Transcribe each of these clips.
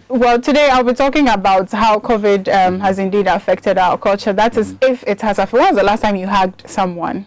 Well, today I'll be talking about how COVID has indeed affected our culture. That is, if it has affected. When was the last time you hugged someone?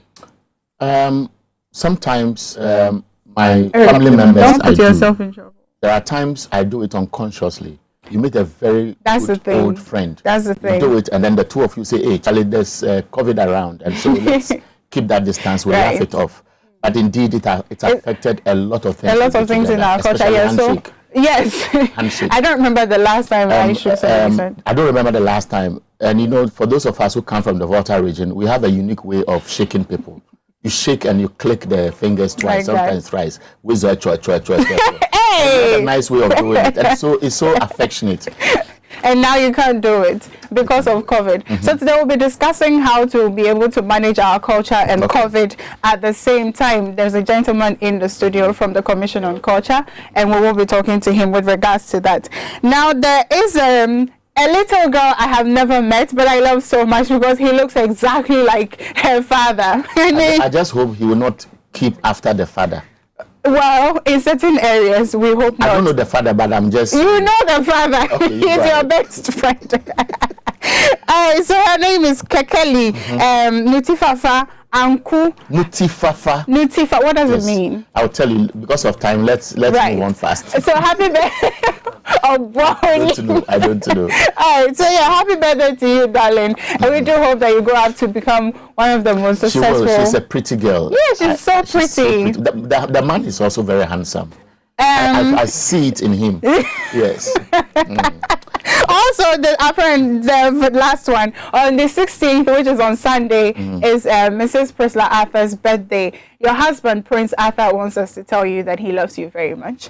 Sometimes my family members. Don't put yourself in trouble. There are times I do it unconsciously. You meet a very good old friend. That's the thing. You do it, and then the two of you say, "Hey, Charlie, there's COVID around, and so let's keep that distance. We'll laugh it off." But indeed, it affected a lot of things. A lot of things in our culture. Yeah, so yes. Handshake. I don't remember the last time I should say. I don't remember the last time. And you know, for those of us who come from the Volta region, we have a unique way of shaking people. You shake and you click the fingers twice, sometimes thrice. With a Hey! A nice way of doing it. And so it's so affectionate. And now you can't do it because of COVID. So today we'll be discussing how to be able to manage our culture and COVID at the same time. There's a gentleman in the studio from the Commission on Culture, and we will be talking to him with regards to that. Now, there is a little girl I have never met, but I love so much because he looks exactly like her father. I just hope he will not keep after the father. Well, in certain areas, we hope not. I don't know the father, but I'm just... You know the father. Okay, he's your best friend. So her name is Kekeli Nutifafa Anku. Nutifafa. Nutifa. What does it mean? I'll tell you. Because of time, let's move on fast. So happy birthday. Oh, boy. I don't know. All right. So yeah, happy birthday to you, darling. And we do hope that you grow up to become one of the most successful. She will. She's a pretty girl. Yeah, she's so pretty. So pretty. The man is also very handsome. I see it in him. Yes. Also, the last one on the 16th, which is on Sunday, is Mrs. Priscilla Arthur's birthday. Your husband, Prince Arthur, wants us to tell you that he loves you very much.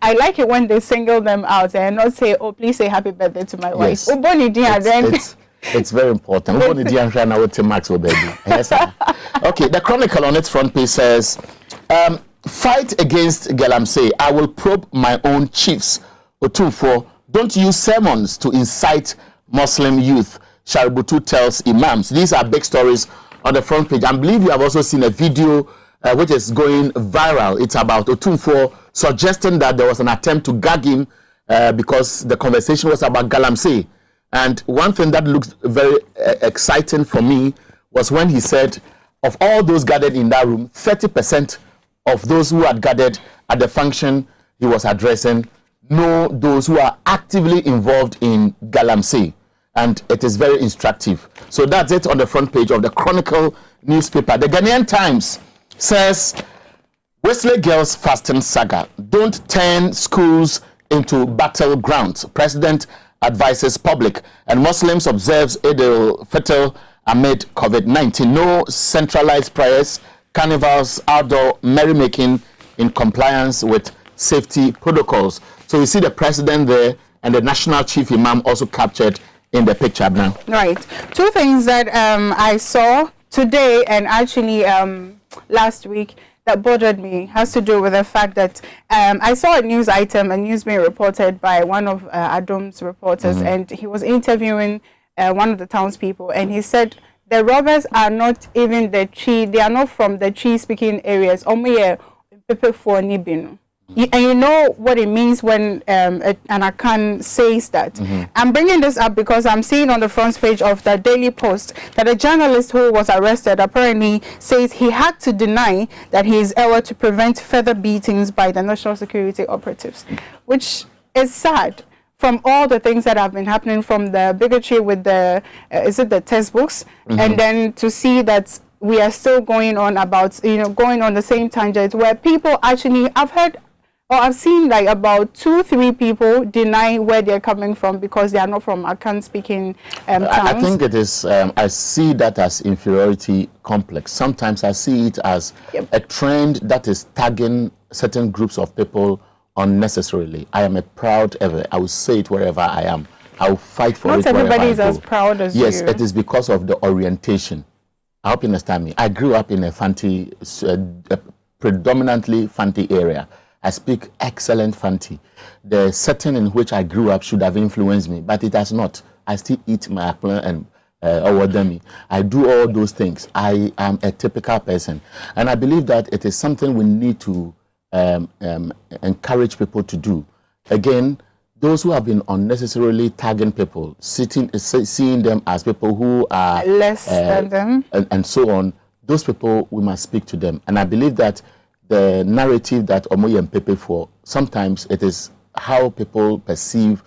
I like it when they single them out and not say, "Oh, please say happy birthday to my wife." Yes. It's very important. Okay, the Chronicle on its front page says, fight against Galamsey. I will probe my own chiefs. Otunfo, don't use sermons to incite Muslim youth. Shaributu tells imams. These are big stories on the front page. I believe you have also seen a video which is going viral. It's about Otunfo suggesting that there was an attempt to gag him because the conversation was about Galamsey. And one thing that looks very exciting for me was when he said, of all those gathered in that room, 30% of those who had gathered at the function he was addressing know those who are actively involved in Galamsey. And it is very instructive. So that's it on the front page of the Chronicle newspaper. The Ghanaian Times says, Wesley Girls Fasting Saga. Don't turn schools into battlegrounds. President advises public. And Muslims observes Eid al-Fitr amid COVID-19. No centralized prayers, carnivals, outdoor merrymaking in compliance with safety protocols. So you see the president there and the national chief imam also captured in the picture now. Right. Two things that I saw today and actually last week that bothered me has to do with the fact that I saw a news item, a news being reported by one of Adom's reporters, and he was interviewing one of the townspeople, and he said the robbers are not even the Chi, they are not from the Chi speaking areas, only people for Nibino. And you know what it means when an Akan says that. I'm bringing this up because I'm seeing on the front page of the Daily Post that a journalist who was arrested apparently says he had to deny that he is ill to prevent further beatings by the national security operatives, which is sad. From all the things that have been happening, from the bigotry with the, is it the textbooks, and then to see that we are still going on about, going on the same tangent where people actually, I've seen like about 2-3 people deny where they're coming from because they are not from Akan speaking towns. I think it is, I see that as inferiority complex. Sometimes I see it as a trend that is tagging certain groups of people unnecessarily. I am a proud ever. I will say it wherever I am. I will fight for it. Not everybody is as proud as you. Yes, it is because of the orientation. I hope you understand me. I grew up in a Fanti, predominantly Fanti area. I speak excellent Fanti. The setting in which I grew up should have influenced me, but it has not. I still eat my apple and Owademi. I do all those things. I am a typical person. And I believe that it is something we need to encourage people to do. Again, those who have been unnecessarily tagging people, seeing them as people who are less than them, and so on, those people, we must speak to them. And I believe that the narrative that Omoye and Pepe for, sometimes it is how people perceive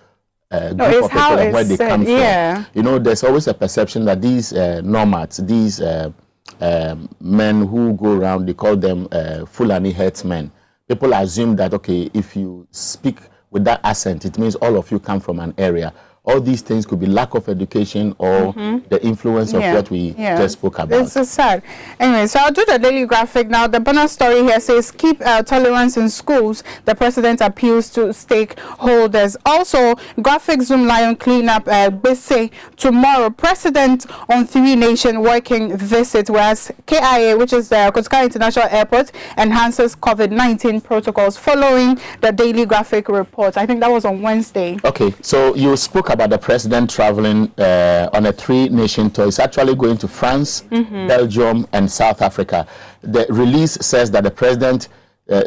group of people and where they come from. You know, there's always a perception that these nomads, these men who go around, they call them Fulani herdsmen. People assume that, okay, if you speak with that accent, it means all of you come from an area. All these things could be lack of education or the influence of what we just spoke about. It's so sad. Anyway, so I'll do the daily graphic now. The bonus story here says, keep tolerance in schools. The president appeals to stakeholders. Also, graphic Zoom Lion cleanup Bese tomorrow. President on 3 nation working visit, whereas KIA, which is the Kotka International Airport, enhances COVID-19 protocols following the daily graphic report. I think that was on Wednesday. Okay, so you spoke about the president traveling on a 3 nation tour. It's actually going to France, Belgium, and South Africa. The release says that the president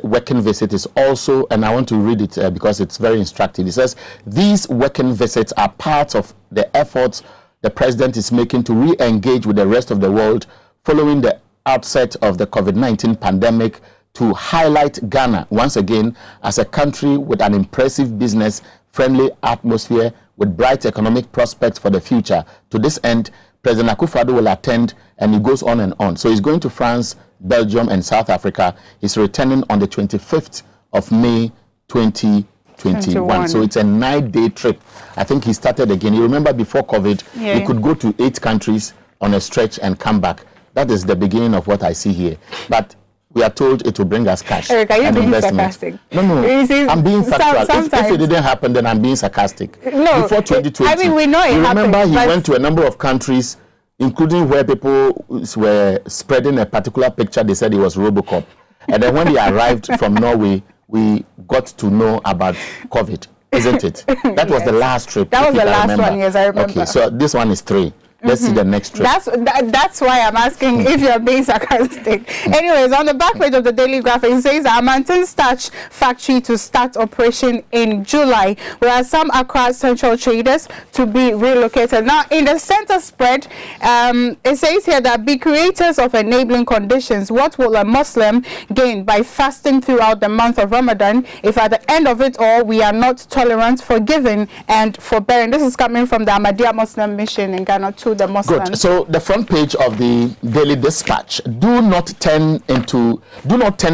working visit is also, and I want to read it because it's very instructive. It says, these working visits are part of the efforts the president is making to re-engage with the rest of the world following the outset of the COVID-19 pandemic, to highlight Ghana once again as a country with an impressive business-friendly atmosphere with bright economic prospects for the future. To this end, President Akufo-Addo will attend, and he goes on and on. So he's going to France, Belgium, and South Africa. He's returning on the 25th of May, 2021. So it's a 9-day trip. I think he started again. You remember before COVID, he could go to 8 countries on a stretch and come back. That is the beginning of what I see here. But we are told it will bring us cash. Eric, are you being sarcastic? No, I'm being factual. If it didn't happen, then I'm being sarcastic. No, before 2020, I mean, we know it happened. Remember, he went to a number of countries, including where people were spreading a particular picture. They said it was Robocop. And then when he arrived from Norway, we got to know about COVID, isn't it? That was the last trip. That was the last one, yes, I remember. Okay, so this one is 3. Let's see the next trip. That's why I'm asking if you're being sarcastic. Anyways, on the back page of the daily graphic, it says Amantin starch factory to start operation in July, whereas some Accra central traders to be relocated. Now, in the center spread, it says here that be creators of enabling conditions. What will a Muslim gain by fasting throughout the month of Ramadan if at the end of it all we are not tolerant, forgiving, and forbearing? This is coming from the Ahmadiyya Muslim Mission in Ghana to the Muslims. Good. So the front page of the Daily Dispatch: do not turn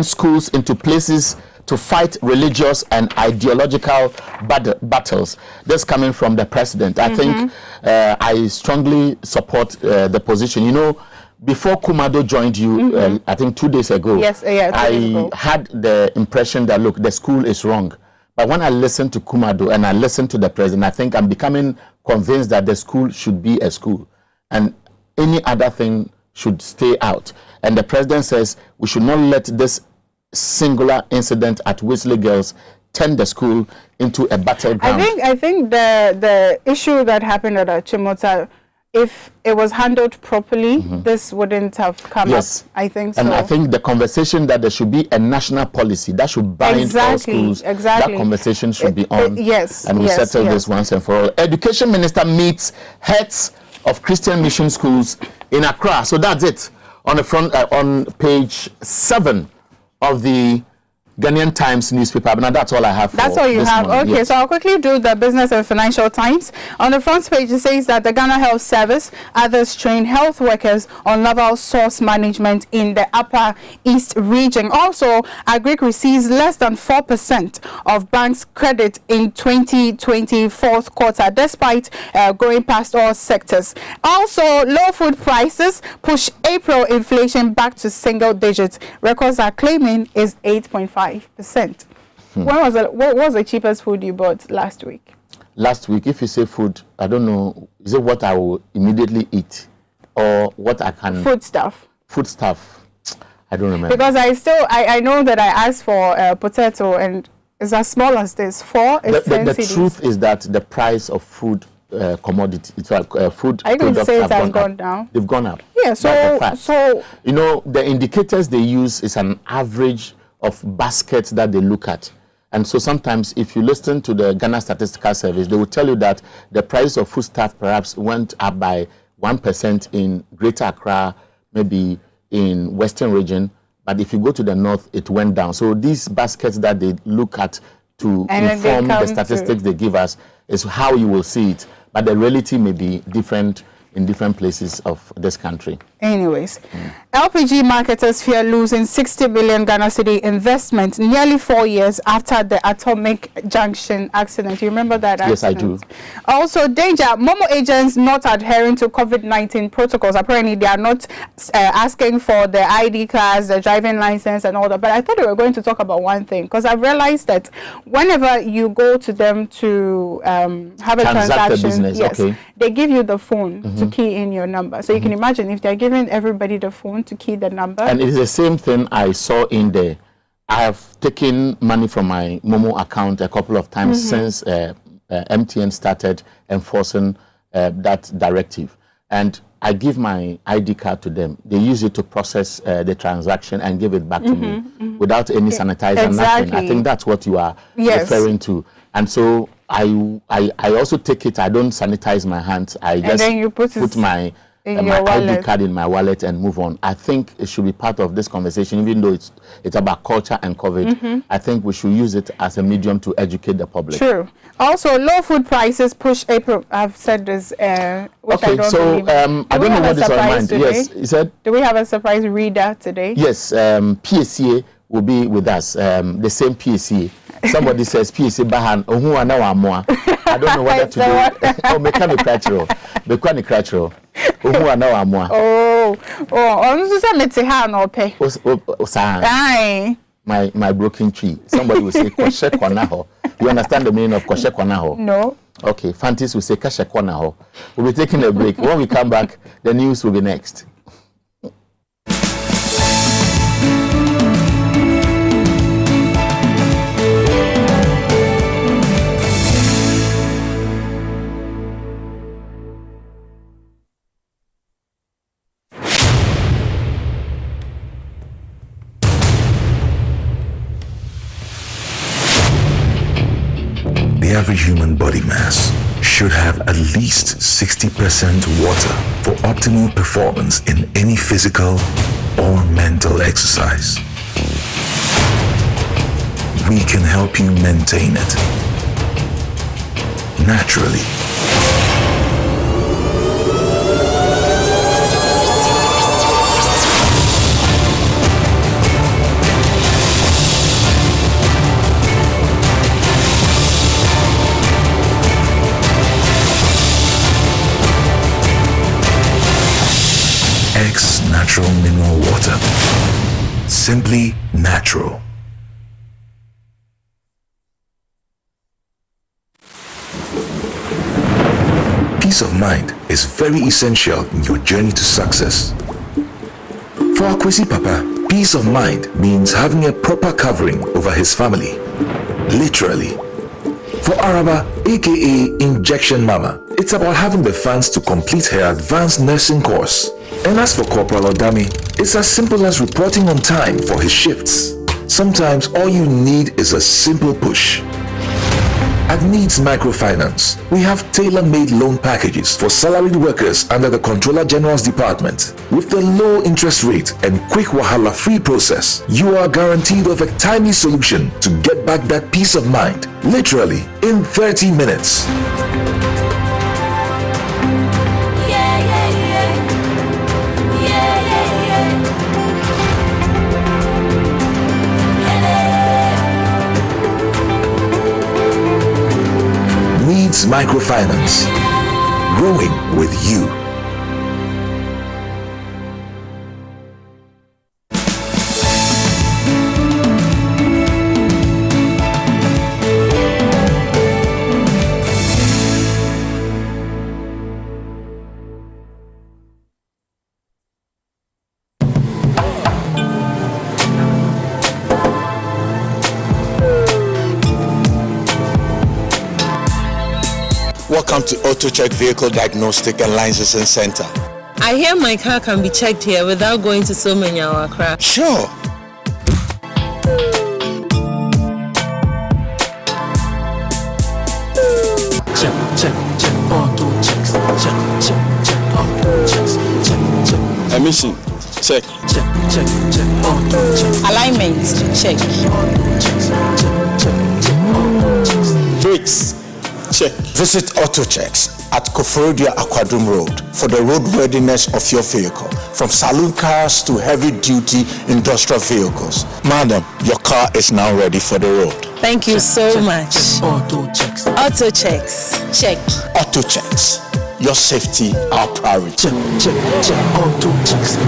schools into places to fight religious and ideological battles. This coming from the president. I think I strongly support the position. You know, before Kumado joined you, I think 2 days ago, I had the impression that, look, the school is wrong. But when I listen to Kumado and I listen to the president, I think I'm becoming convinced that the school should be a school and any other thing should stay out. And the president says we should not let this singular incident at Wesley Girls turn the school into a battleground. I think the issue that happened at Chimota, if it was handled properly, this wouldn't have come up. I think so. And I think the conversation that there should be a national policy that should bind all schools, that conversation should be on. And we settle this once and for all. Education Minister meets heads of Christian mission schools in Accra. So that's it on the front, on page 7 of the Ghanaian Times newspaper. Now that's all I have. That's all you have. Morning. Okay, so I'll quickly do the Business and Financial Times. On the front page, it says that the Ghana Health Service, others train health workers on novel source management in the Upper East region. Also, Agric receives less than 4% of banks' credit in 2020 fourth quarter, despite going past all sectors. Also, low food prices push April inflation back to single digits. Records are claiming is 8.5%. What was the cheapest food you bought last week? Last week, if you say food, I don't know, is it what I will immediately eat or what I can... Food stuff. Food stuff. I don't remember. Because I know that I asked for potato and it's as small as this. The truth is that the price of food commodity, food are you going to say it has gone down? They've gone up. Yeah, so you know, the indicators they use is an average of baskets that they look at, And so sometimes if you listen to the Ghana Statistical Service, they will tell you that the price of foodstuff perhaps went up by 1% in Greater Accra, maybe in Western region, but if you go to the north, it went down. So these baskets that they look at to inform the statistics they give us is how you will see it, but the reality may be different in different places of this country. Anyways, LPG marketers fear losing 60 billion Ghana cedi investment nearly 4 years after the Atomic Junction accident. You remember that accident? Yes, I do. Also, danger, Momo agents not adhering to COVID-19 protocols. Apparently, they are not asking for the ID cards, the driving license and all that. But I thought we were going to talk about one thing, because I've realized that whenever you go to them to have a transaction, yes, okay, they give you the phone to key in your number. So you can imagine if they're giving everybody the phone to key the number. And it is the same thing I saw in there. I have taken money from my Momo account a couple of times since MTN started enforcing that directive. And I give my ID card to them. They use it to process the transaction and give it back to me without any sanitizer, nothing. I think that's what you are referring to. And so I also take it. I don't sanitize my hands. I just then you put my ID card in my wallet and move on. I think it should be part of this conversation, even though it's about culture and COVID. I think we should use it as a medium to educate the public. True. Also, low food prices push April. I've said this. Which okay, I don't so I don't know what is on mind. Today? Yes, you said. Do we have a surprise reader today? Yes, PSA will be with us. The same PSA. Somebody says PSA Bahan. I don't know what to do. Oh, mechanic crutchero. Mechanic crutchero. My broken tree. Somebody will say Koshe Kwanaho. You understand the meaning of Koshe Kwanaho? No. Okay, Fantis will say Kashe Kwanaho. We'll be taking a break. When we come back, the news will be next. The average human body mass should have at least 60% water for optimal performance in any physical or mental exercise. We can help you maintain it naturally. X Natural Mineral Water. Simply natural. Peace of mind is very essential in your journey to success. For Akwesi Papa, peace of mind means having a proper covering over his family. Literally. For Araba, aka Injection Mama, it's about having the funds to complete her advanced nursing course. And as for Corporal Odami, it's as simple as reporting on time for his shifts. Sometimes all you need is a simple push. At Needs Microfinance, we have tailor-made loan packages for salaried workers under the Controller General's Department. With the low interest rate and quick wahala-free process, you are guaranteed of a timely solution to get back that peace of mind, literally in 30 minutes. Needs Microfinance. Growing with you. Welcome to Auto Check Vehicle Diagnostic and Licensing Center. I hear my car can be checked here without going to so many Accra. Sure. Emission, check. Alignment, check. Brakes, check. Visit AutoChecks at Koforodia Aquadrum Road for the roadworthiness of your vehicle, from saloon cars to heavy-duty industrial vehicles. Madam, your car is now ready for the road. Thank you so much. AutoChecks. AutoChecks, check. AutoChecks, your safety, our priority. Check. AutoChecks.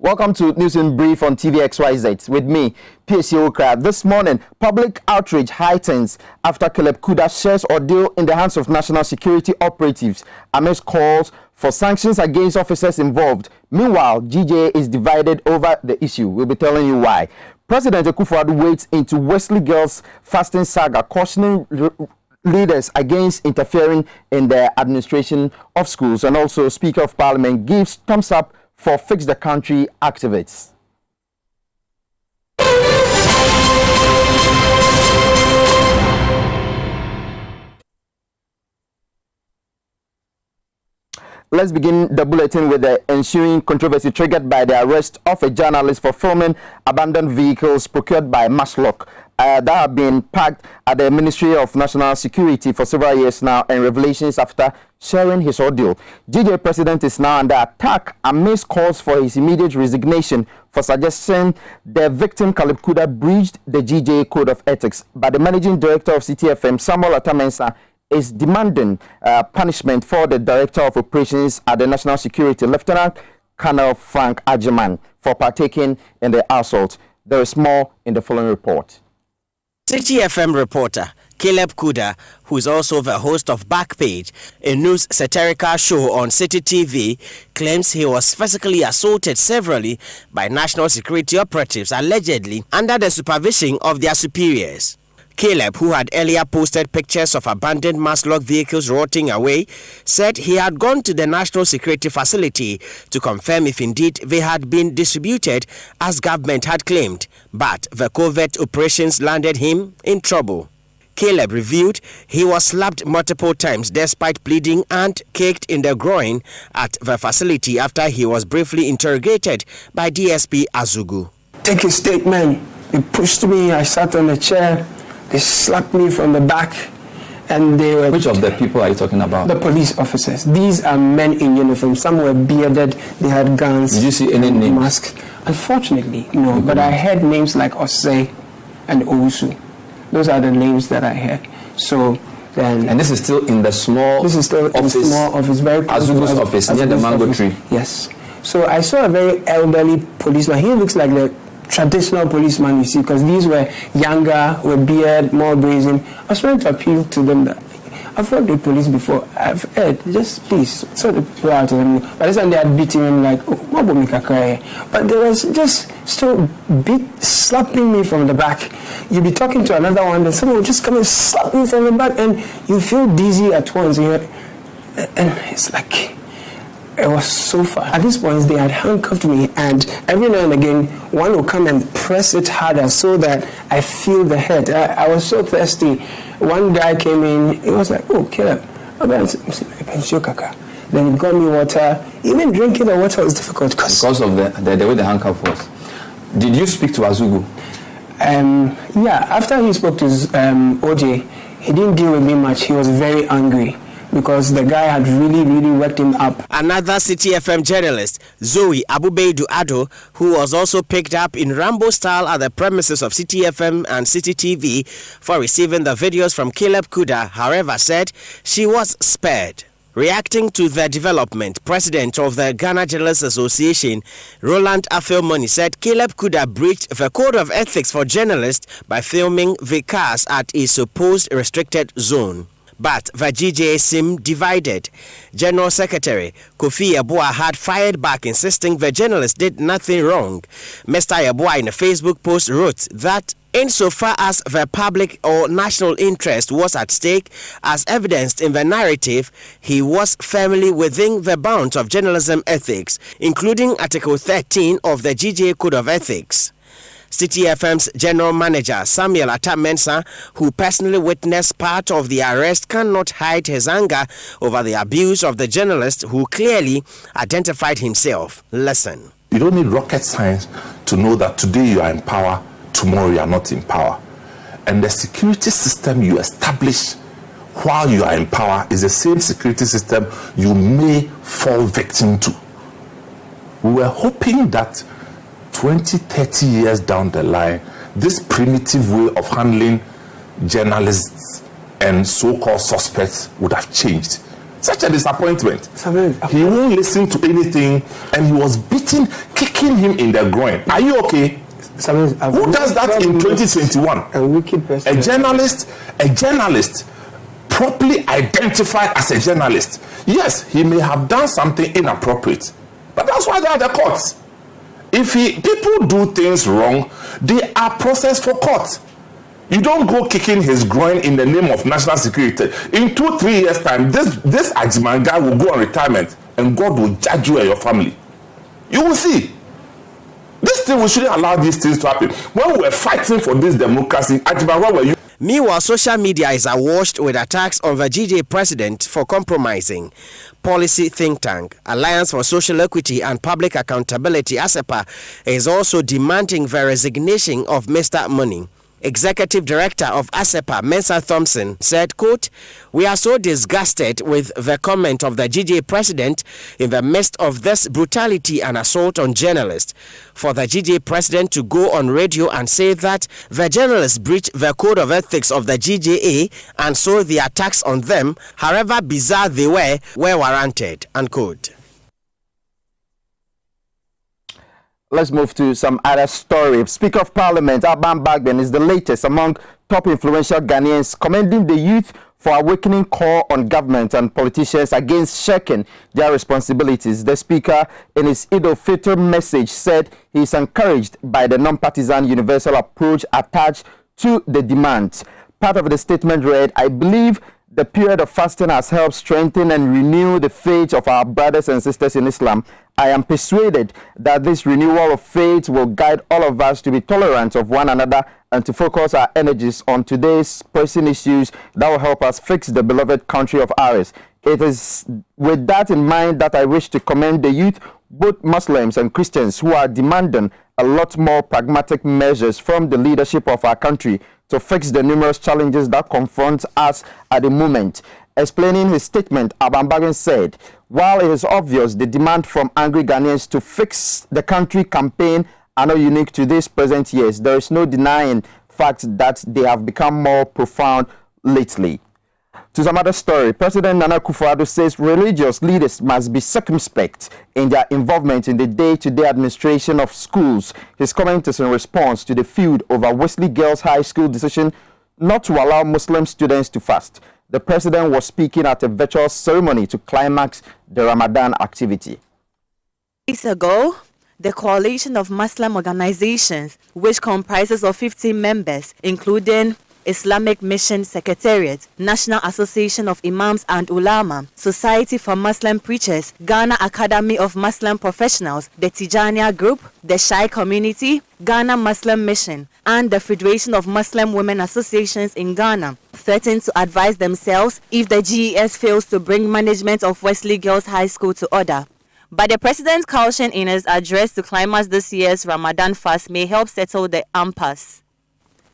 Welcome to News in Brief on TV Xyz with me, PSC Okra. This morning, public outrage heightens after Caleb Kuda shares ordeal in the hands of national security operatives amidst calls for sanctions against officers involved. Meanwhile, GJA is divided over the issue. We'll be telling you why. President Akufo-Addo wades into Wesley Girls' fasting saga, cautioning leaders against interfering in the administration of schools. And also, Speaker of Parliament gives thumbs up for Fix the Country activists. Let's begin the bulletin with the ensuing controversy triggered by the arrest of a journalist for filming abandoned vehicles procured by Maslock that have been parked at the Ministry of National Security for several years now, and revelations after sharing his ordeal. GJ president is now under attack amidst calls for his immediate resignation for suggesting the victim Caleb Kuda breached the GJ Code of Ethics. But the managing director of CTFM, Samuel Atamensa, is demanding punishment for the director of operations at the National Security, Lieutenant Colonel Frank Ajiman, for partaking in the assault. There is more in the following report. CTFM reporter Caleb Kuda, who is also the host of Backpage, a news satirical show on City TV, claims he was physically assaulted severally by national security operatives, allegedly under the supervision of their superiors. Caleb, who had earlier posted pictures of abandoned Maslock vehicles rotting away, said he had gone to the national security facility to confirm if indeed they had been distributed as government had claimed, but the covert operations landed him in trouble. Caleb revealed he was slapped multiple times despite bleeding and kicked in the groin at the facility after he was briefly interrogated by DSP Azugu. Take a statement. They pushed me, I sat on a chair. They slapped me from the back, and they were... Which of the people are you talking about? The police officers. These are men in uniform. Some were bearded, they had guns. Did you see any names? Mask. Unfortunately, no. But I heard names like Osei and Owusu. Those are the names that I heard. So then... And this is still in the small office? This is still in the small office, very close to Azugu's office, near the mango tree? Yes. So I saw a very elderly policeman. He looks like the traditional policeman you see, because these were younger, with beard, more brazen. I was trying to appeal to them that I've worked with police before. I've heard, just please sort of go out of them. By this time they had beaten him like, oh, but there was just still slapping me from the back. You'd be talking to another one, and someone would just come and slap me from the back, and you feel dizzy at once. And it's like, it was so far. At this point, they had handcuffed me, and every now and again, one will come and press it harder so that I feel the head. I was so thirsty. One guy came in, he was like, oh, Caleb, then he got me water. Even drinking the water was difficult. Because of the way the handcuff was. Did you speak to Azugu? Yeah, after he spoke to OJ, he didn't deal with me much. He was very angry, because the guy had really worked him up. Another CTFM journalist, Zoe Abubeidu Ado, who was also picked up in Rambo style at the premises of CTFM and City TV for receiving the videos from Caleb Kuda, however, said she was spared. Reacting to the development, President of the Ghana Journalists Association, Roland Afeomoni, said Caleb Kuda breached the Code of Ethics for journalists by filming the cars at a supposed restricted zone. but the GJA seemed divided. General Secretary Kofi Yeboah had fired back, insisting the journalist did nothing wrong. Mr. Yeboah in a Facebook post wrote that insofar as the public or national interest was at stake, as evidenced in the narrative, he was firmly within the bounds of journalism ethics, including Article 13 of the GJA Code of Ethics. City FM's general manager Samuel Atta-Mensah, who personally witnessed part of the arrest, cannot hide his anger over the abuse of the journalist who clearly identified himself. Listen. You don't need rocket science to know that today you are in power, tomorrow you are not in power. And the security system you establish while you are in power is the same security system you may fall victim to. We were hoping that 20, 30 years down the line, this primitive way of handling journalists and so-called suspects would have changed. Such a disappointment. He won't listen to anything, and he was beating, kicking him in the groin. Are you okay? Who does that in 2021? A wicked person. A journalist properly identified as a journalist. Yes, he may have done something inappropriate, but that's why they are the courts. If people do things wrong, they are processed for court. You don't go kicking his groin in the name of national security. In 2-3 years' time, this Ajiman guy will go on retirement, and God will judge you and your family. You will see. This thing, we shouldn't allow these things to happen. When we were fighting for this democracy, Ajiman, where were you? Meanwhile, social media is awash with attacks on the GJ president for compromising. Policy think tank Alliance for Social Equity and Public Accountability, ASEPA, is also demanding the resignation of Mr. Money. Executive Director of ASEPA, Mensa Thompson, said, quote, "We are so disgusted with the comment of the GJ president in the midst of this brutality and assault on journalists. For the GJ president to go on radio and say that the journalists breached the code of ethics of the GJA and so the attacks on them, however bizarre they were warranted," unquote. Let's move to some other story. Speaker of Parliament, Alban Bagbin, is the latest among top influential Ghanaians, commending the youth for awakening call on government and politicians against shirking their responsibilities. The speaker, in his Eid al-Fitr message, said he is encouraged by the non-partisan universal approach attached to the demands. Part of the statement read, "I believe the period of fasting has helped strengthen and renew the faith of our brothers and sisters in Islam. I am persuaded that this renewal of faith will guide all of us to be tolerant of one another and to focus our energies on today's pressing issues that will help us fix the beloved country of ours. It is with that in mind that I wish to commend the youth, both Muslims and Christians, who are demanding a lot more pragmatic measures from the leadership of our country to fix the numerous challenges that confront us at the moment." Explaining his statement, Alban Bagbin said, "While it is obvious the demand from angry Ghanaians to fix the country campaign are not unique to these present years, there is no denying fact that they have become more profound lately." To some other story, President Nana Akufo-Addo says religious leaders must be circumspect in their involvement in the day-to-day administration of schools. His comment is in response to the feud over Wesley Girls High School decision not to allow Muslim students to fast. The president was speaking at a virtual ceremony to climax the Ramadan activity. Days ago, the Coalition of Muslim Organizations, which comprises of 15 members, including Islamic Mission Secretariat, National Association of Imams and Ulama, Society for Muslim Preachers, Ghana Academy of Muslim Professionals, the Tijaniya Group, the Shai Community, Ghana Muslim Mission, and the Federation of Muslim Women Associations in Ghana, threatened to advise themselves if the GES fails to bring management of Wesley Girls High School to order. But the president cautioned in his address to climax this year's Ramadan fast may help settle the impasse.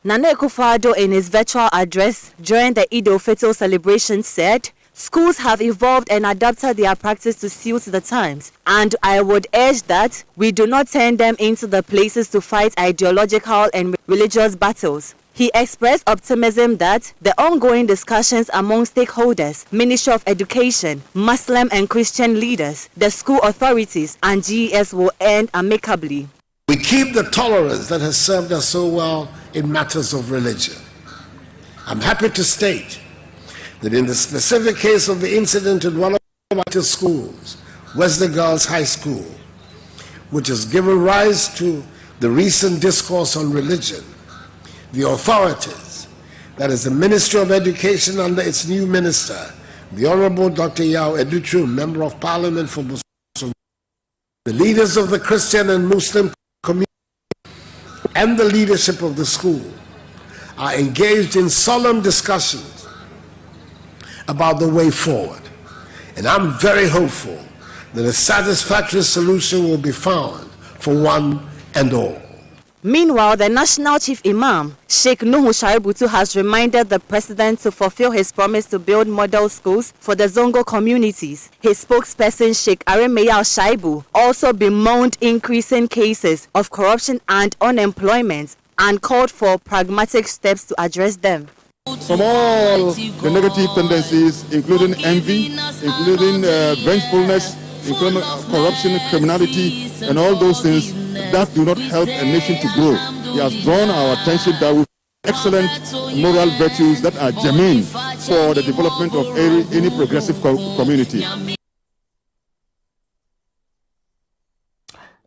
Nana Akufo-Addo, in his virtual address during the Eid al-Fitr celebration, said, "Schools have evolved and adapted their practice to suit the times, and I would urge that we do not turn them into the places to fight ideological and religious battles." He expressed optimism that the ongoing discussions among stakeholders, Ministry of Education, Muslim and Christian leaders, the school authorities, and GES will end amicably. We keep the tolerance that has served us so well in matters of religion. I'm happy to state that in the specific case of the incident at one of our schools, Wesley Girls High School, which has given rise to the recent discourse on religion, the authorities, that is the Ministry of Education under its new minister, the Honorable Dr. Yao Educhu, Member of Parliament for Bosom, the leaders of the Christian and Muslim community, and the leadership of the school are engaged in solemn discussions about the way forward. And I'm very hopeful that a satisfactory solution will be found for one and all. Meanwhile, the National Chief Imam, Sheikh Nuhu Shaibutu, has reminded the President to fulfill his promise to build model schools for the Zongo communities. His spokesperson, Sheikh Aremeyal Shaibu, also bemoaned increasing cases of corruption and unemployment and called for pragmatic steps to address them. From all the negative tendencies, including envy, including vengefulness, including corruption, criminality, and all those things that do not help a nation to grow. He has drawn our attention that with excellent moral virtues that are germane for the development of any progressive community.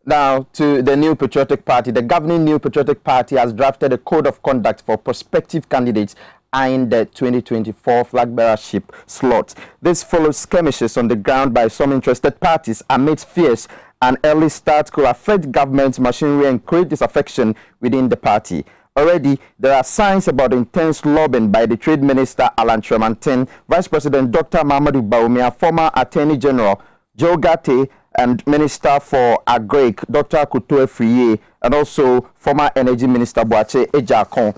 Now, to the New Patriotic Party. The governing New Patriotic Party has drafted a code of conduct for prospective candidates eyeing the 2024 flag bearership slot. This follows skirmishes on the ground by some interested parties amidst fears an early start could affect government machinery and create disaffection within the party. Already, there are signs about intense lobbying by the Trade Minister Alan Tremantin, Vice President Dr. Mamadou Baumia, former Attorney General Joe Gate, and Minister for Agric Dr. Kutoe Friye, and also former Energy Minister Boache Ejakon.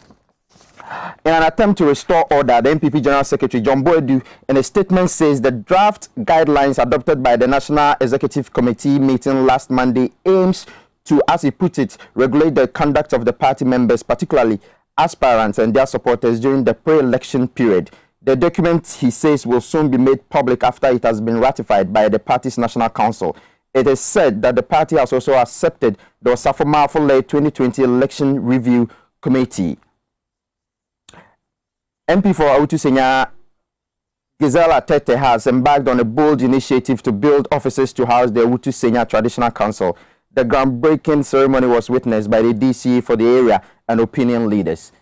In an attempt to restore order, the NPP General Secretary John Boedu in a statement says the draft guidelines adopted by the National Executive Committee meeting last Monday aims to, as he put it, regulate the conduct of the party members, particularly aspirants and their supporters during the pre-election period. The document, he says, will soon be made public after it has been ratified by the party's National Council. It is said that the party has also accepted the Osafo Marfo-led 2020 Election Review Committee. MP for Awutu Senya Gisela Tete has embarked on a bold initiative to build offices to house the Awutu Senya Traditional Council. The groundbreaking ceremony was witnessed by the DCE for the area and opinion leaders.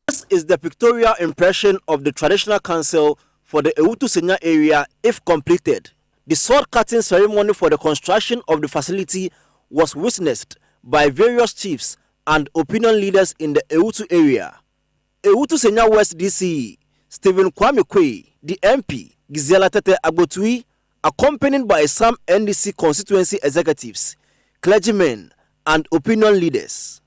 This is the pictorial impression of the Traditional Council for the Awutu Senya area if completed. The sword-cutting ceremony for the construction of the facility was witnessed by various chiefs and opinion leaders in the Awutu area. Awutu Senya West DCE, Stephen Kwame Kwe, the MP, Gisela Tete Agbotui, accompanied by some NDC constituency executives, clergymen, and opinion leaders.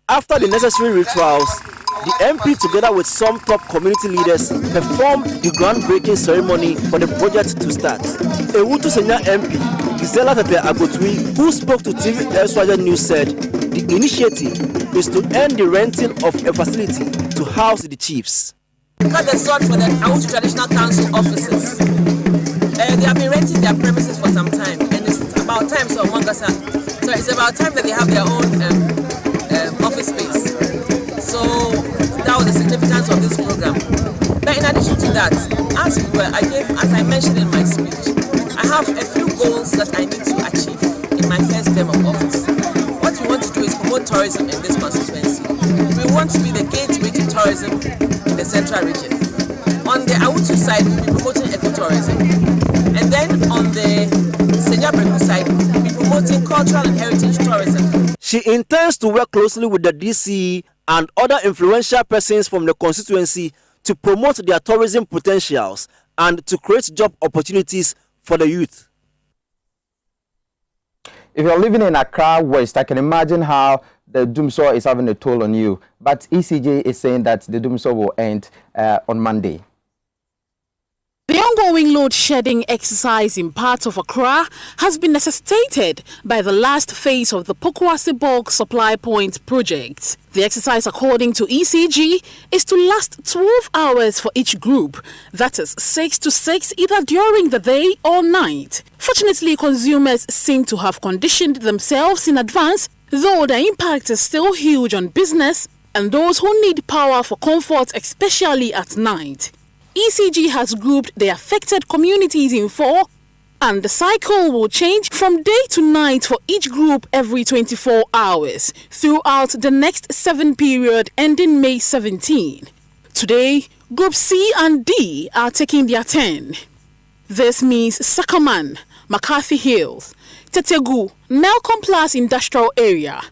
After the necessary rituals, the MP, together with some top community leaders, performed the groundbreaking ceremony for the project to start. Awutu Senya MP, Gisela Tete Agbotui, who spoke to TV Elswaja News, said the initiative is to end the renting of a facility to house the chiefs. Cut the sword for the Awutu Traditional Council offices. They have been renting their premises for some time, and it's about time, so it's about time that they have their own office space. So that was the significance of this program. But in addition to that, as I mentioned in my speech, I have a few goals that I need to achieve in my first term of office. What we want to do is promote tourism in this constituency. We want to be the gateway to tourism in the central region. On the Awutu side, we'll be promoting ecotourism. And then on the Senya Breku side, we'll be promoting cultural and heritage tourism. She intends to work closely with the DCE and other influential persons from the constituency to promote their tourism potentials and to create job opportunities for the youth. If you're living in Accra West, I can imagine how the doomsday is having a toll on you. But ECJ is saying that the doomsday will end on Monday. The ongoing load-shedding exercise in parts of Accra has been necessitated by the last phase of the Pokuase Bulk Supply Point project. The exercise, according to ECG, is to last 12 hours for each group. That is 6 to 6 either during the day or night. Fortunately, consumers seem to have conditioned themselves in advance, though the impact is still huge on business and those who need power for comfort, especially at night. ECG has grouped the affected communities in 4, and the cycle will change from day to night for each group every 24 hours throughout the next 7 period ending May 17. Today, Group C and D are taking their turn. This means Sakaman, McCarthy Hills, Tetegu, Malcolm Plus Industrial Area,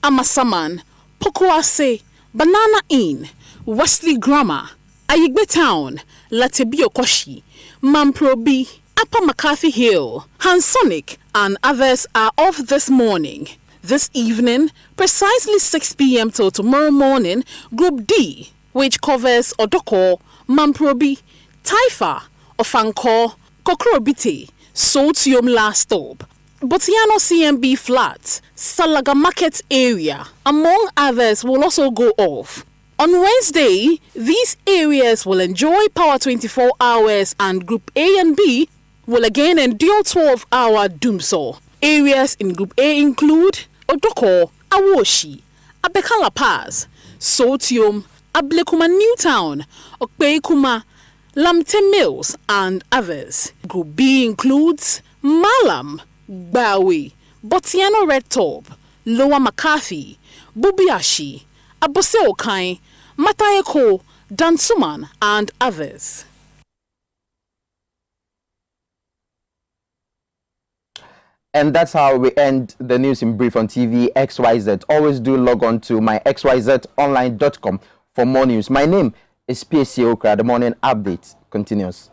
Amasaman, Pokuase, Banana Inn, Wesley Grammar, Ayigbe Town, Latebio Koshi, Mamprobi, Upper McCarthy Hill, Hansonic, and others are off this morning. This evening, precisely 6 p.m. till tomorrow morning, Group D, which covers Odoko, Mamprobi, Taifa, Ofanko, Kokrobite, Sotium last stop, Botiano CMB Flats, Salaga Market area, among others, will also go off. On Wednesday, these areas will enjoy power 24 hours and Group A and B will again endure 12-hour doomsor. Areas in Group A include Odoko, Awoshi, Abekala Pass, Sotium, Ablekuma Newtown, Okpeikuma, Lamte Mills, and others. Group B includes Malam, Bawi, Botiano Red Top, Lower McCarthy, Bubiashi, Abose Okai, Matayeko, Dansuman, and others. And that's how we end the news in brief on TV XYZ. Always do log on to my xyzonline.com for more news. My name is PSC Okra. The morning update continues.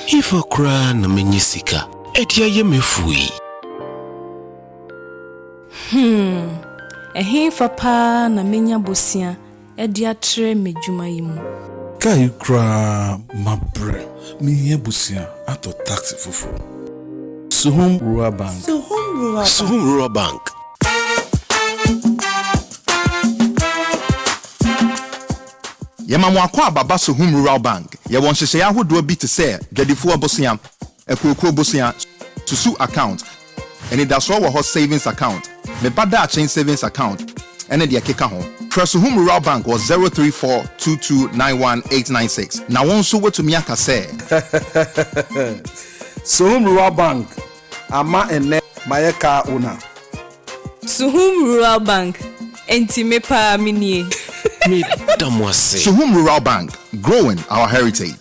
If Okra na menyisika edia ye mefui. Ehin papa na menya bosia edia tre medwuma yimu. Kai kra mabre me busia ato taxi fufu. Suhum Rural Bank. Suhum Rural Bank. Yemamu akwa baba Suhum Rural Bank. Ye won hyehyɛ ahodo bi te sɛ gadifo abosia, ekoko abosia, susu account, and it does wo savings account, me bada chain savings account, and the akeka ho. Suhum Rural Bank was 03422919896. Na won so what to me aka say. Suhum Rural Bank ama ene mayeka una. Suhum Rural Bank enti me pa minie. Suhum Rural Bank, growing our heritage.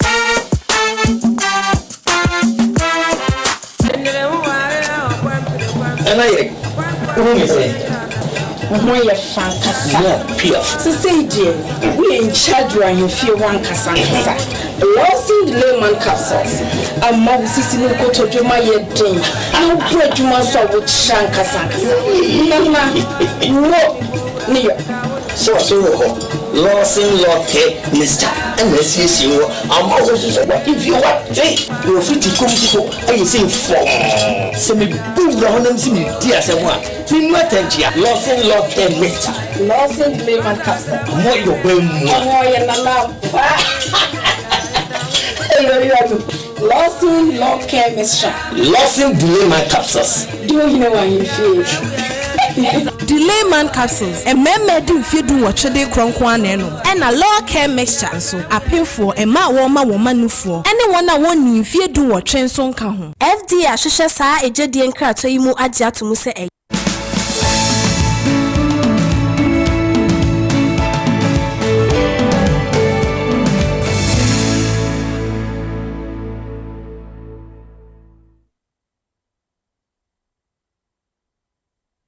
So say dear, we in charge when you feel one casansa. Losing the layman capsules. A mob sissy no go to my yet thing. I will break you must of with shankasanka. No, near. So Lawson Lotte, Mr. and Mrs. You are also if you want you're free to come to and you sing for some boom the honor me dear someone. See no attention. Lawson Lotte, Mr. Lawson Layman Capsule. More your boom. Lawson Lotte, Mr. Lawson Layman Capsules. Do you know what you feel? Delay man capsules and men do feed what they cronkwan and a lower care mixture so a pay for a ma woman for anyone I want you fear do what train son come FD Ashisha sa a jedi and crato you mo adia to muse a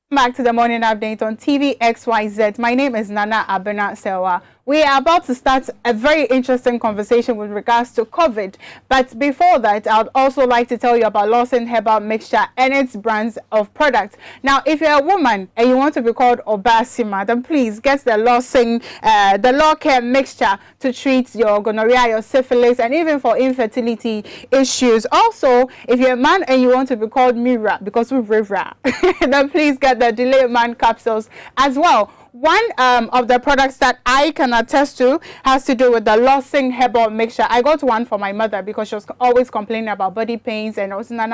Back to the morning update on TV XYZ. My name is Nana Abena Sewa. We are about to start a very interesting conversation with regards to COVID. But before that, I would also like to tell you about Lawson Herbal Mixture and its brands of products. Now, if you're a woman and you want to be called Obasima, then please get the Lawson, the Law Care Mixture to treat your gonorrhea, your syphilis, and even for infertility issues. Also, if you're a man and you want to be called Mira because we're Rivra, then please get the Delay Man capsules as well. one of the products that I can attest to has to do with the Losing Herbal Mixture. I got one for my mother because she was always complaining about body pains and also and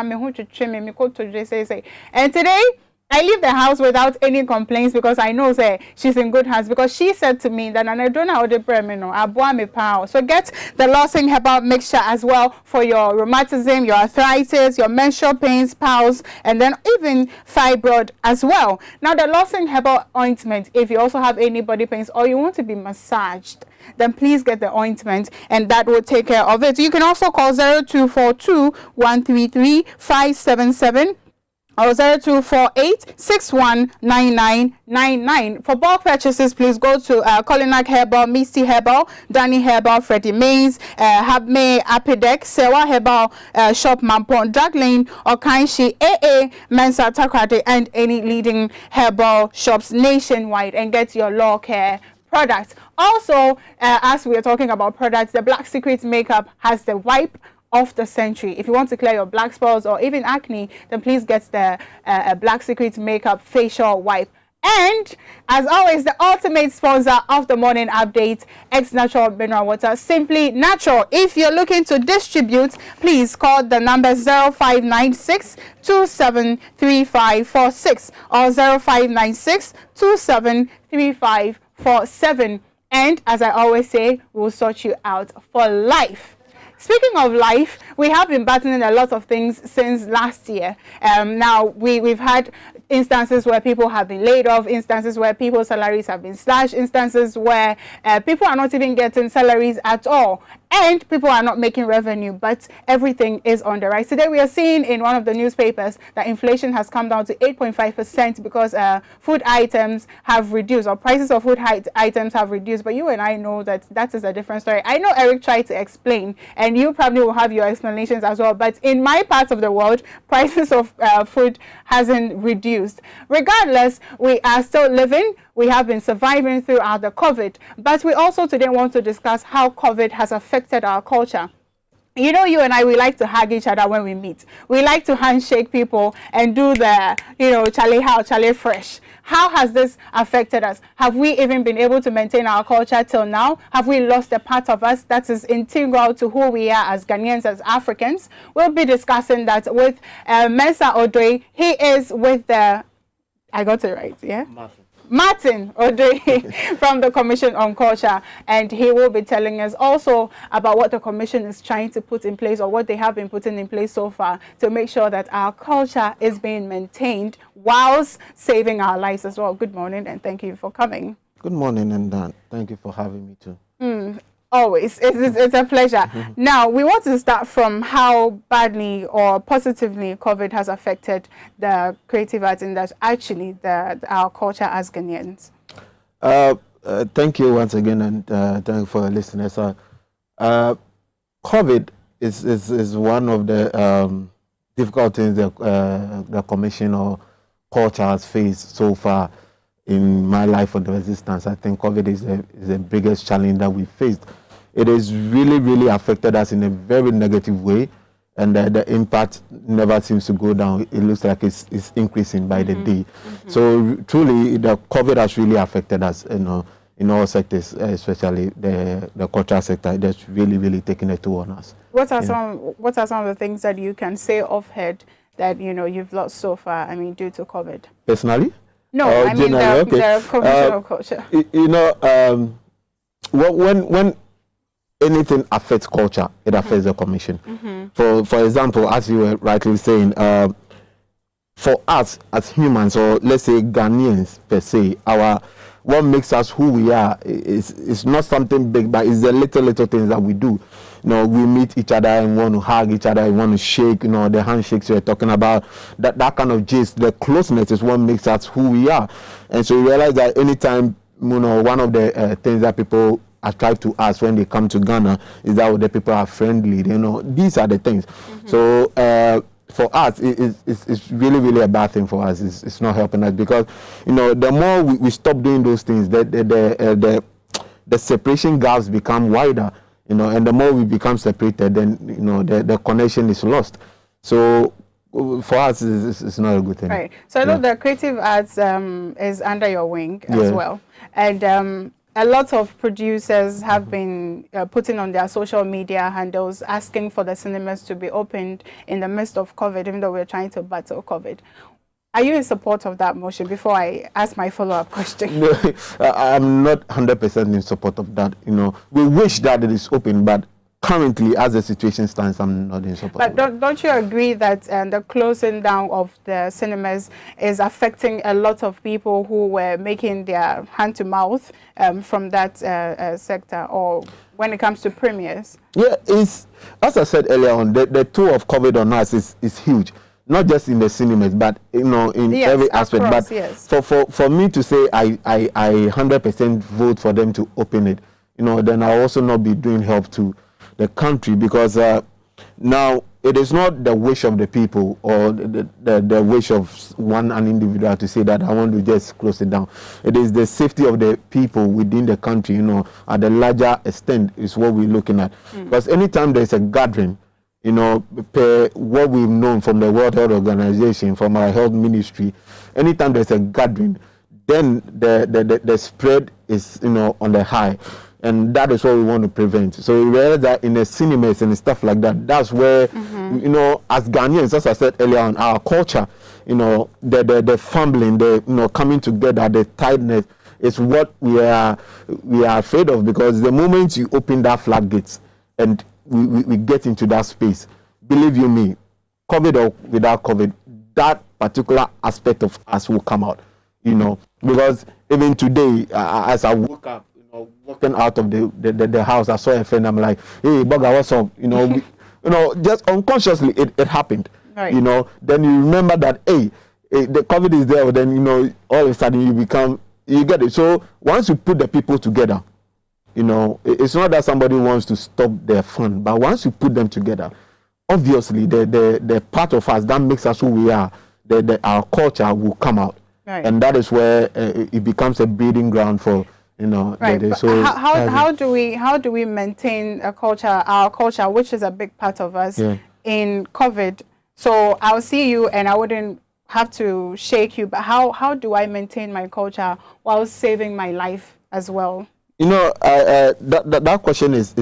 today I leave the house without any complaints because I know that she's in good hands, because she said to me that I don't know how to pray. So get the Losing Herbal Mixture as well for your rheumatism, your arthritis, your menstrual pains, piles, and then even fibroid as well. Now the Losing Herbal Ointment, if you also have any body pains or you want to be massaged, then please get the ointment and that will take care of it. You can also call 0242 133 577 or 0248-619999. For bulk purchases, please go to Colinac Herbal, Misty Herbal, Danny Herbal, Freddie Mays, Habme Apidec, Sewa Herbal, Shop Mampon, Drug Lane, or Kainshi, AA, Mensa Takrate, and any leading herbal shops nationwide, and get your law care products. Also, as we are talking about products, the Black Secret Makeup has the wipe of the century. If you want to clear your black spots or even acne, then please get the Black Secret Makeup facial wipe. And as always, the ultimate sponsor of the morning update, X Natural Mineral Water, Simply Natural. If you're looking to distribute, please call the number 0596 273546 or 0596 273547. And as I always say, we'll sort you out for life. Speaking of life, we have been battling a lot of things since last year. Now, we've had instances where people have been laid off, instances where people's salaries have been slashed, instances where people are not even getting salaries at all, and people are not making revenue, but everything is on the rise. Today, we are seeing in one of the newspapers that inflation has come down to 8.5% because food items have reduced, or prices of food items have reduced. But you and I know that that is a different story. I know Eric tried to explain, and you probably will have your explanations as well. But in my part of the world, prices of food hasn't reduced. Regardless, we are still living. We have been surviving throughout the COVID. But we also today want to discuss how COVID has affected our culture. You know, you and I, we like to hug each other when we meet. We like to handshake people and do the, Charlie how, Charlie fresh. How has this affected us? Have we even been able to maintain our culture till now? Have we lost a part of us that is integral to who we are as Ghanaians, as Africans? We'll be discussing that with Mensa Odoi. He is with the, I got it right, yeah? Martin Odoi from the Commission on Culture, and he will be telling us also about what the Commission is trying to put in place, or what they have been putting in place so far, to make sure that our culture is being maintained whilst saving our lives as well. Good morning, and thank you for coming. Good morning, and thank you for having me too. Always. It's a pleasure. Now, we want to start from how badly or positively COVID has affected the creative arts industry, actually our culture as Ghanaians. Thank you once again, and thank you for the listeners. COVID is one of the difficult things that the Commission or culture has faced so far in my life of existence. I think COVID is the biggest challenge that we faced. It has really, really affected us in a very negative way, and the impact never seems to go down. It looks like it's increasing by the day. So truly, the COVID has really affected us, in all sectors, especially the cultural sector. That's really, really taken a toll on us. What are some of the things that you can say offhand that you've lost so far? I mean, due to COVID. Personally? No, I mean the Commission of Culture. When anything affects culture, it affects the Commission. For example, as you were rightly saying, for us as humans, or let's say Ghanaians per se, what makes us who we are is not something big, but it's the little things that we do. We meet each other and want to hug each other and want to shake, the handshakes you're talking about, that kind of gist, the closeness is what makes us who we are. And so you realize that anytime, one of the things that people attract to us when they come to Ghana is that the people are friendly. These are the things. So for us, it's really, really a bad thing for us. It's not helping us, because the more we stop doing those things, the separation gaps become wider. And the more we become separated, then the connection is lost. So for us, it's not a good thing. Right. So I know the creative arts is under your wing as well, and a lot of producers have been putting on their social media handles asking for the cinemas to be opened in the midst of COVID, even though we're trying to battle COVID. Are you in support of that motion? Before I ask my follow-up question. No, I'm not 100% in support of that. You know, we wish that it is open, but currently, as the situation stands, I'm not in support. But don't you agree that the closing down of the cinemas is affecting a lot of people who were making their hand to mouth from that sector, or when it comes to premieres? Yeah, it's, as I said earlier on, the toll of COVID on us is huge. Not just in the cinemas, but you know, in every aspect. Across, but for me to say I 100% vote for them to open it, you know, then I'll also not be doing help to the country, because now it is not the wish of the people or the wish of an individual to say that I want to just close it down. It is the safety of the people within the country, you know, at the larger extent is what we're looking at. Because anytime there's a gathering, you know, per what we've known from the World Health Organization, from our health ministry, anytime there's a gathering, then the spread is, you know, on the high. And that is what we want to prevent. So we realize that in the cinemas and stuff like that, that's where, you know, as Ghanaians, as I said earlier on, our culture, you know, the family, the, you know, coming together, the tightness is what we are afraid of, because the moment you open that floodgates and we get into that space, believe you me, COVID or without COVID, that particular aspect of us will come out, you know, because even today, as I woke up, walking out of the house, I saw a friend. I'm like, "Hey, Boga, what's up?" You know, you know, just unconsciously it happened. Right. You know, then you remember that, hey, the COVID is there. Then you know, all of a sudden you get it. So once you put the people together, you know, it's not that somebody wants to stop their fun, but once you put them together, obviously the part of us that makes us who we are, our culture will come out, and that is where it becomes a breeding ground for. You know, so how do we maintain a culture, our culture, which is a big part of us in COVID? So I'll see you and I wouldn't have to shake you, but how do I maintain my culture while saving my life as well? You know, that question is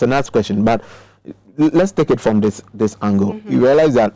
a nice question, but let's take it from this angle. You realize that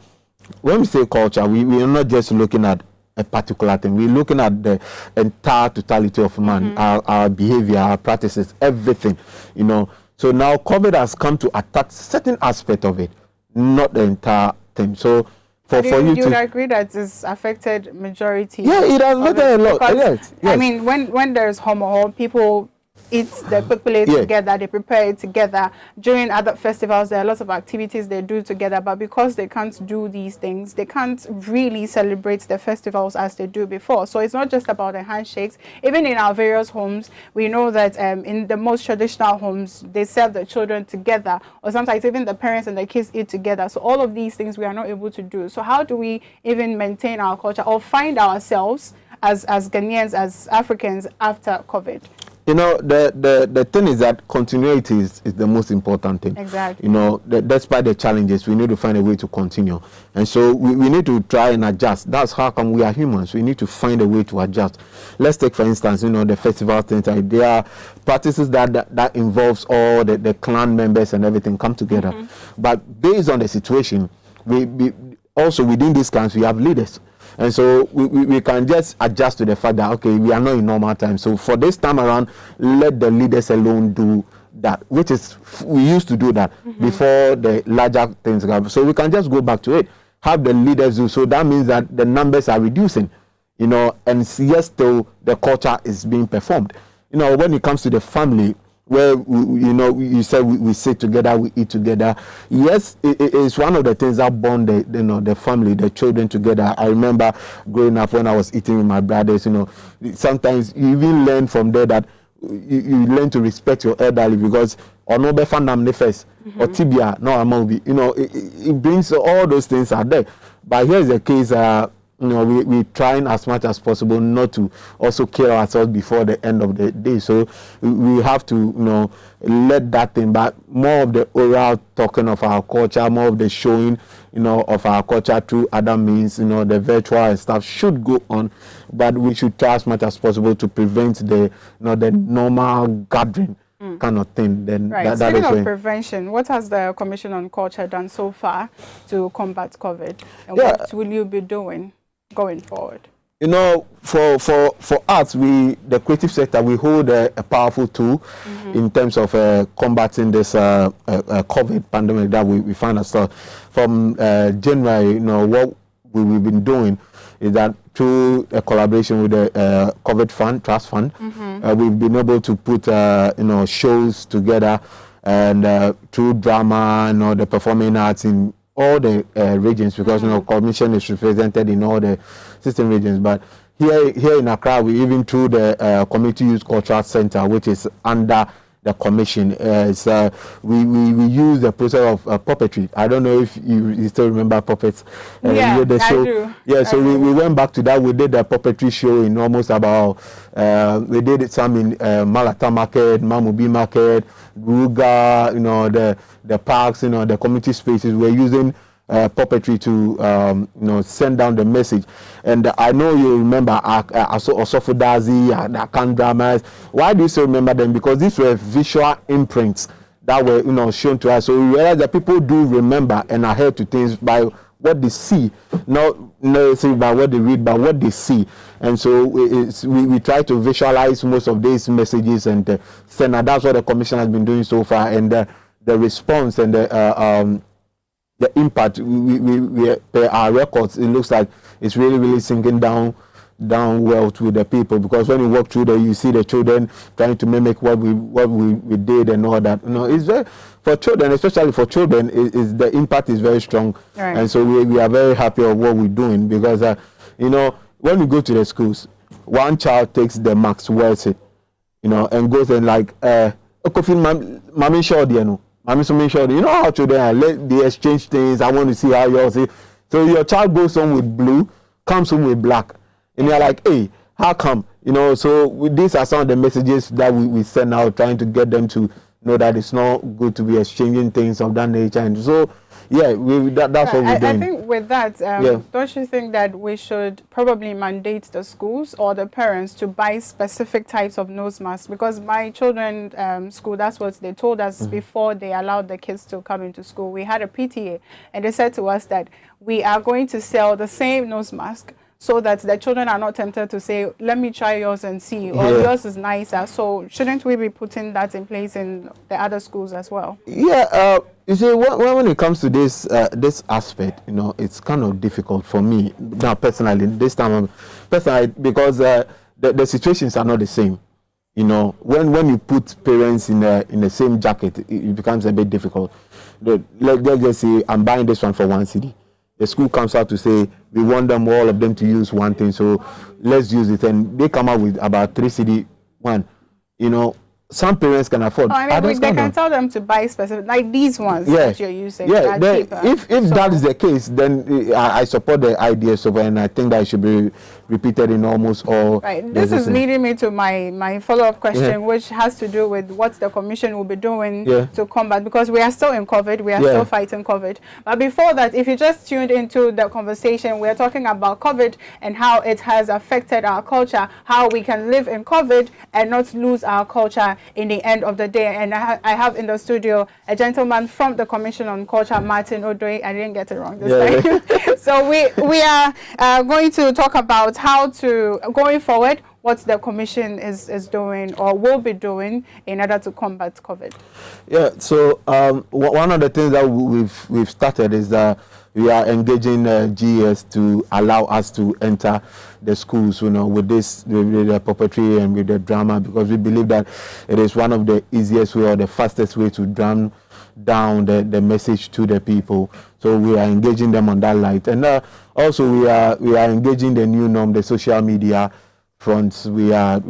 when we say culture, we are not just looking at a particular thing. We're looking at the entire totality of man, our behavior, our practices, everything, you know. So now COVID has come to attack certain aspect of it, not the entire thing. So for you to agree that it's affected majority? Yeah, it has affected a lot. Yes. I mean, when there's homo, people eat the kwekpele together, they prepare it together. During other festivals, there are lots of activities they do together, but because they can't do these things, they can't really celebrate the festivals as they do before. So it's not just about the handshakes. Even in our various homes, we know that in the most traditional homes, they serve the children together, or sometimes even the parents and the kids eat together. So all of these things we are not able to do. So how do we even maintain our culture or find ourselves as Ghanaians, as Africans after COVID? You know, the thing is that continuity is the most important thing. Exactly. You know, despite the challenges, we need to find a way to continue. And so we need to try and adjust. That's how come we are humans. We need to find a way to adjust. Let's take, for instance, you know, the festival things. There are practices that involves all the clan members and everything come together. But based on the situation, we also within these clans, we have leaders. And so we can just adjust to the fact that, okay, we are not in normal time. So for this time around, let the leaders alone do that, which is, we used to do that before the larger things come. So we can just go back to it, have the leaders do. So that means that the numbers are reducing, you know, and yes, still the culture is being performed. You know, when it comes to the family, where you know, you said we sit together, we eat together. Yes, it's one of the things that bond the family, the children together. I remember growing up when I was eating with my brothers. You know, sometimes you even learn from there that you learn to respect your elderly, because or no be fandam first or tibia no amobi. You know, it brings all those things are there. But here's the case: we're trying as much as possible not to also kill ourselves before the end of the day. So we have to, let that thing, but more of the oral talking of our culture, more of the showing, of our culture through other means, the virtual and stuff should go on, but we should try as much as possible to prevent the, the normal gathering kind of thing. Then right. Speaking of prevention, what has the Commission on Culture done so far to combat COVID, and what will you be doing going forward? For us, the creative sector, we hold a powerful tool in terms of combating this COVID pandemic that we find ourselves. From January, what we've been doing is that through a collaboration with the COVID Fund, Trust Fund, we've been able to put shows together, and through drama, the performing arts in all the regions, because Commission is represented in all the system regions. But here in Accra, we even through the Community Youth Cultural Center, which is under the Commission, we use the process of puppetry. I don't know if you still remember puppets. Yeah, the show. I do. Yeah, so we went back to that. We did a puppetry show in almost about, we did some in Malata Market, Mamubi Market, Ruga, the parks, the community spaces. We're using puppetry to send down the message. And I know you remember Osofudazi, Akan dramas. Why do you still remember them? Because these were visual imprints that were shown to us. So we realize that people do remember and adhere to things by what they see, not necessarily by what they read, but what they see. And so we try to visualize most of these messages and send. And that's what the Commission has been doing so far. And the response and the impact, our records, it looks like it's really sinking down well to the people, because when you walk through there, you see the children trying to mimic what we did and all that. It's very, for children, especially for children, the impact is very strong. Right. And so we are very happy of what we're doing, because when we go to the schools, one child takes the mask, wears it, and goes and like mommy showed you know how children are, they exchange things. I want to see how yours is. So your child goes home with blue, comes home with black, and you're like, hey, how come? So these are some of the messages that we send out, trying to get them to know that it's not good to be exchanging things of that nature. And so that's what we're doing. I think with that, don't you think that we should probably mandate the schools or the parents to buy specific types of nose masks? Because my children's school, that's what they told us before they allowed the kids to come into school. We had a PTA, and they said to us that we are going to sell the same nose mask, so that the children are not tempted to say, let me try yours and see, or yours is nicer. So shouldn't we be putting that in place in the other schools as well? Yeah, you see, when it comes to this aspect, it's kind of difficult for me now personally. This time, because the situations are not the same. When you put parents in the same jacket, it becomes a bit difficult. Let's just say I'm buying this one for 1 cedi. The school comes out to say, we want all of them to use one thing, so let's use it. And they come out with about 3 cedi one. Some parents can afford. They can tell them to buy specific, like these ones that you're using. Yeah, if that is the case, then I support the idea, and I think that it should be repeated in almost all. Right. This is leading me to my follow-up question, which has to do with what the Commission will be doing to combat, because we are still in COVID, we are still fighting COVID. But before that, if you just tuned into the conversation, we are talking about COVID and how it has affected our culture, how we can live in COVID and not lose our culture in the end of the day. And I have in the studio a gentleman from the Commission on Culture, Martin Odoi. I didn't get it wrong this time. So we are going to talk about how to, going forward, what the Commission is doing or will be doing in order to combat COVID. Yeah, so one of the things that we've started is that we are engaging GES to allow us to enter the schools, with the puppetry and with the drama, because we believe that it is one of the easiest way or the fastest way to drown down the message to the people. So we are engaging them on that light, and also we are engaging the new norm, the social media fronts. We are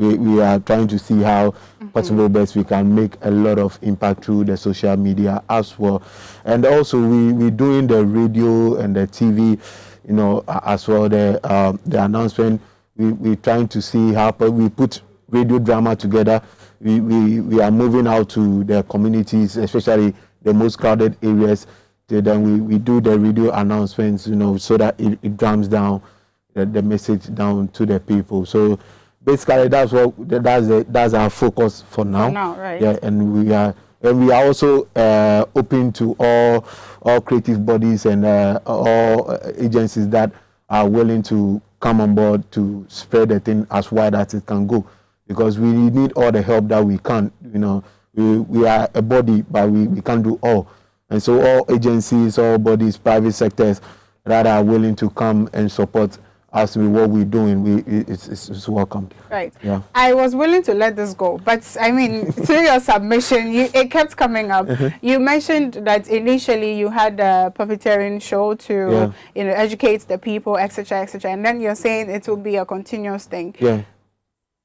trying to see how possible best we can make a lot of impact through the social media as well. And also we're doing the radio and the TV, as well. The announcement, we're trying to see how we put radio drama together. We are moving out to the communities, especially the most crowded areas. Then we do the radio announcements, so that it drums down the message down to the people. So basically, that's our focus for now. Right? Yeah, and we are also open to all creative bodies and all agencies that are willing to come on board to spread the thing as wide as it can go, because we need all the help that we can. We are a body, but we can't do all. And so all agencies, all bodies, private sectors that are willing to come and support us with what we're doing, it's welcomed. Right. Yeah. I was willing to let this go, but I mean, through your submission, it kept coming up. You mentioned that initially you had a puppeteering show to educate the people, etc., etc., and then you're saying it will be a continuous thing. Yeah.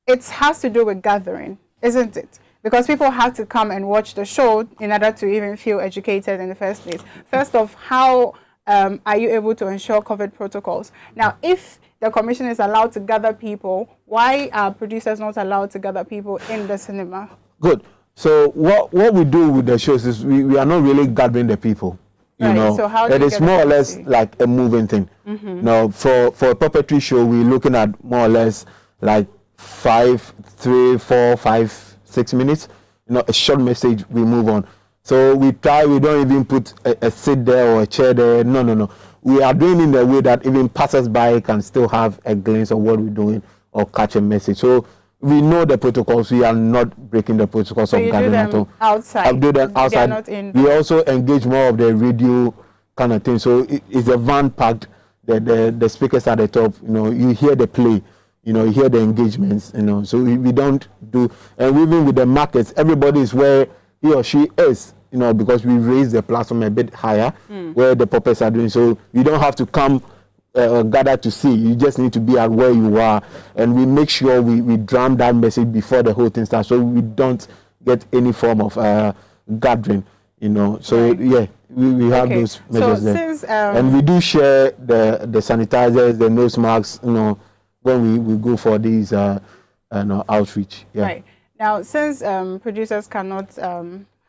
It has to do with gathering, isn't it? Because people have to come and watch the show in order to even feel educated in the first place. First off, how are you able to ensure COVID protocols? Now, if the commission is allowed to gather people, why are producers not allowed to gather people in the cinema? Good. So what we do with the shows is we are not really gathering the people. So how do it is more or less like a moving thing. Now, for a puppetry show, we're looking at more or less like 3, 4, 5, 6 minutes. A short message, we move on. So we don't even put a seat there or a chair there. No. We are doing it in a way that even passers-by can still have a glimpse of what we're doing or catch a message. So we know the protocols. We are not breaking the protocols of gathering at all. Outside. I'll do them outside. They are not in. We also engage more of the radio kind of thing. So it's a van packed. The speakers at the top. You hear the play. You hear the engagements. So we don't do. And even with the markets, everybody is where he or she is. Because we raise the platform a bit higher where the puppets are doing. So you don't have to come gather to see. You just need to be at where you are. And we make sure we drum that message before the whole thing starts, so we don't get any form of gathering. So yeah, we have those measures there. And we do share the sanitizers, the nose masks, when we go for these outreach. Yeah. Right. Now, since producers cannot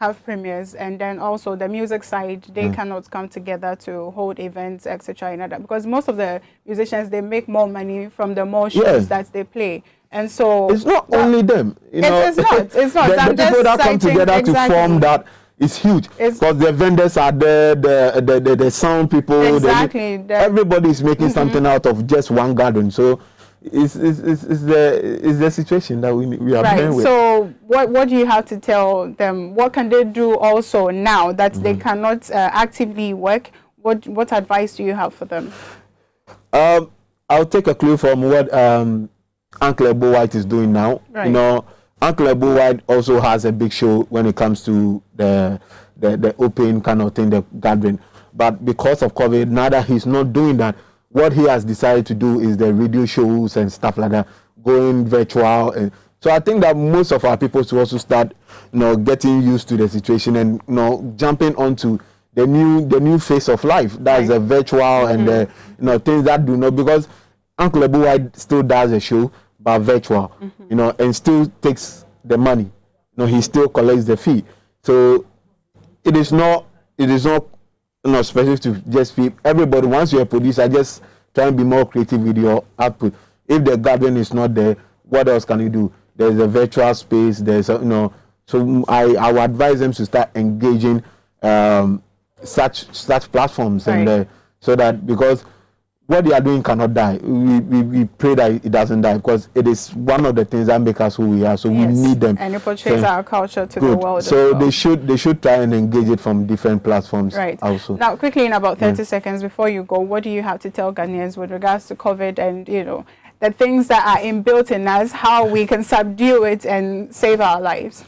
have premieres, and then also the music side, they cannot come together to hold events, etc. Because most of the musicians, they make more money from the more shows that they play. And so it's not only them. It's not. The people that come together to form that is huge. Because the vendors are there, the sound people. Exactly. Everybody is making something out of just one garden. So it's the situation that we are playing with. So what do you have to tell them? What can they do also now that they cannot actively work? What advice do you have for them? I'll take a clue from what Uncle Ebo White is doing now. Right. Uncle Ebo White also has a big show when it comes to the open kind of thing, the gathering. But because of COVID, now that he's not doing that, what he has decided to do is the radio shows and stuff like that, going virtual. And so I think that most of our people should also start, getting used to the situation and, jumping onto the new phase of life. That is the virtual and the, things that do not, because Uncle Ebo White still does a show, but virtual, and still takes the money. He still collects the fee. So it is not specific to just feed everybody. Once you're a producer, just try and be more creative with your output. If the garden is not there, what else can you do? There's a virtual space. There's so I would advise them to start engaging such platforms, and so that, because what they are doing cannot die. We pray that it doesn't die, because it is one of the things that make us who we are. So we need them. And it portrays our culture to the world. So they should try and engage it from different platforms. Right. Also. Now, quickly, in about 30 seconds before you go, what do you have to tell Ghanaians with regards to COVID and the things that are inbuilt in us, how we can subdue it and save our lives?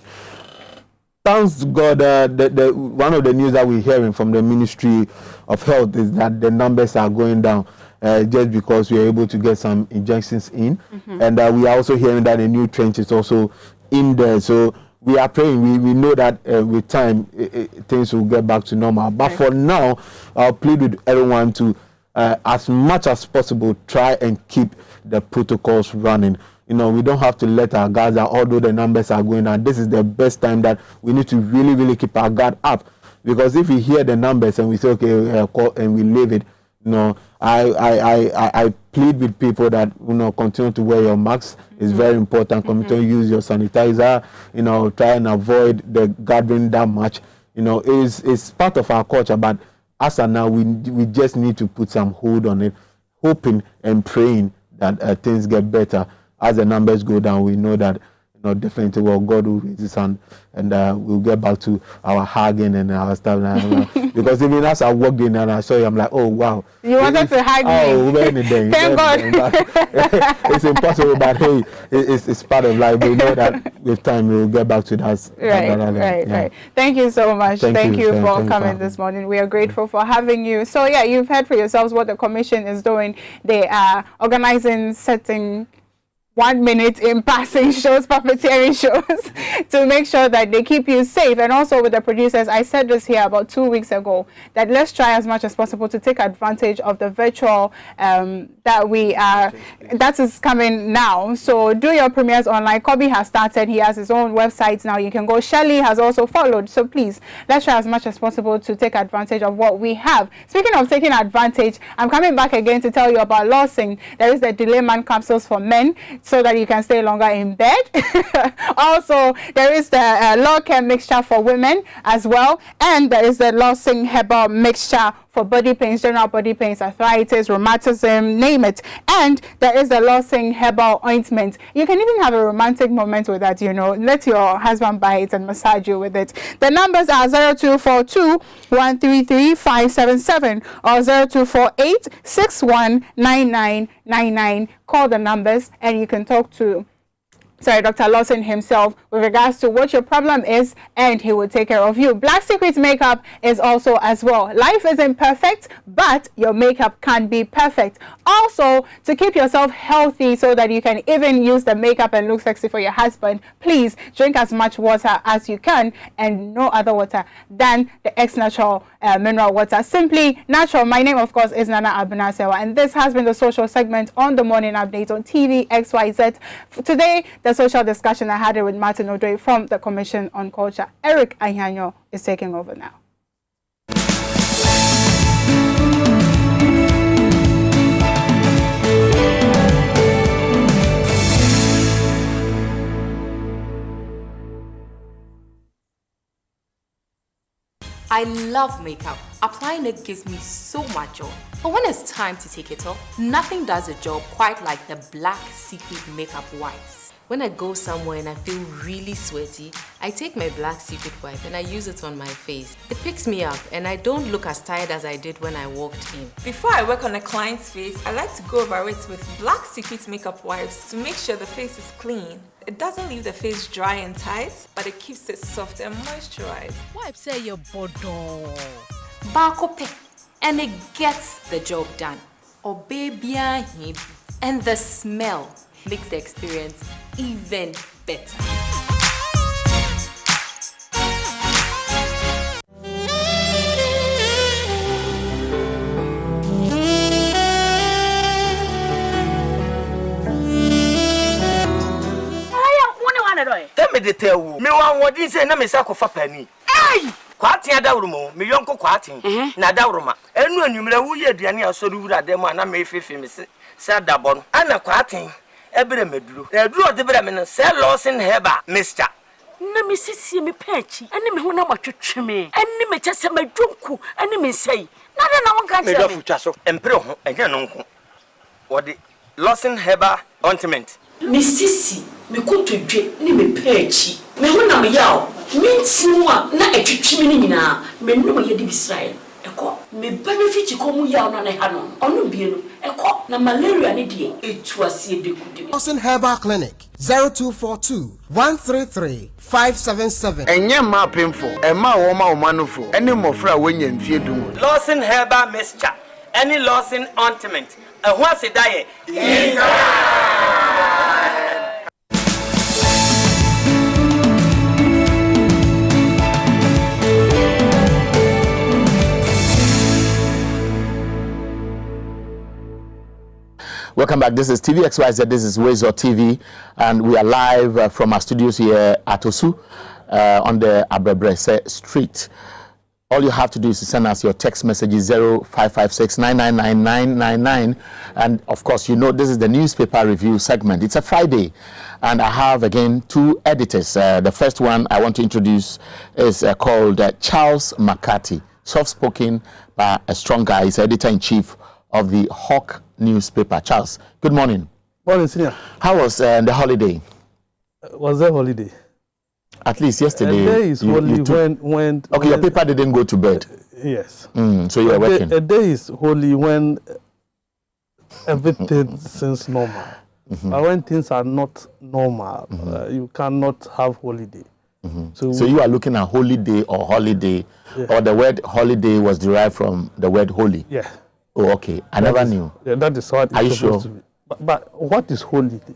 Thanks God, one of the news that we're hearing from the Ministry of Health is that the numbers are going down. Just because we are able to get some injections in. And we are also hearing that a new trench is also in there. So we are praying. We know that with time, things will get back to normal. But for now, I'll plead with everyone to as much as possible, try and keep the protocols running. You know, we don't have to let our guards out, although the numbers are going down. This is the best time that we need to really, really keep our guard up. Because if we hear the numbers and we say, okay, call, and we leave it, you know, I plead with people that, you know, continue to wear your masks. It's very important. Continue to use your sanitizer. You know, try and avoid the gathering that much. You know, it's part of our culture. But as of now, we just need to put some hold on it, hoping and praying that things get better. As the numbers go down, we know that, you know, definitely, well, God will raise his hand, and we'll get back to our hugging and our stuff. Because even as I walked in and I saw you, I'm like, oh, wow. You wanted to hug me. Thank God. It's impossible, but hey, it's part of life. We know that with time we'll get back to that. Right. Thank you so much. Thank you for coming this morning. We are grateful for having you. So, yeah, you've heard for yourselves what the commission is doing. They are organizing certain 1 minute in passing shows, puppeteering shows, to make sure that they keep you safe. And also with the producers, I said this here about 2 weeks ago, that let's try as much as possible to take advantage of the virtual that is coming now. So do your premieres online. Kobe has started. He has his own website now. You can go. Shelly has also followed. So please, let's try as much as possible to take advantage of what we have. Speaking of taking advantage, I'm coming back again to tell you about Lawson. There is the Delay-Man capsules for men, so that you can stay longer in bed. Also, there is the Law Care mixture for women as well, and there is the Lawson herbal mixture for body pains, general body pains, arthritis, rheumatism, name it. And there is the Lawson herbal ointment. You can even have a romantic moment with that, you know. Let your husband buy it and massage you with it. The numbers are 0242 133 577 or 0248 619999. Call the numbers and you can talk to Dr. Lawson himself with regards to what your problem is, and he will take care of you. Black Secret makeup is also as well. Life isn't perfect, but your makeup can be perfect. Also, to keep yourself healthy so that you can even use the makeup and look sexy for your husband, please drink as much water as you can, and no other water than the X Natural mineral water. Simply natural. My name, of course, is Nana Abunasewa, and this has been the social segment on the morning update on TV XYZ. Today, the social discussion I had it with Martin Odoi from the Commission on Culture. Eric Ayanyo is taking over now. I love makeup. Applying it gives me so much joy. But when it's time to take it off, nothing does the job quite like the Black Secret makeup wipes. When I go somewhere and I feel really sweaty, I take my Black Secret wipe and I use it on my face. It picks me up and I don't look as tired as I did when I walked in. Before I work on a client's face, I like to go over it with Black Secret makeup wipes to make sure the face is clean. It doesn't leave the face dry and tight, but it keeps it soft and moisturized. Wipe say your bodo. Bakope, and it gets the job done. Or baby, and the smell makes the experience even better. Tell me the tell you. Me want what you say na me say ko fa pani. Hey! Kwati adawrumo, me yonko kwati. Na adawruma. Enu anwumre wo ye aduane asori wura dem na me fefe me se adabo no. Ana kwati ebere meduro. Eduro de bere me no say Lawson heba Mr. Na me sisi me pechi. Ani me ho na matwetwe me. Ani me chese madwonku, ani me sei. Na de na won ka me do futwa so. Empre ho enye no nko. Wo de Lawson heba ointment. Me sisi me kotodwe ni me pechi. Me ho na me yaw. Me ntimu a na etwetwe me ni nyina. Me no ye de Israel. Eko me benefit ko mu yaw na ha no. Ono bie no. Eko na malaria ni de etu asie de kude. Lawson Herbal Clinic 0242 133 577. Enye ma pemfo, e ma wo ma omanofo. Ene mofra wenya mfie dum. Lawson Herbal mixture. Any Lawson ointment. Who has a diet? Welcome back. This is TV Xyz. This is Xyz TV, and we are live from our studios here at Osu on the Abrebrese Street. All you have to do is to send us your text messages 0556 9999999, and of course, you know this is the newspaper review segment. It's a Friday, and I have again two editors. The first one I want to introduce is called Charles McCarthy, soft-spoken but a strong guy. He's editor-in-chief of the Hawk newspaper. Charles, good morning. Morning, senior. How was the holiday? Was there holiday? At least yesterday. A day is holy when okay, your paper didn't go to bed. Yes. So you are working. A day is holy when everything seems normal. But when things are not normal, you cannot have holiday. So you are looking at holiday or holiday, or the word holiday was derived from the word holy. Yeah. Oh, okay. I never knew. Yeah, that is what are you sure? To be. But what is holy day?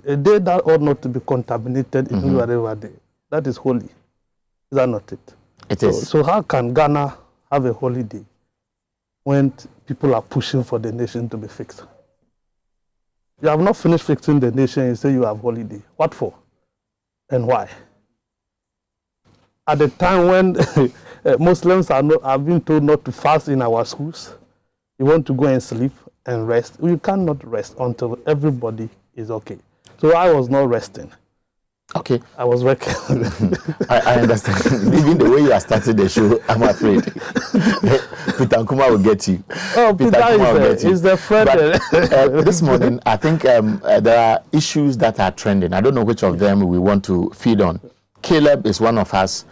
A day that ought not to be contaminated in whatever day. That is holy. Is that not it? It is. So how can Ghana have a holiday when people are pushing for the nation to be fixed? You have not finished fixing the nation, you say you have holiday. What for? And why? At the time when Muslims are being told not to fast in our schools, you want to go and sleep and rest. You cannot rest until everybody is okay. So I was not resting. Okay. I was working. I understand. Even the way you are starting the show, I'm afraid Peter Nkuma will get you. Oh, Peter is the friend. But, this morning, I think there are issues that are trending. I don't know which of them we want to feed on. Caleb is one of us.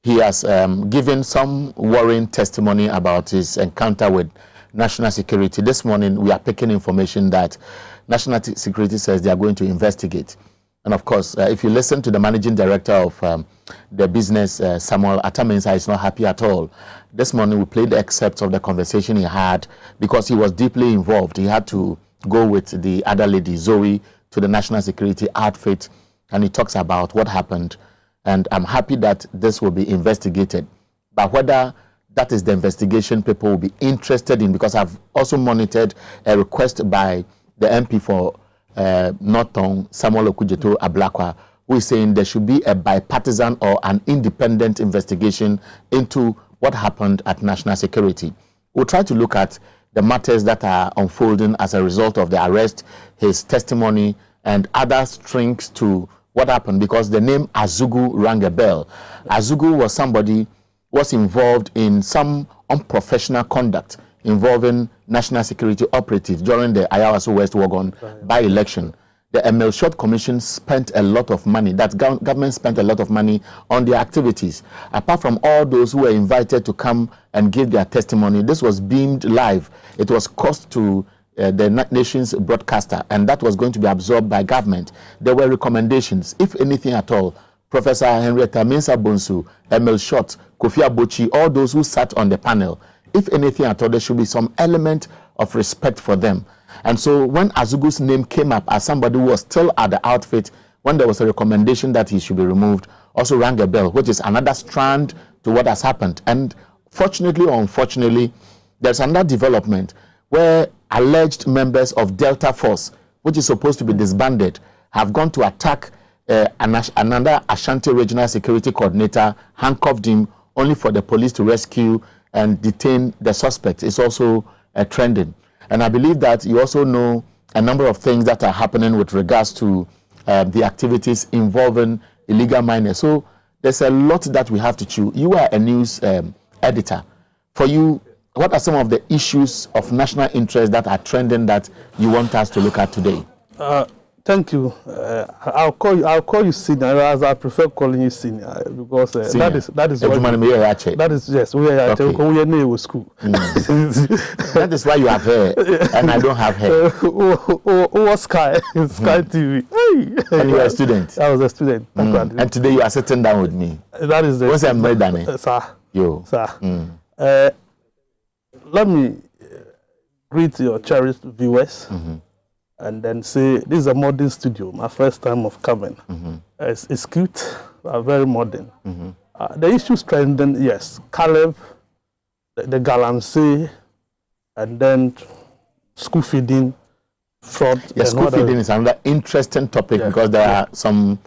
He has given some worrying testimony about his encounter with national security. This morning, we are picking information that national security says they are going to investigate. And of course, if you listen to the managing director of the business, Samuel Atamensa is not happy at all. This morning, we played excerpts of the conversation he had because he was deeply involved. He had to go with the other lady, Zoe, to the national security outfit, and he talks about what happened. And I'm happy that this will be investigated. But whether that is the investigation people will be interested in, because I've also monitored a request by the MP for Norton, Samuel Okujeto Ablakwa, who is saying there should be a bipartisan or an independent investigation into what happened at national security. We'll try to look at the matters that are unfolding as a result of the arrest, his testimony, and other strings to what happened, because the name Azugu rang a bell. Azugu was somebody who was involved in some unprofessional conduct involving national security operatives during the Ayawaso West Wagon by-election. The ML Short Commission spent a lot of money, that government spent a lot of money on their activities. Apart from all those who were invited to come and give their testimony, this was beamed live. It was cost to the nation's broadcaster, and that was going to be absorbed by government. There were recommendations, if anything at all. Professor Henrietta Mensah Bonsu, ML Short, Kofi Abochi, all those who sat on the panel, if anything at all, there should be some element of respect for them. And so when Azugu's name came up as somebody who was still at the outfit, when there was a recommendation that he should be removed, also rang a bell, which is another strand to what has happened. And fortunately or unfortunately, there's another development where alleged members of Delta Force, which is supposed to be disbanded, have gone to attack another Ashanti Regional Security Coordinator, handcuffed him, only for the police to rescue and detain the suspect. It's also trending. And I believe that you also know a number of things that are happening with regards to the activities involving illegal miners. So there's a lot that we have to chew. You are a news editor. For you, what are some of the issues of national interest that are trending that you want us to look at today? Thank you. I'll call you senior, as I prefer calling you senior, because that is yes, we are at school. That is why you have hair and I don't have hair. Sky TV. And you are a student. I was a student. And today you are sitting down with me. That is the what's I'm made done? Sir. Yo. Sir. Let me greet your cherished viewers. And then say, this is a modern studio, my first time of coming. It's cute, very modern. The issues trending, yes, Caleb, the Galamsey, and then school feeding, fraud. Yes, school feeding is another interesting topic because there are some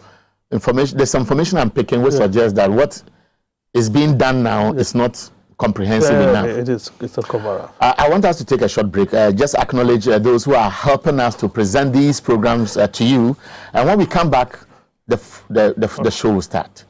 information. There's some information I'm picking which suggests that what is being done now is not comprehensive enough. It's a cover-up. I want us to take a short break. Just acknowledge those who are helping us to present these programs to you. And when we come back, the show will start.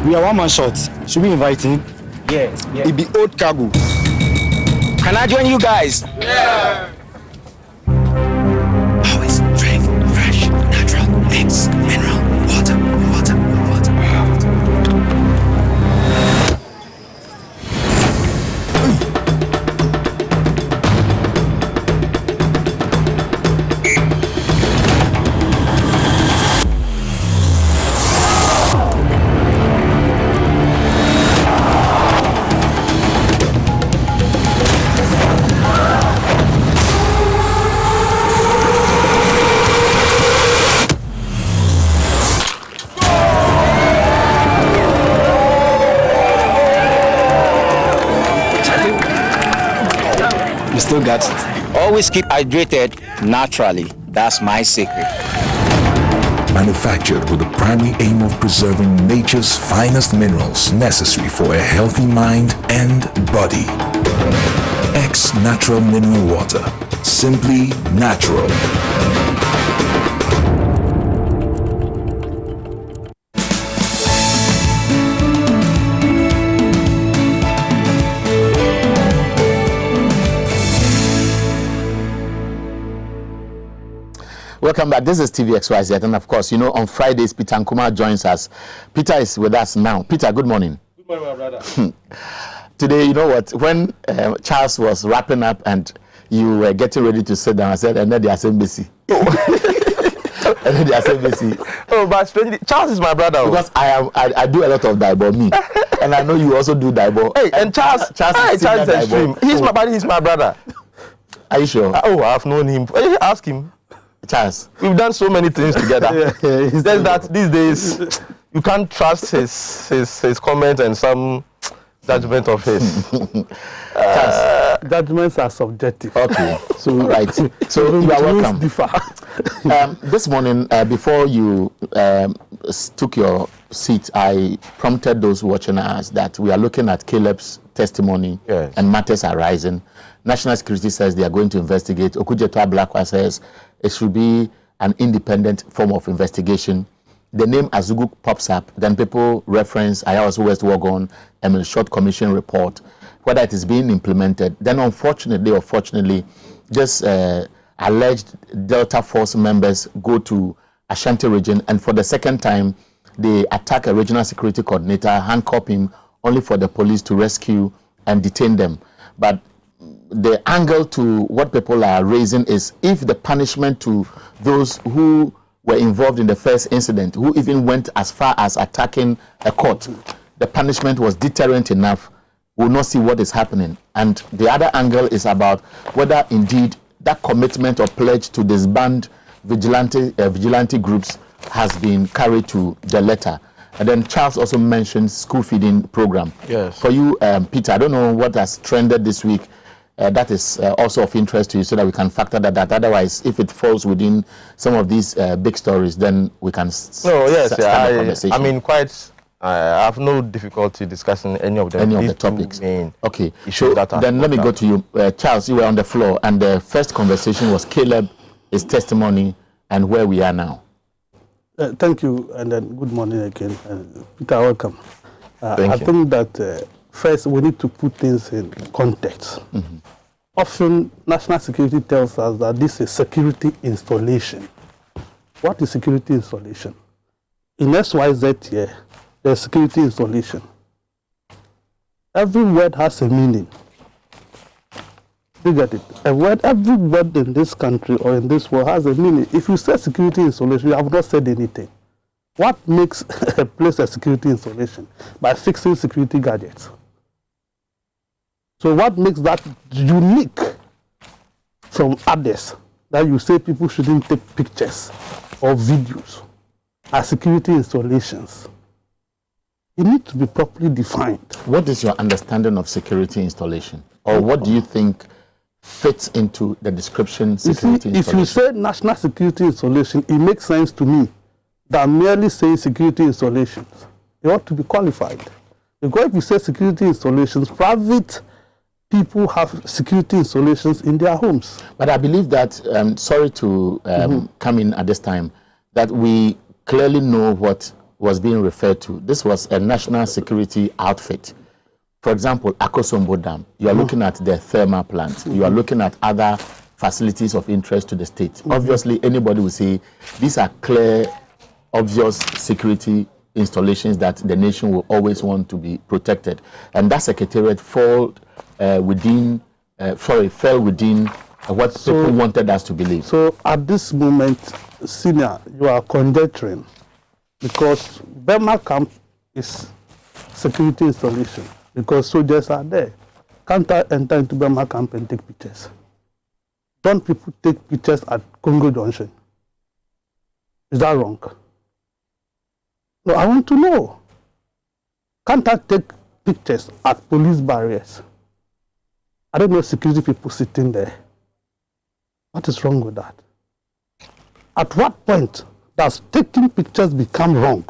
We are one man short. Should we invite him? Yes. It be old cargo. Can I join you guys? Yeah. Always drink fresh, natural eggs, mineral water. Still got it. Always keep hydrated naturally. That's my secret. Manufactured with the primary aim of preserving nature's finest minerals necessary for a healthy mind and body. X Natural Mineral Water. Simply natural. Welcome back. This is TV Xyz, and of course, you know, on Fridays, Peter Nkrumah joins us. Peter is with us now. Peter, good morning. Good morning, my brother. Today, you know what? When Charles was wrapping up and you were getting ready to sit down, I said, and then the assembly. And then the assembly. Oh, but strangely, Charles is my brother. Because I do a lot of dibo, me. And I know you also do dibo. Hey, and Charles is extreme. He's my brother. Are you sure? Oh, I've known him. Hey, ask him. Charles, we've done so many things together. It's just that these days you can't trust his comment and some judgment of his. Judgments are subjective. Okay, so right. So you are welcome. This morning, before you took your seat, I prompted those watching us that we are looking at Caleb's testimony and matters are rising. National Security says they are going to investigate. Okujetua Blakwa says it should be an independent form of investigation. The name Azugu pops up, then people reference Ayawaso West Wagon and Short Commission report, whether it is being implemented. Then unfortunately or fortunately, just alleged Delta Force members go to Ashanti region, and for the second time, they attack a regional security coordinator, handcuff him, only for the police to rescue and detain them. But the angle to what people are raising is if the punishment to those who were involved in the first incident, who even went as far as attacking a court, the punishment was deterrent enough, we'll not see what is happening. And the other angle is about whether indeed that commitment or pledge to disband vigilante groups has been carried to the letter. And then Charles also mentioned school feeding program. Yes. For you, Peter, I don't know what has trended this week. That is also of interest to you so that we can factor that. Otherwise, if it falls within some of these big stories, then we can start the conversation. I mean, I have no difficulty discussing any of them. Any of the topics. Okay. So then let me go to you. Charles, you were on the floor, and the first conversation was Caleb, his testimony, and where we are now. Thank you, and then good morning again. Peter, welcome. I think that first we need to put things in context. Mm-hmm. Often, national security tells us that this is security installation. What is security installation? In XYZ here, there's security installation. Every word has a meaning. You get it? Every word in this country or in this world has a meaning. If you say security installation, you have not said anything. What makes a place a security installation? By fixing security gadgets. So what makes that unique from others that you say people shouldn't take pictures or videos as security installations? It needs to be properly defined. What is your understanding of security installation? Or what do you think fits into the description security installation? If you say national security installation, it makes sense to me than merely saying security installations. They ought to be qualified. Because if you say security installations, private people have security installations in their homes. But I believe that, sorry to come in at this time, that we clearly know what was being referred to. This was a national security outfit. For example, Akosombo Dam, you are looking at the thermal plant. You are looking at other facilities of interest to the state. Obviously, anybody will say these are clear, obvious security installations that the nation will always want to be protected. And that secretariat fell within what people wanted us to believe. So at this moment, Senior, you are conjecturing because Burma camp is security installation because soldiers are there. Can't I enter into Burma camp and take pictures? Don't people take pictures at Congo Junction? Is that wrong? No, I want to know. Can't I take pictures at police barriers? I don't know security people sitting there. What is wrong with that? At what point does taking pictures become wrong?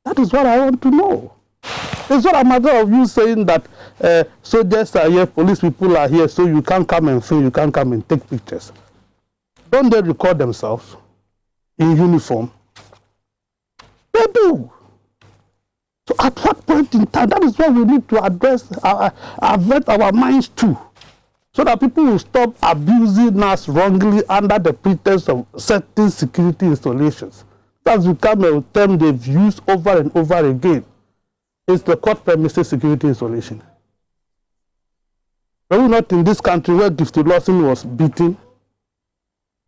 That is what I want to know. It's not a matter of you saying that soldiers are here, police people are here, so you can't come and film, you can't come and take pictures. Don't they record themselves in uniform? They do. So at what point in time, that is what we need to address, avert our minds to, so that people will stop abusing us wrongly under the pretext of certain security installations. That's become a term they've used over and over again. It's the court premises security installation. Are we not in this country where Gifty Lawson was beaten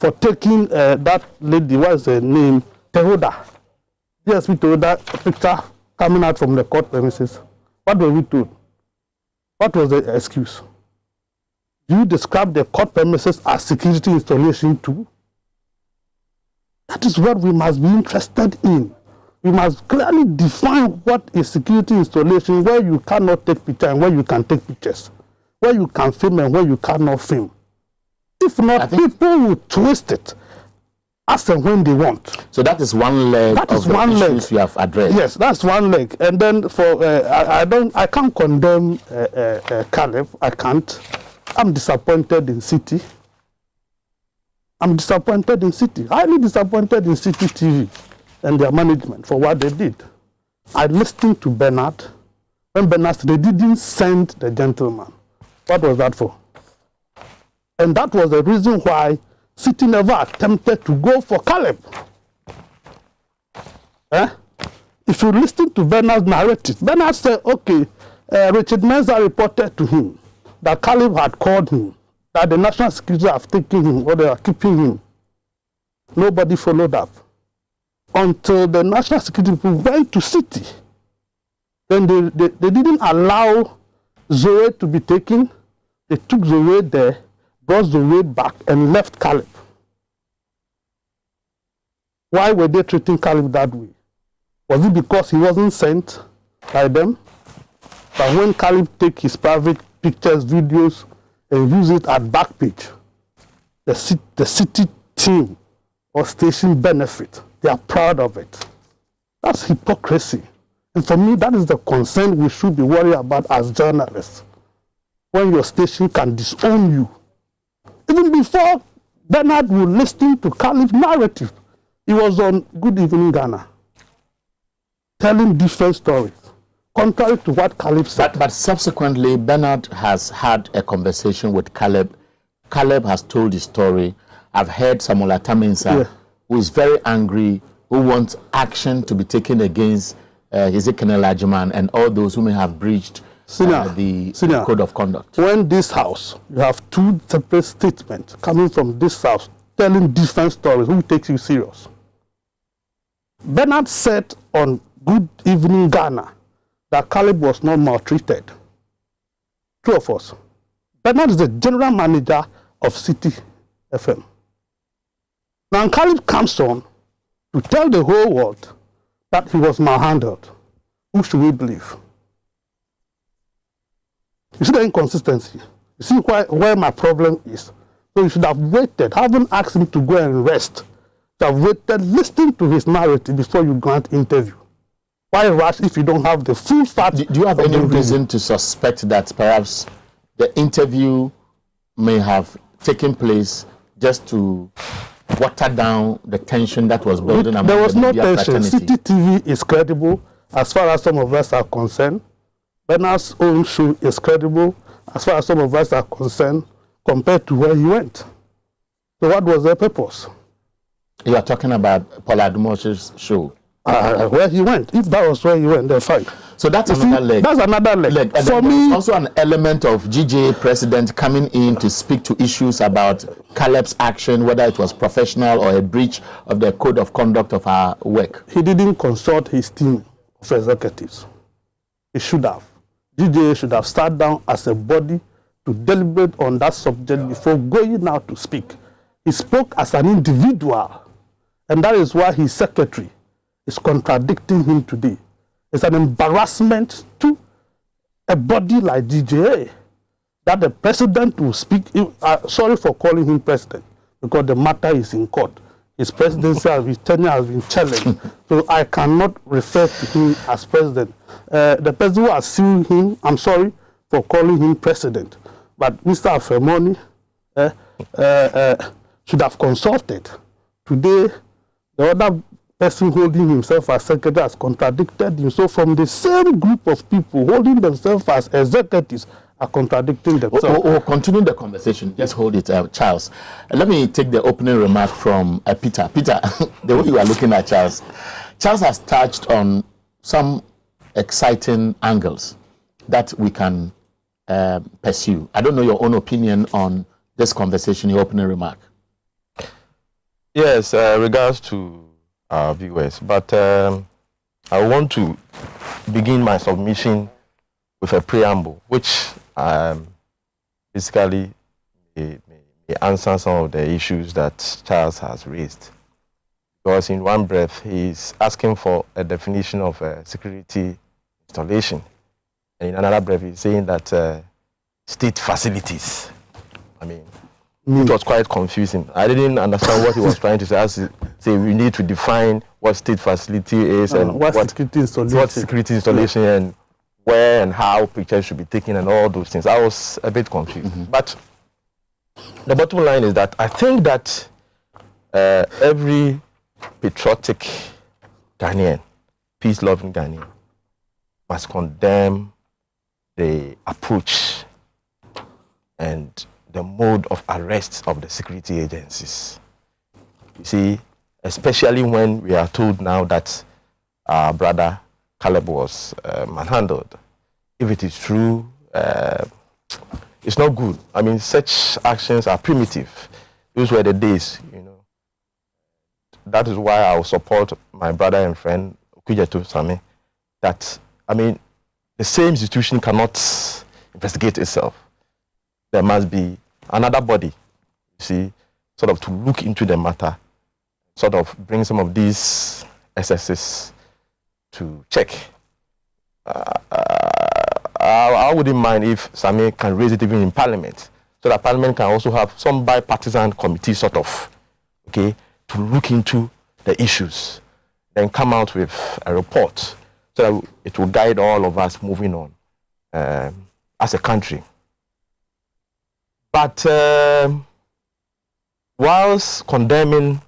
for taking that lady, what's her name, Tehoda? Yes, we told that picture coming out from the court premises. What were we told? What was the excuse? Do you describe the court premises as security installation too? That is what we must be interested in. We must clearly define what is security installation, where you cannot take pictures and where you can take pictures, where you can film and where you cannot film. If not, people will twist it as and when they want. So that is one leg of the issues you have addressed. Yes, that's one leg. And then for I can't condemn Caleb. I can't. I'm disappointed in City. I'm disappointed in City. Highly disappointed in City TV and their management for what they did. I listened to Bernard. When Bernard said they didn't send the gentleman. What was that for? And that was the reason why City never attempted to go for Caleb. If you listen to Bernard's narrative, Bernard said, okay, Richard Mensah reported to him that Caleb had called him, that the national security have taken him or they are keeping him. Nobody followed up until the national security people went to City. Then they didn't allow Zoe to be taken. They took Zoe there, brought Zoe back and left Caleb. Why were they treating Caleb that way? Was it because he wasn't sent by them? But when Caleb take his private pictures, videos, and use it at Backpage, the City team or station benefit. They are proud of it. That's hypocrisy. And for me, that is the concern we should be worried about as journalists. When your station can disown you. Even before Bernard would listen to Caleb's narrative, he was on Good Evening Ghana, telling different stories, contrary to what Caleb said. But subsequently, Bernard has had a conversation with Caleb. Caleb has told his story. I've heard Samuel Ataminsa, who is very angry, who wants action to be taken against Ezekiel Ajiman and all those who may have breached the code of conduct. When this house, you have two separate statements coming from this house telling different stories. Who takes you serious? Bernard said on Good Evening Ghana that Caleb was not maltreated. True of us. Bernard is the general manager of City FM. Now Caleb comes on to tell the whole world that he was malhandled. Who should we believe? You see the inconsistency. You see where my problem is. So you should have waited, haven't asked him to go and rest. You have waited, listen to his narrative before you grant interview. Why rush if you don't have the full fact? Do you have any reason to suspect that perhaps the interview may have taken place just to water down the tension that was building among There was no tension. fraternity? City TV is credible as far as some of us are concerned. Bernard's own show is credible as far as some of us are concerned compared to where he went. So what was their purpose? You are talking about Paul Adumose's show. Where he went. If that was where he went, then fine. So that's another leg. That's another leg. And for me, me, also an element of GJA president coming in to speak to issues about Caleb's action, whether it was professional or a breach of the code of conduct of our work. He didn't consult his team of executives. He should have. GJA should have sat down as a body to deliberate on that subject before going out to speak. He spoke as an individual, and that is why his secretary is contradicting him today. It's an embarrassment to a body like GJA that the president will speak. Sorry for calling him president, because the matter is in court. His presidency, his tenure has been challenged. So I cannot refer to him as president. The person who has sued him, I'm sorry for calling him president. But Mr. Afemoni should have consulted. Today, the other person holding himself as secretary has contradicted him. So from the same group of people holding themselves as executives are contradicting themselves. We'll continue the conversation. Just hold it, Charles. Let me take the opening remark from Peter. Peter, the way you are looking at Charles. Charles has touched on some exciting angles that we can pursue. I don't know your own opinion on this conversation, your opening remark. Yes, regards to our viewers, but I want to begin my submission with a preamble, which basically may answer some of the issues that Charles has raised. Because in one breath, he's asking for a definition of a security installation. And in another breath, he's saying that state facilities. I mean, it was quite confusing. I didn't understand what he was trying to say. Say we need to define what state facility is and what security installation and where and how pictures should be taken and all those things. I was a bit confused. But the bottom line is that I think that every patriotic Ghanaian, peace-loving Ghanaian, must condemn the approach and the mode of arrest of the security agencies. You see, especially when we are told now that our brother Caleb was manhandled. If it is true, it's not good. I mean, such actions are primitive. Those were the days, you know. That is why I will support my brother and friend, Okujeto Same, that, I mean, the same institution cannot investigate itself. There must be another body, you see, sort of to look into the matter, sort of bring some of these excesses to check. I wouldn't mind if Sami can raise it even in Parliament, so that Parliament can also have some bipartisan committee sort of, okay, to look into the issues, then come out with a report, so that it will guide all of us moving on as a country. But whilst condemning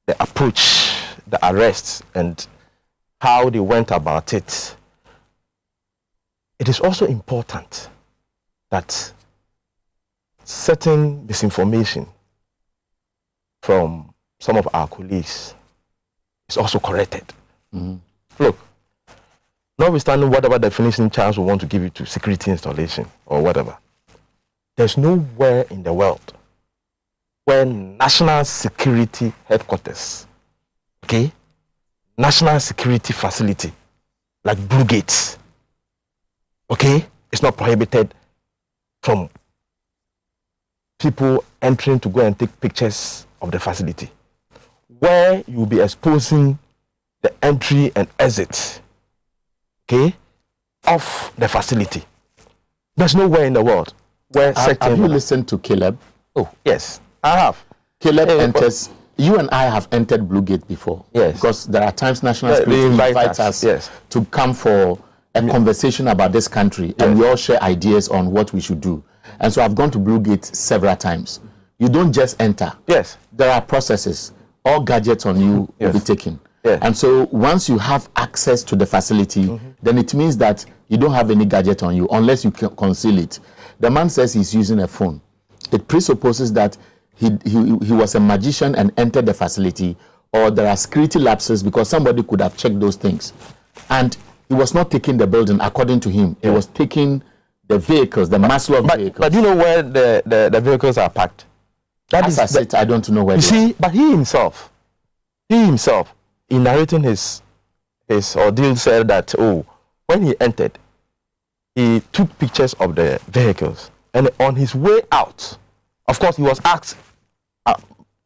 the approach, the arrests, and how they went about it, it is also important that certain misinformation from some of our colleagues is also corrected. Look, notwithstanding whatever definition Charles will want to give you to security installation or whatever, there's nowhere in the world where national security headquarters, okay, national security facility like Blue Gates, okay, it's not prohibited from people entering to go and take pictures of the facility, where you'll be exposing the entry and exit, okay, of the facility. There's nowhere in the world where have you listened to Caleb? Oh, yes, I have. Caleb enters. You and I have entered Blue Gate before. Yes. Because there are times national security invites us to come for a conversation about this country, and we all share ideas on what we should do. And so I've gone to Blue Gate several times. You don't just enter. Yes. There are processes. All gadgets on you will be taken. Yeah. And so once you have access to the facility, then it means that you don't have any gadget on you unless you can conceal it. The man says he's using a phone. It presupposes that he was a magician and entered the facility, or there are security lapses because somebody could have checked those things. And he was not taking the building according to him. He was taking the vehicles, the Maslow vehicles. But you know where the vehicles are parked? I don't know where. You see, but he himself, in narrating his ordeal, said that, oh, when he entered, he took pictures of the vehicles, and on his way out, of course, he was asked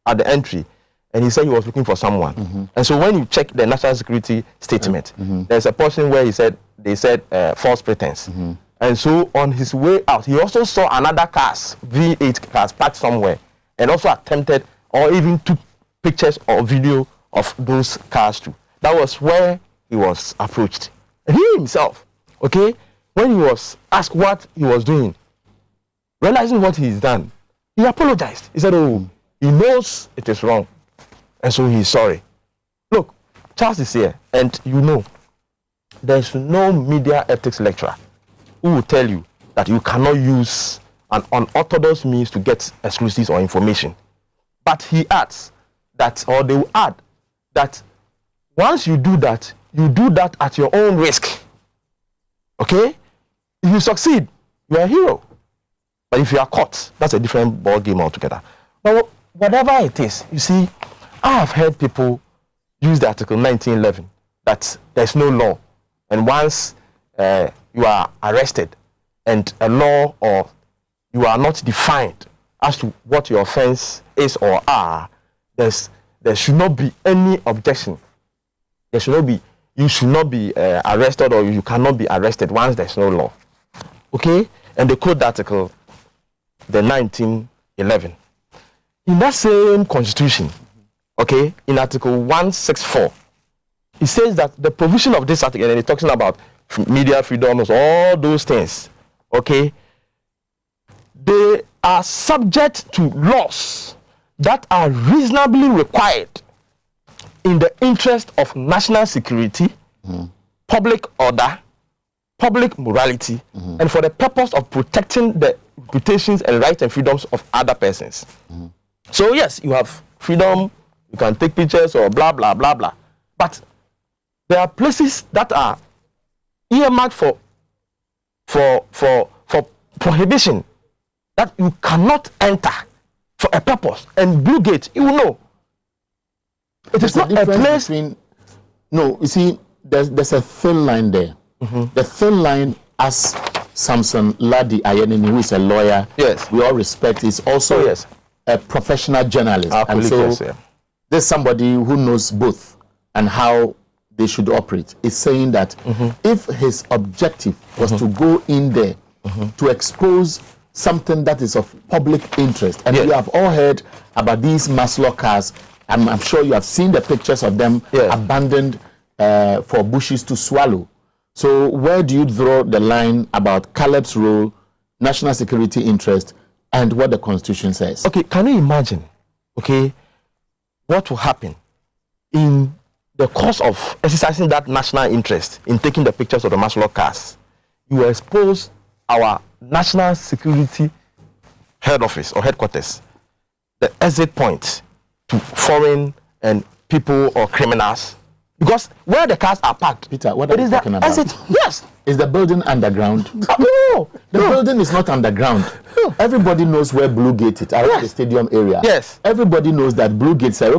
at the entry, and he said he was looking for someone. And so when you check the national security statement, there's a portion where they said false pretense. And so on his way out, he also saw another cars, V8 cars, parked somewhere, and also attempted or even took pictures or video of those cars too. That was where he was approached. And he himself, okay, when he was asked what he was doing, realizing what he's done, he apologized. He said, oh, he knows it is wrong, and so he's sorry. Look, Charles is here, and you know, there's no media ethics lecturer who will tell you that you cannot use an unorthodox means to get exclusives or information. But he adds that, or they will add, that once you do that at your own risk. Okay? If you succeed, you are a hero. But if you are caught, that's a different ball game altogether. But whatever it is, you see, I have heard people use the Article 1911, that there's no law. And once you are arrested and a law or you are not defined as to what your offense is or are, there should not be any objection. There should not be, you should not be arrested, or you cannot be arrested once there's no law. Okay? And they quote the article, the 1911. In that same constitution, okay, in Article 164, it says that the provision of this article, and it's talking about media freedoms, all those things, okay, they are subject to laws that are reasonably required in the interest of national security, public order, public morality, and for the purpose of protecting the reputations and rights and freedoms of other persons. So yes, you have freedom, you can take pictures or blah, blah, blah, blah. But there are places that are earmarked for prohibition, that you cannot enter for a purpose. And Blue Gate, you know, it is not a place. No, you see, there's a thin line there. The thin line, as Samson Ladi Ayenini, who is a lawyer, we all respect, is also a professional journalist. And so there's somebody who knows both and how they should operate. Is saying that if his objective was to go in there to expose something that is of public interest, and you have all heard about these Maslow cars, I'm sure you have seen the pictures of them abandoned for bushes to swallow. So where do you draw the line about Caleb's role, national security interest, and what the Constitution says? Okay, can you imagine, okay, what will happen in the course of exercising that national interest in taking the pictures of the Maslow cars? You expose our national security head office or headquarters, the exit point, to foreign and people or criminals Because where the cars are parked, Peter, what are you talking about? Yes. Is the building underground? No. The building is not underground. No. Everybody knows where Blue Gate is, around the stadium area. Yes. Everybody knows that Blue Gate is a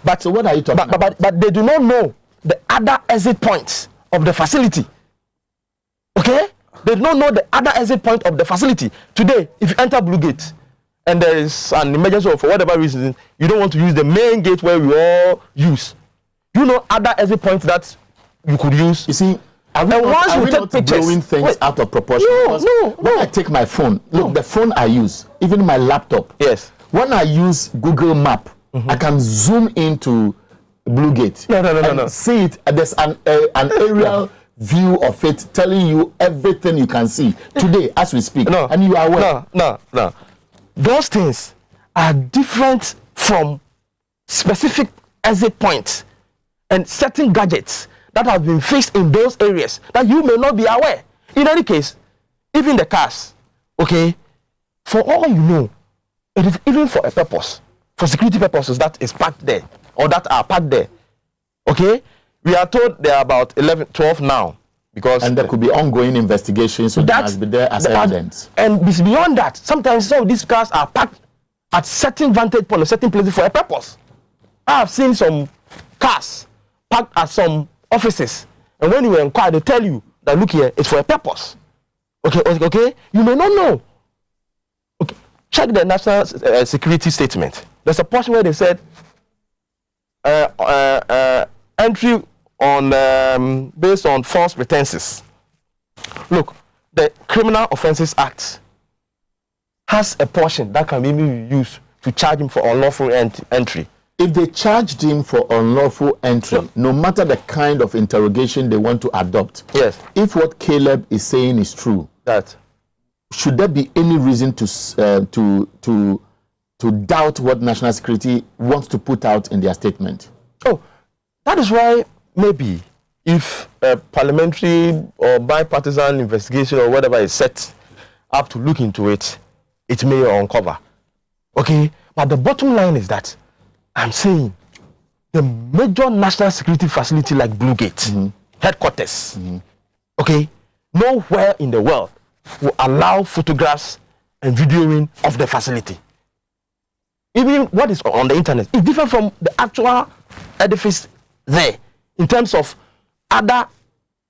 But so what are you talking about? But they do not know the other exit points of the facility. Okay? They do not know the other exit point of the facility. Today, if you enter Blue Gate and there is an emergency or for whatever reason, you don't want to use the main gate where we all use. You know other exit points that you could use. You see, are we not blowing things out of proportion? No. When I take my phone, look, the phone I use, even my laptop. Yes. When I use Google Map, I can zoom into Blue Gate. No. See it. There's an aerial view of it, telling you everything you can see today as we speak. And you are aware. No. Those things are different from specific exit points and certain gadgets that have been fixed in those areas that you may not be aware. In any case, even the cars, okay, for all you know, it is even for a purpose, for security purposes that is parked there or that are parked there. Okay, we are told there are about 12 now because and there could be ongoing investigations, so that must be there as evidence. And beyond that, sometimes some of these cars are parked at certain vantage point or certain places for a purpose. I have seen some cars parked at some offices, and when you inquire, they tell you that look here, it's for a purpose. Okay, you may not know. Okay, check the national security statement. There's a portion where they said entry on based on false pretenses. Look, the Criminal Offences Act has a portion that can be used to charge him for unlawful entry. If they charged him for unlawful entry, no matter the kind of interrogation they want to adopt, yes. If what Caleb is saying is true, that should there be any reason to doubt what national security wants to put out in their statement? Oh, that is why maybe if a parliamentary or bipartisan investigation or whatever is set up to look into it, it may uncover. Okay, but the bottom line is that I'm saying the major national security facility like Blue Gate, headquarters, okay, nowhere in the world will allow photographs and videoing of the facility. Even what is on the internet is different from the actual edifice there in terms of other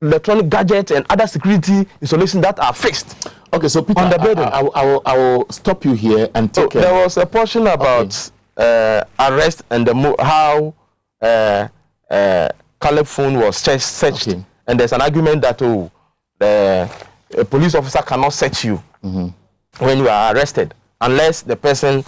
electronic gadgets and other security installations that are fixed. Okay, so Peter, on the building. I will stop you here and take there was a portion about arrest and how Caleb's phone was searched, and there's an argument that a police officer cannot search you when you are arrested unless the person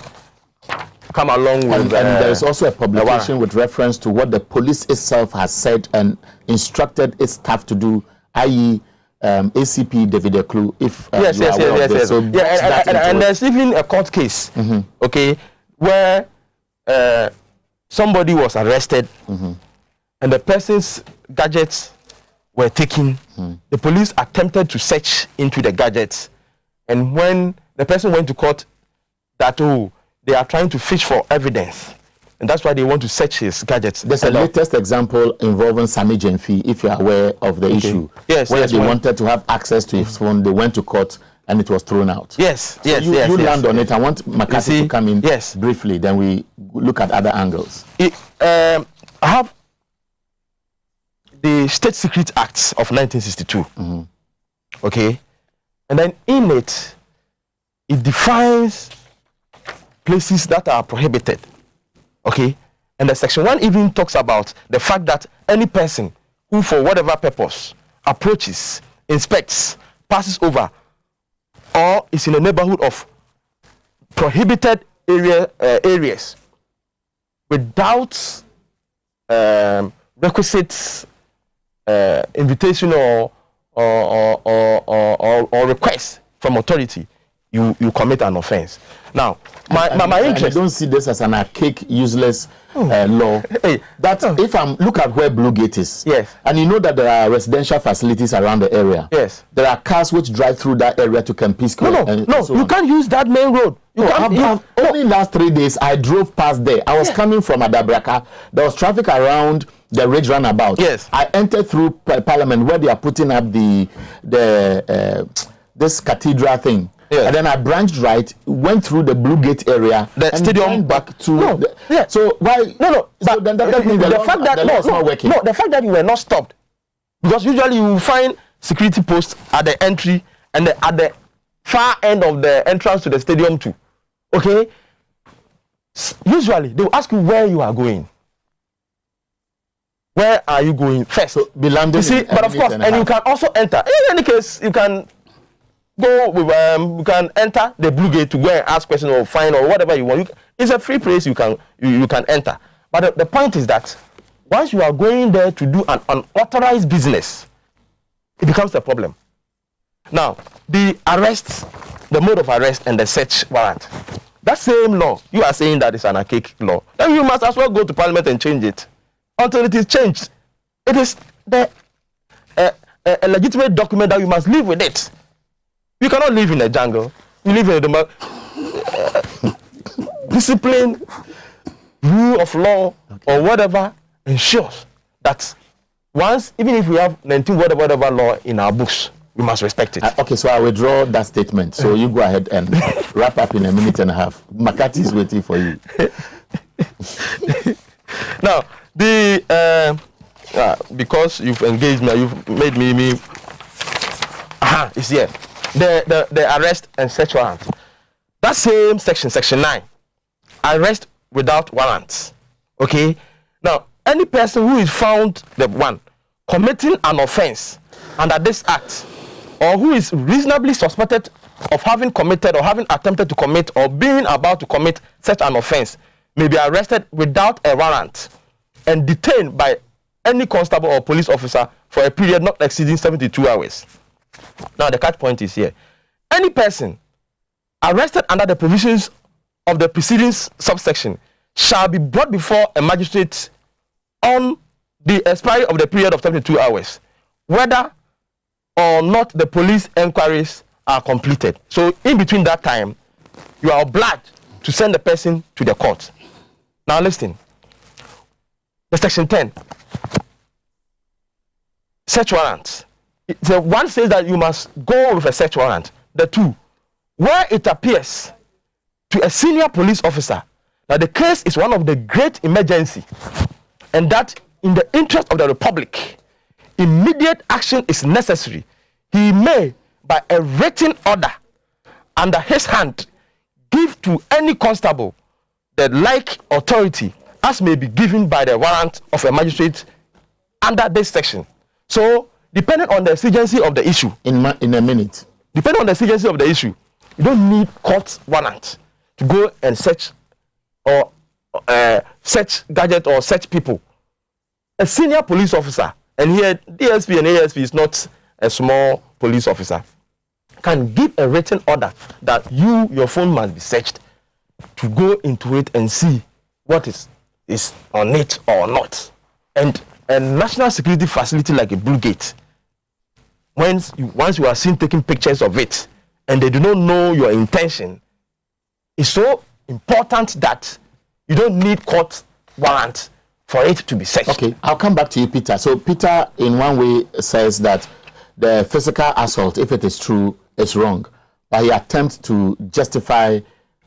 come along with. And there is also a publication with reference to what the police itself has said and instructed its staff to do, i.e. ACP David Eklu, if yes. So and there's even a court case, okay, where somebody was arrested and the person's gadgets were taken. The police attempted to search into the gadgets, and when the person went to court, that they are trying to fish for evidence, and that's why they want to search his gadgets. There's a latest example involving Sami Jenfi, if you are aware of the issue. Yes, where they wanted to have access to his phone, they went to court and it was thrown out. Yes, so you land on it. I want McCarthy to come in briefly, then we look at other angles. I have the State Secret Acts of 1962. Okay, and then in it, it defines places that are prohibited. Okay, and the section 1 even talks about the fact that any person who for whatever purpose approaches, inspects, passes over, or is in a neighborhood of prohibited areas without requisite invitation or request from authority, you commit an offense. Now, my interest. I don't see this as an archaic, useless law. If I'm look at where Blue Gate is, yes, and you know that there are residential facilities around the area, yes, there are cars which drive through that area to Kempis Square. No, you can't use that main road. Only last 3 days I drove past there. I was coming from Adabraka. There was traffic around the Ridge Roundabout. Yes, I entered through Parliament where they are putting up this cathedral thing. Yes. And then I branched right, went through the Blue Gate area, the stadium back to. So why? So then that means the fact that law is not working. No, the fact that you were not stopped, because usually you will find security posts at the entry and at the far end of the entrance to the stadium too. Okay. Usually they will ask you where you are going. Where are you going first? So be landing. You see, but of course, and you can also enter. In any case, you can go with you can enter the Blue Gate to go and ask questions or find or whatever you want. It's a free place. You can enter. But the point is that once you are going there to do an unauthorized business, it becomes a problem. Now, the arrest, the mode of arrest and the search warrant, that same law, you are saying that it's an archaic law. Then you must as well go to Parliament and change it until it is changed. It is a legitimate document that you must live with it. You cannot live in a jungle. You live in a discipline, rule of law, or whatever ensures that once, even if we have 19 whatever law in our books, we must respect it. Okay, so I withdraw that statement. So you go ahead and wrap up in a minute and a half. Makati is waiting for you. Now, because you've engaged me, you've made me. It's here. The arrest and search warrant. That same section, section 9, arrest without warrants. Okay. Now, any person who is found committing an offense under this act, or who is reasonably suspected of having committed or having attempted to commit or being about to commit such an offense, may be arrested without a warrant and detained by any constable or police officer for a period not exceeding 72 hours. Now, the catch point is here. Any person arrested under the provisions of the preceding subsection shall be brought before a magistrate on the expiry of the period of 72 hours, whether or not the police inquiries are completed. So, in between that time, you are obliged to send the person to the court. Now, listen. The section 10, search warrant. The one says that you must go with a search warrant. The 2, where it appears to a senior police officer that the case is one of the great emergency and that in the interest of the republic, immediate action is necessary, he may, by a written order under his hand, give to any constable the like authority as may be given by the warrant of a magistrate under this section. So, depending on the exigency of the issue, in a minute, depending on the exigency of the issue, you don't need court warrant to go and search or search gadget or search people. A senior police officer, and here DSP and ASP is not a small police officer, can give a written order that your phone must be searched to go into it and see what is on it or not. And a national security facility like a Blue Gate, once you are seen taking pictures of it and they do not know your intention, it's so important that you don't need court warrant for it to be searched. Okay, I'll come back to you, Peter. So Peter, in one way, says that the physical assault, if it is true, is wrong. But he attempts to justify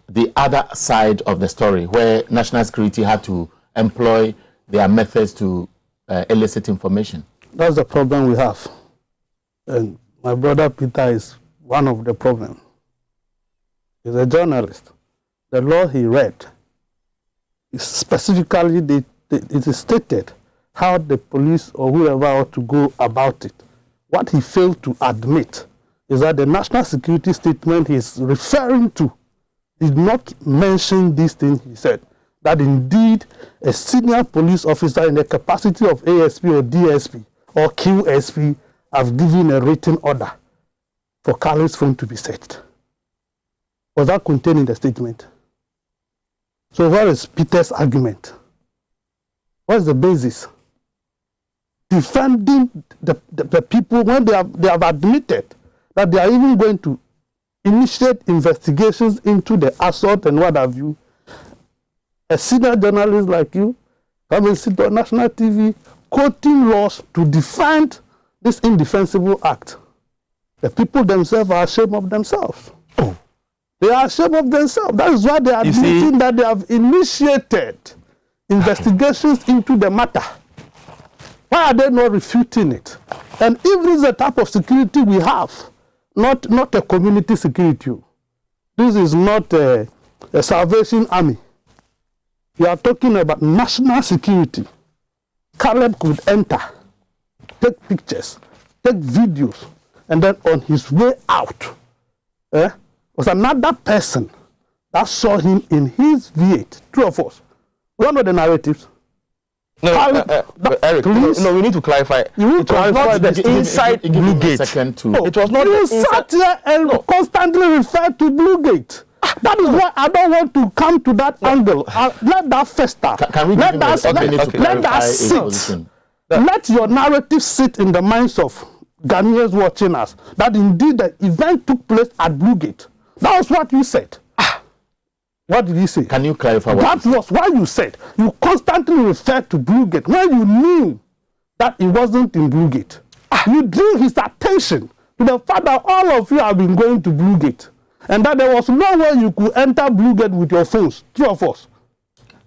the other side of the story, where national security had to employ their methods to elicit information. That's the problem we have. And my brother Peter is one of the problems. He's a journalist. The law he read is specifically, it is stated how the police or whoever ought to go about it. What he failed to admit is that the national security statement he's referring to did not mention these things he said. That indeed a senior police officer in the capacity of ASP or DSP or QSP have given a written order for Carlos' phone to be searched. Was that contained in the statement? So where is Peter's argument? What's the basis? Defending the people when they have admitted that they are even going to initiate investigations into the assault and what have you. A senior journalist like you come and sit on national TV quoting laws to defend this indefensible act. The people themselves are ashamed of themselves. Oh. They are ashamed of themselves. That is why they are admitting that they have initiated investigations into the matter. Why are they not refuting it? And if this is the type of security we have, not a community security, this is not a Salvation Army. We are talking about national security. Caleb could enter, take pictures, take videos, and then on his way out, was another person that saw him in his V8. Two of us. We don't know the narratives. No, Eric, no, we need to clarify. You need to clarify the inside Blue Gate. It was not. You sat here and constantly referred to Blue Gate. That is why I don't want to come to that angle. Let that fester. Let that sit. Let your narrative sit in the minds of Ghanaians watching us. That indeed the event took place at Blue Gate. That was what you said. What did he say? Can you clarify what that was what you said? You constantly referred to Blue Gate when you knew that it wasn't in Blue Gate. You drew his attention to the fact that all of you have been going to Blue Gate and that there was no way you could enter Blue Gate with your phones. Two of us.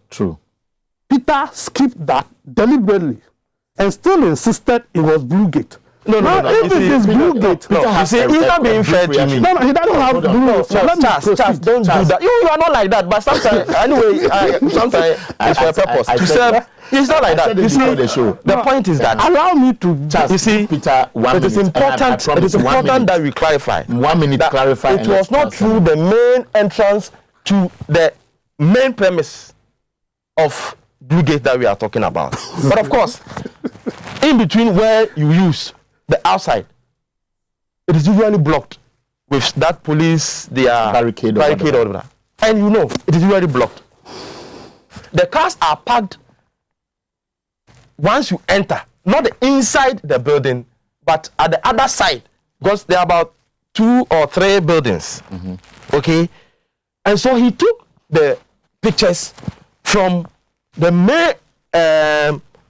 True. Peter skipped that deliberately and still insisted it was Blue Gate. No. If it is Blue Gate, you see, he's not being fair to me. No, he doesn't have Blue Gate. Charles, don't do that. You are not like that. But sometimes, anyway, sometimes it's for a purpose to serve. It's not like that. You see, the point is that allow me to. Charles, you see, Peter, it is important. It is important that we clarify. 1 minute, clarify. It was not through the main entrance to the main premise of Blue Gate that we are talking about. But of course, in between where you use the outside, it is usually blocked with that police, their barricade or whatever. And you know, it is usually blocked. The cars are parked once you enter, not the inside the building, but at the other side, because there are about 2 or 3 buildings. Okay? And so he took the pictures from the main,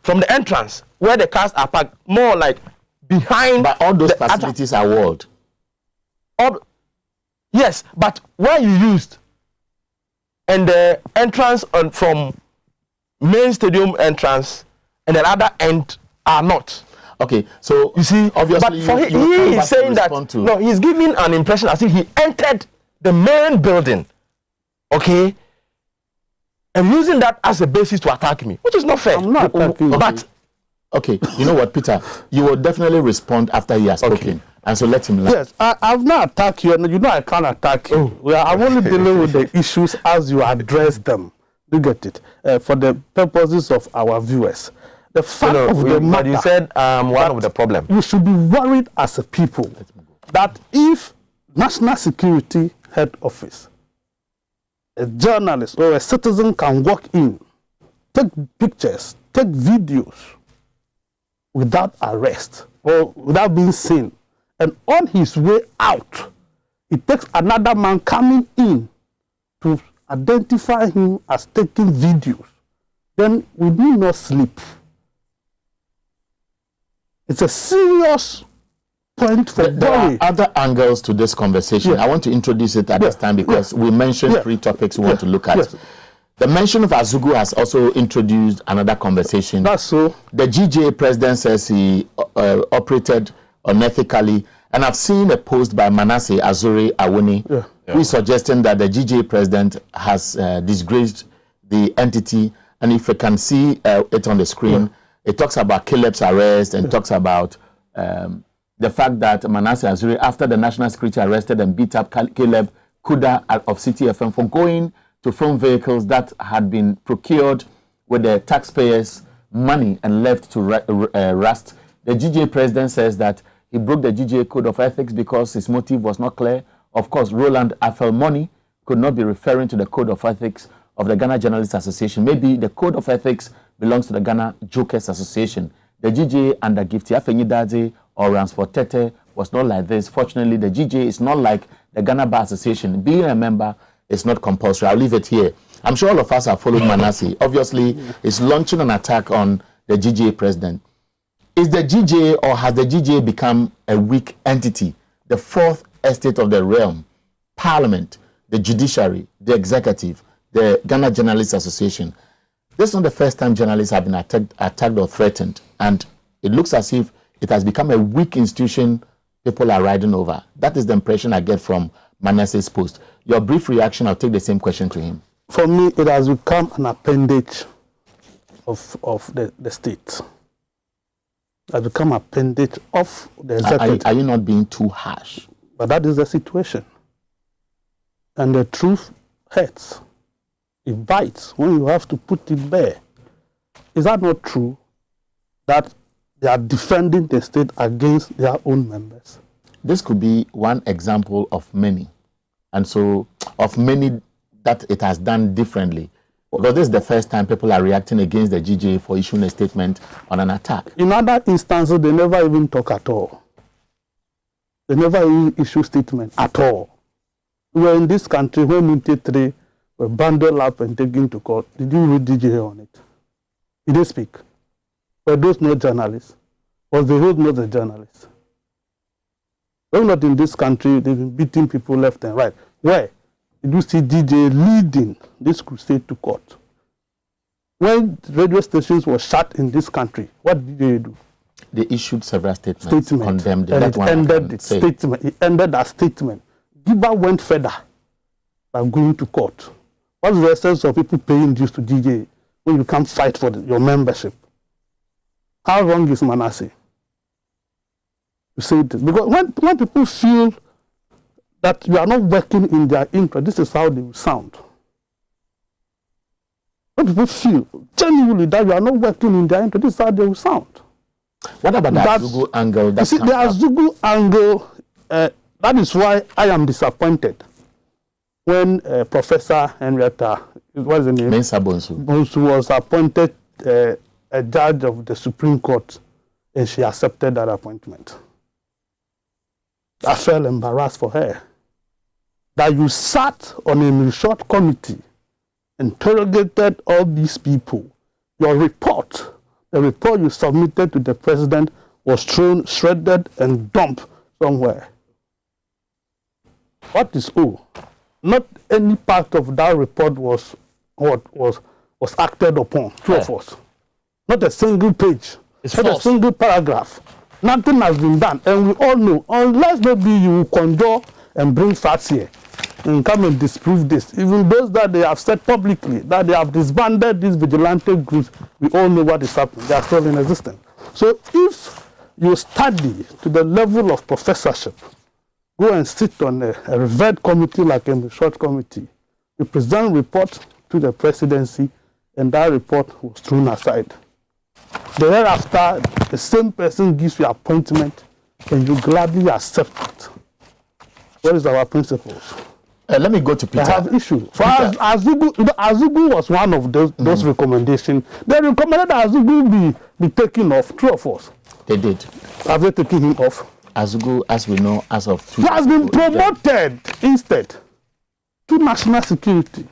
from the entrance where the cars are parked, more like behind. But all those facilities are walled. Yes, but where you used and the entrance from main stadium entrance and the other end are not. Okay, so you see, obviously, but for he is saying that no, he's giving an impression as if he entered the main building, okay, and using that as a basis to attack me, which is not fair. I'm not attacking you. But okay, you know what, Peter? You will definitely respond after he has spoken. And so let him learn. Yes, I've not attacked you, and you know I can't attack you. I'm only dealing with the issues as you address them. You get it? For the purposes of our viewers. The fact of the matter, but you said one of the problems. We should be worried as a people that if National Security Head Office, a journalist or a citizen can walk in, take pictures, take videos without arrest or without being seen, and on his way out, it takes another man coming in to identify him as taking videos, then we need not sleep. It's a serious point for there are other angles to this conversation. Yes. I want to introduce it at this time because we mentioned 3 topics we want to look at. Yes. The mention of Azugu has also introduced another conversation. That's so. The GJA president says he operated unethically, and I've seen a post by Manasseh Azuri Awuni, who is suggesting that the GJA president has disgraced the entity, and if you can see it on the screen, it talks about Caleb's arrest and talks about the fact that Manasseh Azuri, after the national security arrested and beat up Caleb Kuda of City FM for going to film vehicles that had been procured with the taxpayers' money and left to rust. The GJA president says that he broke the GJA code of ethics because his motive was not clear. Of course, Roland Afelmoni could not be referring to the code of ethics of the Ghana Journalists Association. Maybe the code of ethics belongs to the Ghana Jokers Association. The GJ under Gifty Afenyidaze or Ransford Tete was not like this. Fortunately, the GJ is not like the Ghana Bar Association. Being a member is not compulsory. I'll leave it here. I'm sure all of us have followed Manasseh. Obviously, it's launching an attack on the GJ president. Is the GJ or has the GJ become a weak entity? The fourth estate of the realm, Parliament, the judiciary, the executive, the Ghana Journalists Association. This is not the first time journalists have been attacked or threatened. And it looks as if it has become a weak institution people are riding over. That is the impression I get from Manasseh's post. Your brief reaction, I'll take the same question to him. For me, it has become an appendage of the state. It has become an appendage of the executive. Are you not being too harsh? But that is the situation. And the truth hurts. It bites when you have to put it bare. Is that not true that they are defending the state against their own members? This could be one example of many. And so, of many that it has done differently. Because this is the first time people are reacting against the GJ for issuing a statement on an attack. In other instances, they never even talk at all. They never even issue statement at all. We were in this country when Munte 3 were bundled up and taken to court. Did you read DJ on it? Did they speak? Were those not journalists? Was the host not a journalist? When not in this country, they've been beating people left and right. Where did you see DJ leading this crusade to court? When radio stations were shut in this country, what did they do? They issued several statements, condemned and it. It ended that statement. Giba went further by going to court. What's the essence of people paying dues to DJ when you can't fight for your membership? How wrong is Manasseh? You say this because when people feel that you are not working in their interest, this is how they will sound. When people feel genuinely that you are not working in their interest, this is how they will sound. What about the Azugu angle? You see, the Azugu angle, that is why I am disappointed when Professor Henrietta, what is the name? Mensa Bonsu was appointed a judge of the Supreme Court, and she accepted that appointment. I felt embarrassed for her. That you sat on a short committee, interrogated all these people. Your report, the report you submitted to the president, was thrown, shredded, and dumped somewhere. What is not any part of that report was acted upon. True of us. Not a single page. Not a single paragraph. Nothing has been done. And we all know, unless maybe you conjure and bring facts here and come and disprove this, even those that they have said publicly that they have disbanded these vigilante groups, we all know what is happening. They are still in existence. So if you study to the level of professorship, go and sit on a revered committee like a short committee, you present report to the presidency, and that report was thrown aside. Thereafter, the same person gives you appointment, and you gladly accept it. What is our principles? Let me go to Peter. I have issue. For Azugu was one of those recommendations. They recommended that Azugu be taken off. True or false? They did. Have they taken him off? Azugu, as we know, as of 2 he has been promoted instead to national security.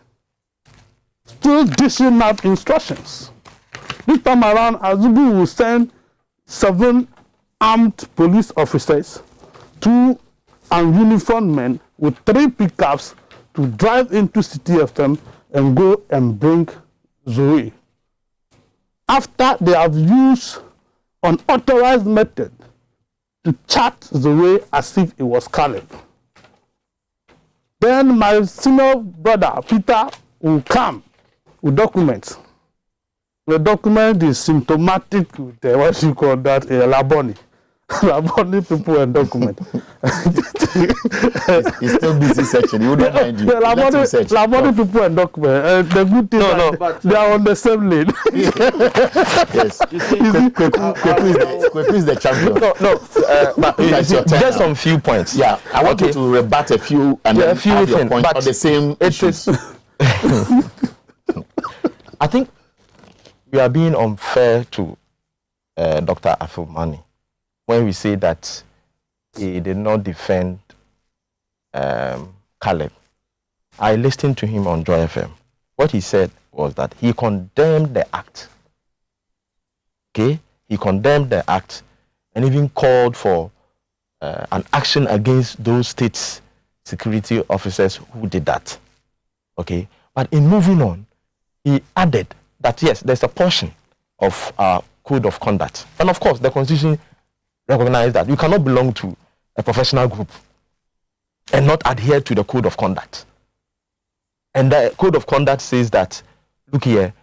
Still dishing out instructions. This time around, Azugu will send 7 armed police officers, 2 uniformed men with 3 pickups to drive into City FM and go and bring Zoe. After they have used unauthorized method to chat Zoe as if it was Caleb. Then my senior brother, Peter, will come with documents. The document is symptomatic with what you call that, a Laboni. Laboni people and document. He's still busy searching. You wouldn't mind you. Laboni people and document. The good thing is they are on the same lane. Yes. Kweku is the champion. But just some few points. Yeah, I want you to rebut a few and then have your point on the same issues. I think we are being unfair to Dr. Afilmani when we say that he did not defend Caleb. I listened to him on Joy FM. What he said was that he condemned the act. Okay? He condemned the act and even called for an action against those state security officers who did that. Okay? But in moving on, he added that yes, there's a portion of our code of conduct. And of course, the Constitution recognizes that you cannot belong to a professional group and not adhere to the code of conduct. And the code of conduct says that, look here,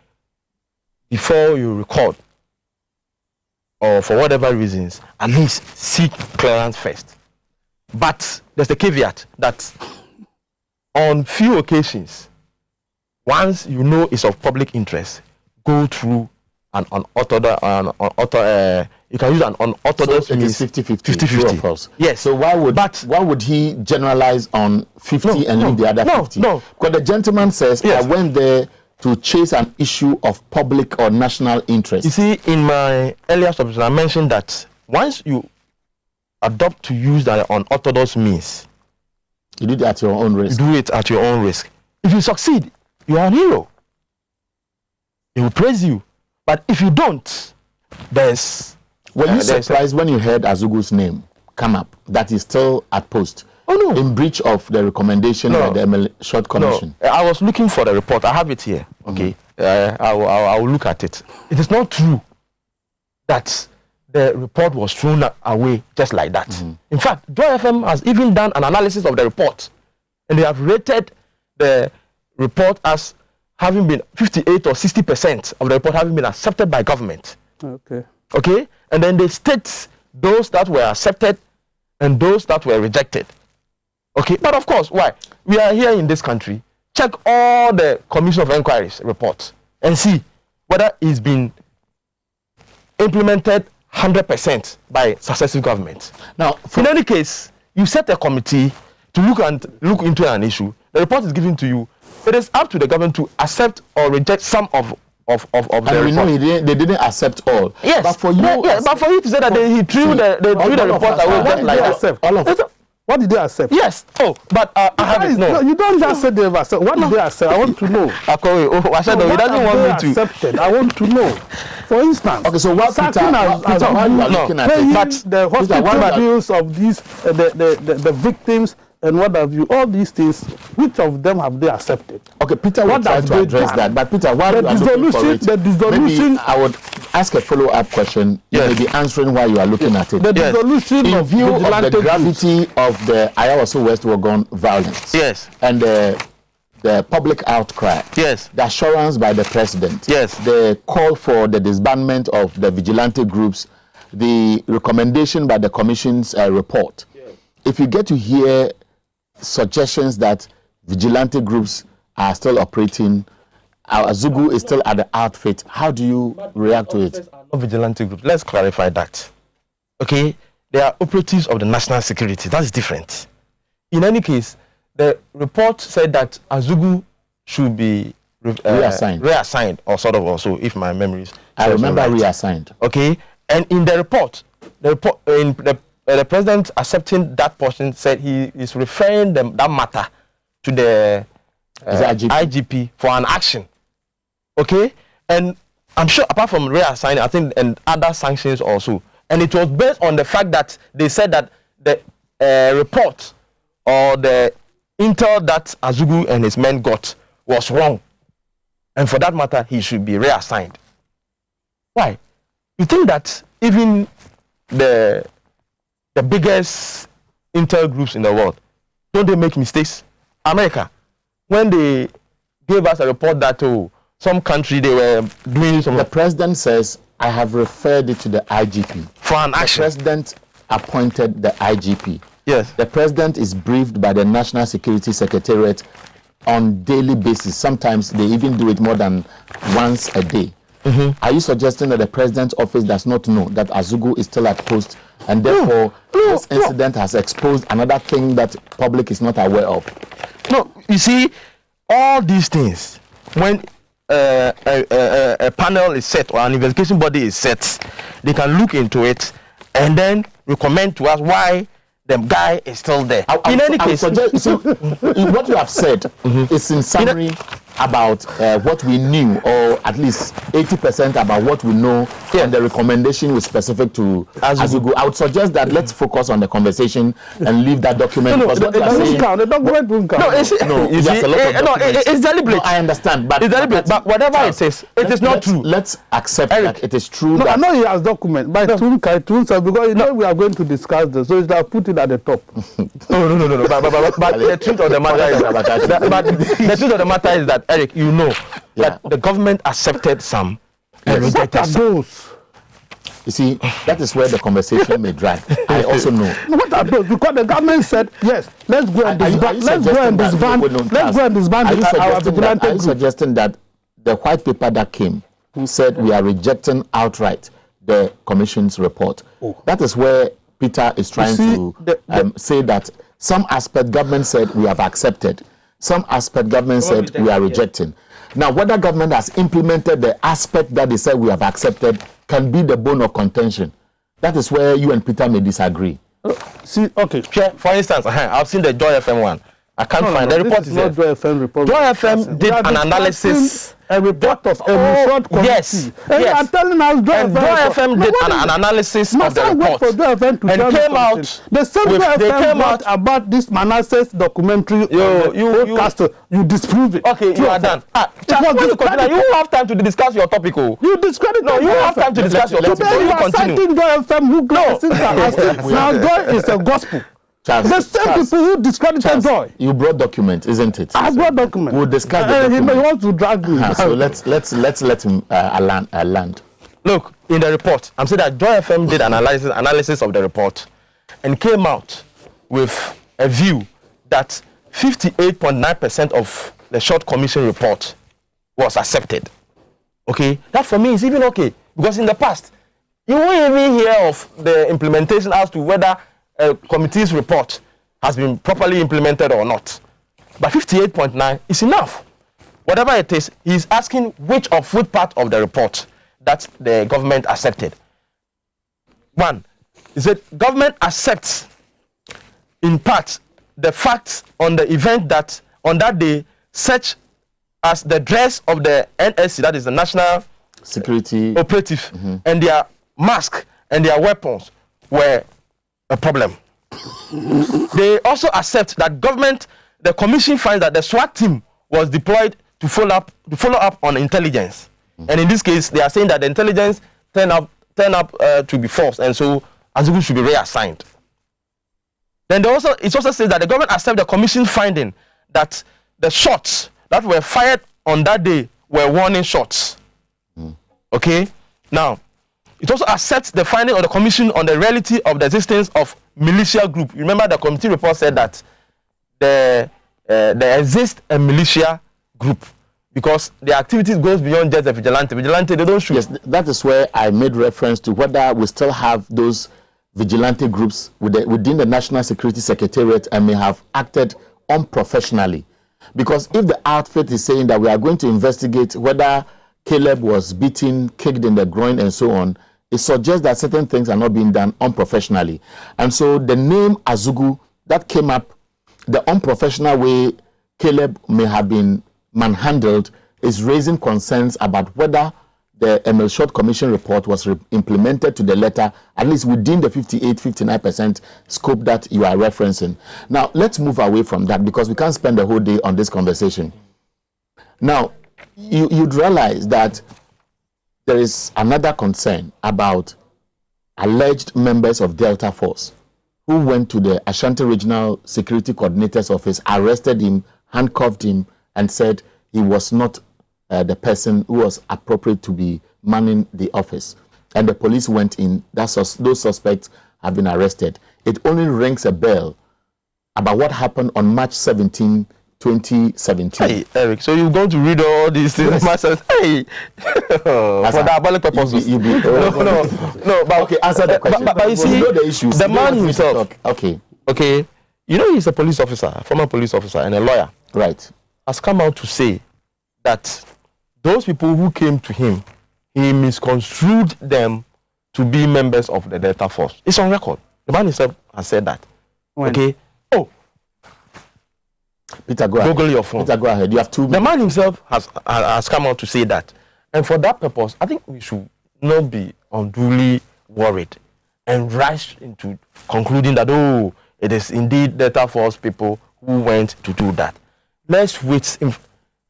before you record, or for whatever reasons, at least seek clearance first. But there's a caveat that on few occasions, once you know it's of public interest, go through an unorthodox, you can use an unorthodox. So it is 50-50, of course. Yes. So why would he generalize on 50 and leave the other 50? No. Because the gentleman says, yes, I went there to chase an issue of public or national interest. You see, in my earlier submission, I mentioned that once you adopt to use the unorthodox means, you do it at your own risk. You do it at your own risk. If you succeed, you are a hero. They will praise you. But if you don't, there's... Were you surprised when you heard Azugu's name come up, that is still at post? Oh, no. In breach of the recommendation by the Short Commission? No. I was looking for the report. I have it here. Okay. I will look at it. It is not true that the report was thrown away just like that. In fact, Joy FM has even done an analysis of the report, and they have rated the report as having been 58 or 60% of the report having been accepted by government. Okay. Okay? And then they state those that were accepted and those that were rejected. Okay? But of course, why? We are here in this country. Check all the Commission of Inquiries reports and see whether it's been implemented 100% by successive governments. Now, in any case, you set a committee to look into an issue. The report is given to you. It is up to the government to accept or reject some of the report. We know they didn't accept all. Yes. But for you, but for you to say that he threw the report away just like that. All of it. What did they accept? Yes. Oh, but I have it. No, you don't just say they have accepted. What did they accept? I want to know. I said he doesn't want me to. Accepted. I want to know. For instance, okay. So what Peter, while you are looking at it, but the hospital bills of these, the victims and what have you, all these things, which of them have they accepted? Okay, Peter will try to address that. But Peter, while you are looking for it, maybe I would ask a follow-up question. You may be answering while you are looking at it. The dissolution in view of the gravity of the Ayawaso West Wagon violence, yes, and the public outcry, yes, the assurance by the president, yes, the call for the disbandment of the vigilante groups, the recommendation by the commission's report. Yes. If you get to hear suggestions that vigilante groups are still operating, Azugu is still at the outfit, how do you react to it? No vigilante group. Let's clarify that. Okay, they are operatives of the national security. That's different. In any case, the report said that Azugu should be reassigned, or sort of also, if my memory is. I remember right. Reassigned. Okay, and in the report, the president accepting that portion said he is referring that matter to the IGP for an action. Okay, and I'm sure apart from reassigning, I think and other sanctions also, and it was based on the fact that they said that the report or the intel that Azugu and his men got was wrong, and for that matter he should be reassigned. Why? You think that even the biggest intel groups in the world, don't they make mistakes? America, when they gave us a report that some country they were doing some. The president says, I have referred it to the IGP for an action. The president appointed the IGP. Yes. The president is briefed by the National Security Secretariat on daily basis. Sometimes they even do it more than once a day. Are you suggesting that the president's office does not know that Azugu is still at post, and therefore this incident has exposed another thing that public is not aware of? No, you see, all these things, when a panel is set or an investigation body is set, they can look into it and then recommend to us why the guy is still there. In any case, what you have said is in summary about what we knew, or at least 80% about what we know, and the recommendation was specific to Azugu. I would suggest that let's focus on the conversation and leave that document. The document won't count. It's deliberate. No, I understand, but it's deliberate. But whatever it is not true. Let's accept that it is true. No, I know he has document, but because you know we are going to discuss this, so it's like put it at the top. No. But the truth of the matter is the truth of the matter is that, Eric, you know that the government accepted some and rejected some. You see, that is where the conversation may drag. I also know. What are those? Because the government said, yes, let's go and disband. Let's go and disband. Are you suggesting that the white paper that came, who said we are rejecting outright the commission's report? That is where Peter is trying to say that some aspect government said we have accepted. Some aspect government said we are rejecting. Now, whether government has implemented the aspect that they said we have accepted can be the bone of contention. That is where you and Peter may disagree. See, okay. For instance, I've seen the Joy FM one. I can't find the report. Is not Joy FM report. Joy FM did an analysis. A report of a short committee. Yes. I'm telling us Joy FM did an analysis of the report. And came out. The same Joy FM wrote about this Manasseh's documentary. You disprove it. Okay, you are done. You have time to discuss your topic. You discredit. No, you have time to discuss your topic. You are citing Joy FM who now Joy is a gospel. Charles, the same people who discredited Joy. You brought documents, isn't it? I brought documents. We'll discuss the documents. He wants to drag me. So let's let him land. Look, in the report, I'm saying that Joy FM did analysis of the report and came out with a view that 58.9% of the short commission report was accepted. Okay, that for me is even okay, because in the past you won't even hear of the implementation as to whether a committee's report has been properly implemented or not. But 58.9 is enough. Whatever it is, he's asking which part of the report that the government accepted. One, he said government accepts in part the facts on the event that on that day, such as the dress of the NSC, that is the National Security Operative, and their mask and their weapons were a problem. They also accept that the commission finds that the SWAT team was deployed to follow up on intelligence, and in this case, they are saying that the intelligence turned up to be false, and so Azugu should be reassigned. Then it also says that the government accepts the commission finding that the shots that were fired on that day were warning shots. Okay, now. It also accepts the finding of the commission on the reality of the existence of militia group. You remember the committee report said that there exists a militia group because the activities goes beyond just the vigilante. Vigilante, they don't shoot. Yes, that is where I made reference to whether we still have those vigilante groups within the National Security Secretariat and may have acted unprofessionally. Because if the outfit is saying that we are going to investigate whether Caleb was beaten, kicked in the groin, and so on, it suggests that certain things are not being done unprofessionally. And so the name Azugu that came up, the unprofessional way Caleb may have been manhandled, is raising concerns about whether the Emil Short Commission report was implemented to the letter, at least within the 58-59% scope that you are referencing. Now, let's move away from that because we can't spend the whole day on this conversation. Now, you'd realize that there is another concern about alleged members of Delta Force who went to the Ashanti Regional Security Coordinator's office, arrested him, handcuffed him, and said he was not the person who was appropriate to be manning the office. And the police went in. Those suspects have been arrested. It only rings a bell about what happened on March 17, 2017. Hey, Eric, so you're going to read all these things? Yes. Hey, for diabolic purposes. No, but okay, answer the question. But you see, you know the issues. The man himself. Okay. You know he's a police officer, a former police officer, and a lawyer. Right. Has come out to say that those people who came to him, he misconstrued them to be members of the Delta Force. It's on record. The man himself has said that. When? Okay. Oh, Peter, go ahead. Google your phone. Peter, go ahead. You have 2 minutes. The man himself has come out to say that, and for that purpose, I think we should not be unduly worried and rush into concluding that it is indeed Delta Force people who went to do that. Let's wait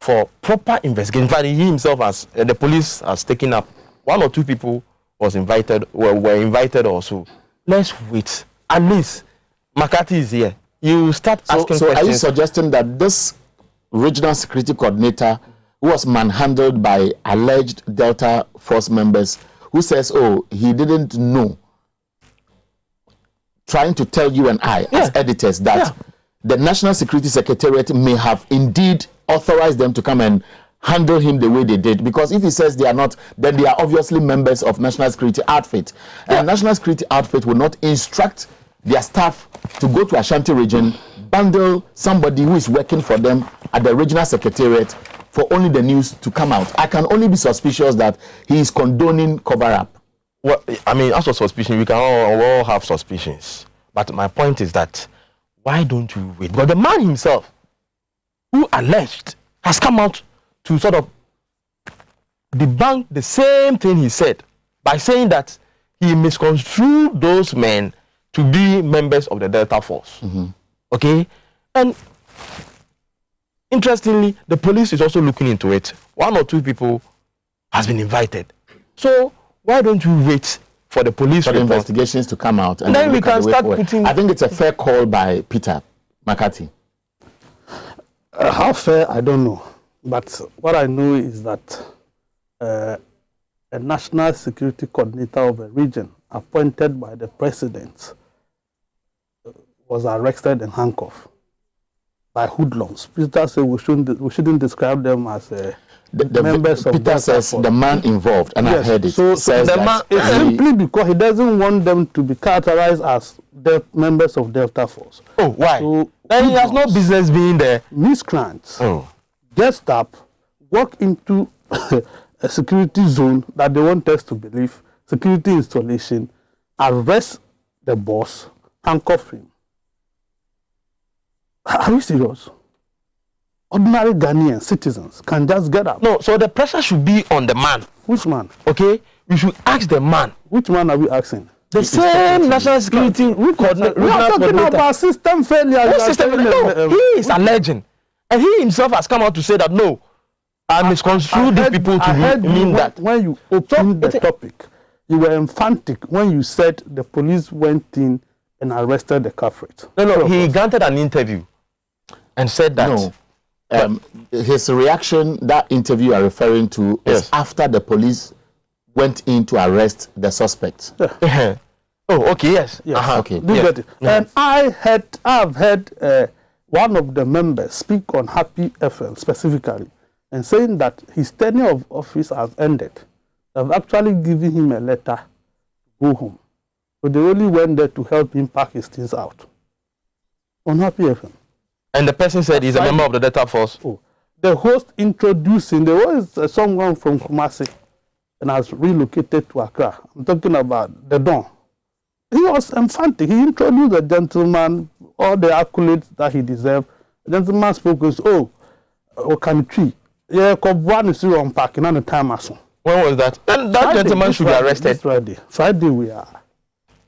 for proper investigation. In fact, he himself has, the police has taken up 1 or 2 people were invited also. Let's wait. At least McCarthy is here. You start asking so questions. Are you suggesting that this regional security coordinator who was manhandled by alleged Delta Force members, who says, he didn't know, trying to tell you and I as editors that the National Security Secretariat may have indeed authorized them to come and handle him the way they did? Because if he says they are not, then they are obviously members of National Security Outfit. And National Security Outfit will not instruct their staff to go to Ashanti region, bundle somebody who is working for them at the regional secretariat for only the news to come out. I can only be suspicious that he is condoning cover-up. Well, I mean, as for suspicion, we can all have suspicions. But my point is that, why don't you wait? Because the man himself, who alleged, has come out to sort of debunk the same thing he said by saying that he misconstrued those men to be members of the Delta Force. Okay? And interestingly, the police is also looking into it. 1 or 2 people has been invited. So why don't you wait for the police for the investigations to come out, and then we can start putting... I think it's a fair call by Peter McCarthy. How fair, I don't know. But what I know is that a national security coordinator of a region appointed by the president was arrested and handcuffed by hoodlums. Peter said we shouldn't describe them as members of Peter says the man involved, and I heard it. So the man, it's simply because he doesn't want them to be characterized as the members of Delta Force. Oh, why? So then he has no business being there. Miscreants get up, walk into a security zone that they want us to believe, security installation, arrest the boss, handcuff him. Are you serious? Ordinary Ghanaian citizens can just get up. No, so the pressure should be on the man. Which man? Okay, we should ask the man. Which man are we asking? The same national security. We are talking about system failure. What system failure? No, he is alleging, and he himself has come out to say that no, I misconstrued these people to mean that. When you opened the topic, you were emphatic when you said the police went in and arrested the culprit. No, he granted an interview and said that. No. His reaction, that interview you are referring to, is after the police went in to arrest the suspect. Oh, okay, yes. Okay. Get it? And I've heard one of the members speak on Happy FM specifically and saying that his tenure of office has ended. They've actually given him a letter to go home. So they only went there to help him pack his things out. On Happy FM. And the person said he's a member of the Delta Force. The host introducing, there was someone from Kumasi and has relocated to Accra. I'm talking about the Don. He was emphatic. He introduced the gentleman, all the accolades that he deserved. The gentleman spoke with, country. Yeah, one is still unpacking at the time. When was that? And that gentleman should be arrested. Friday we are.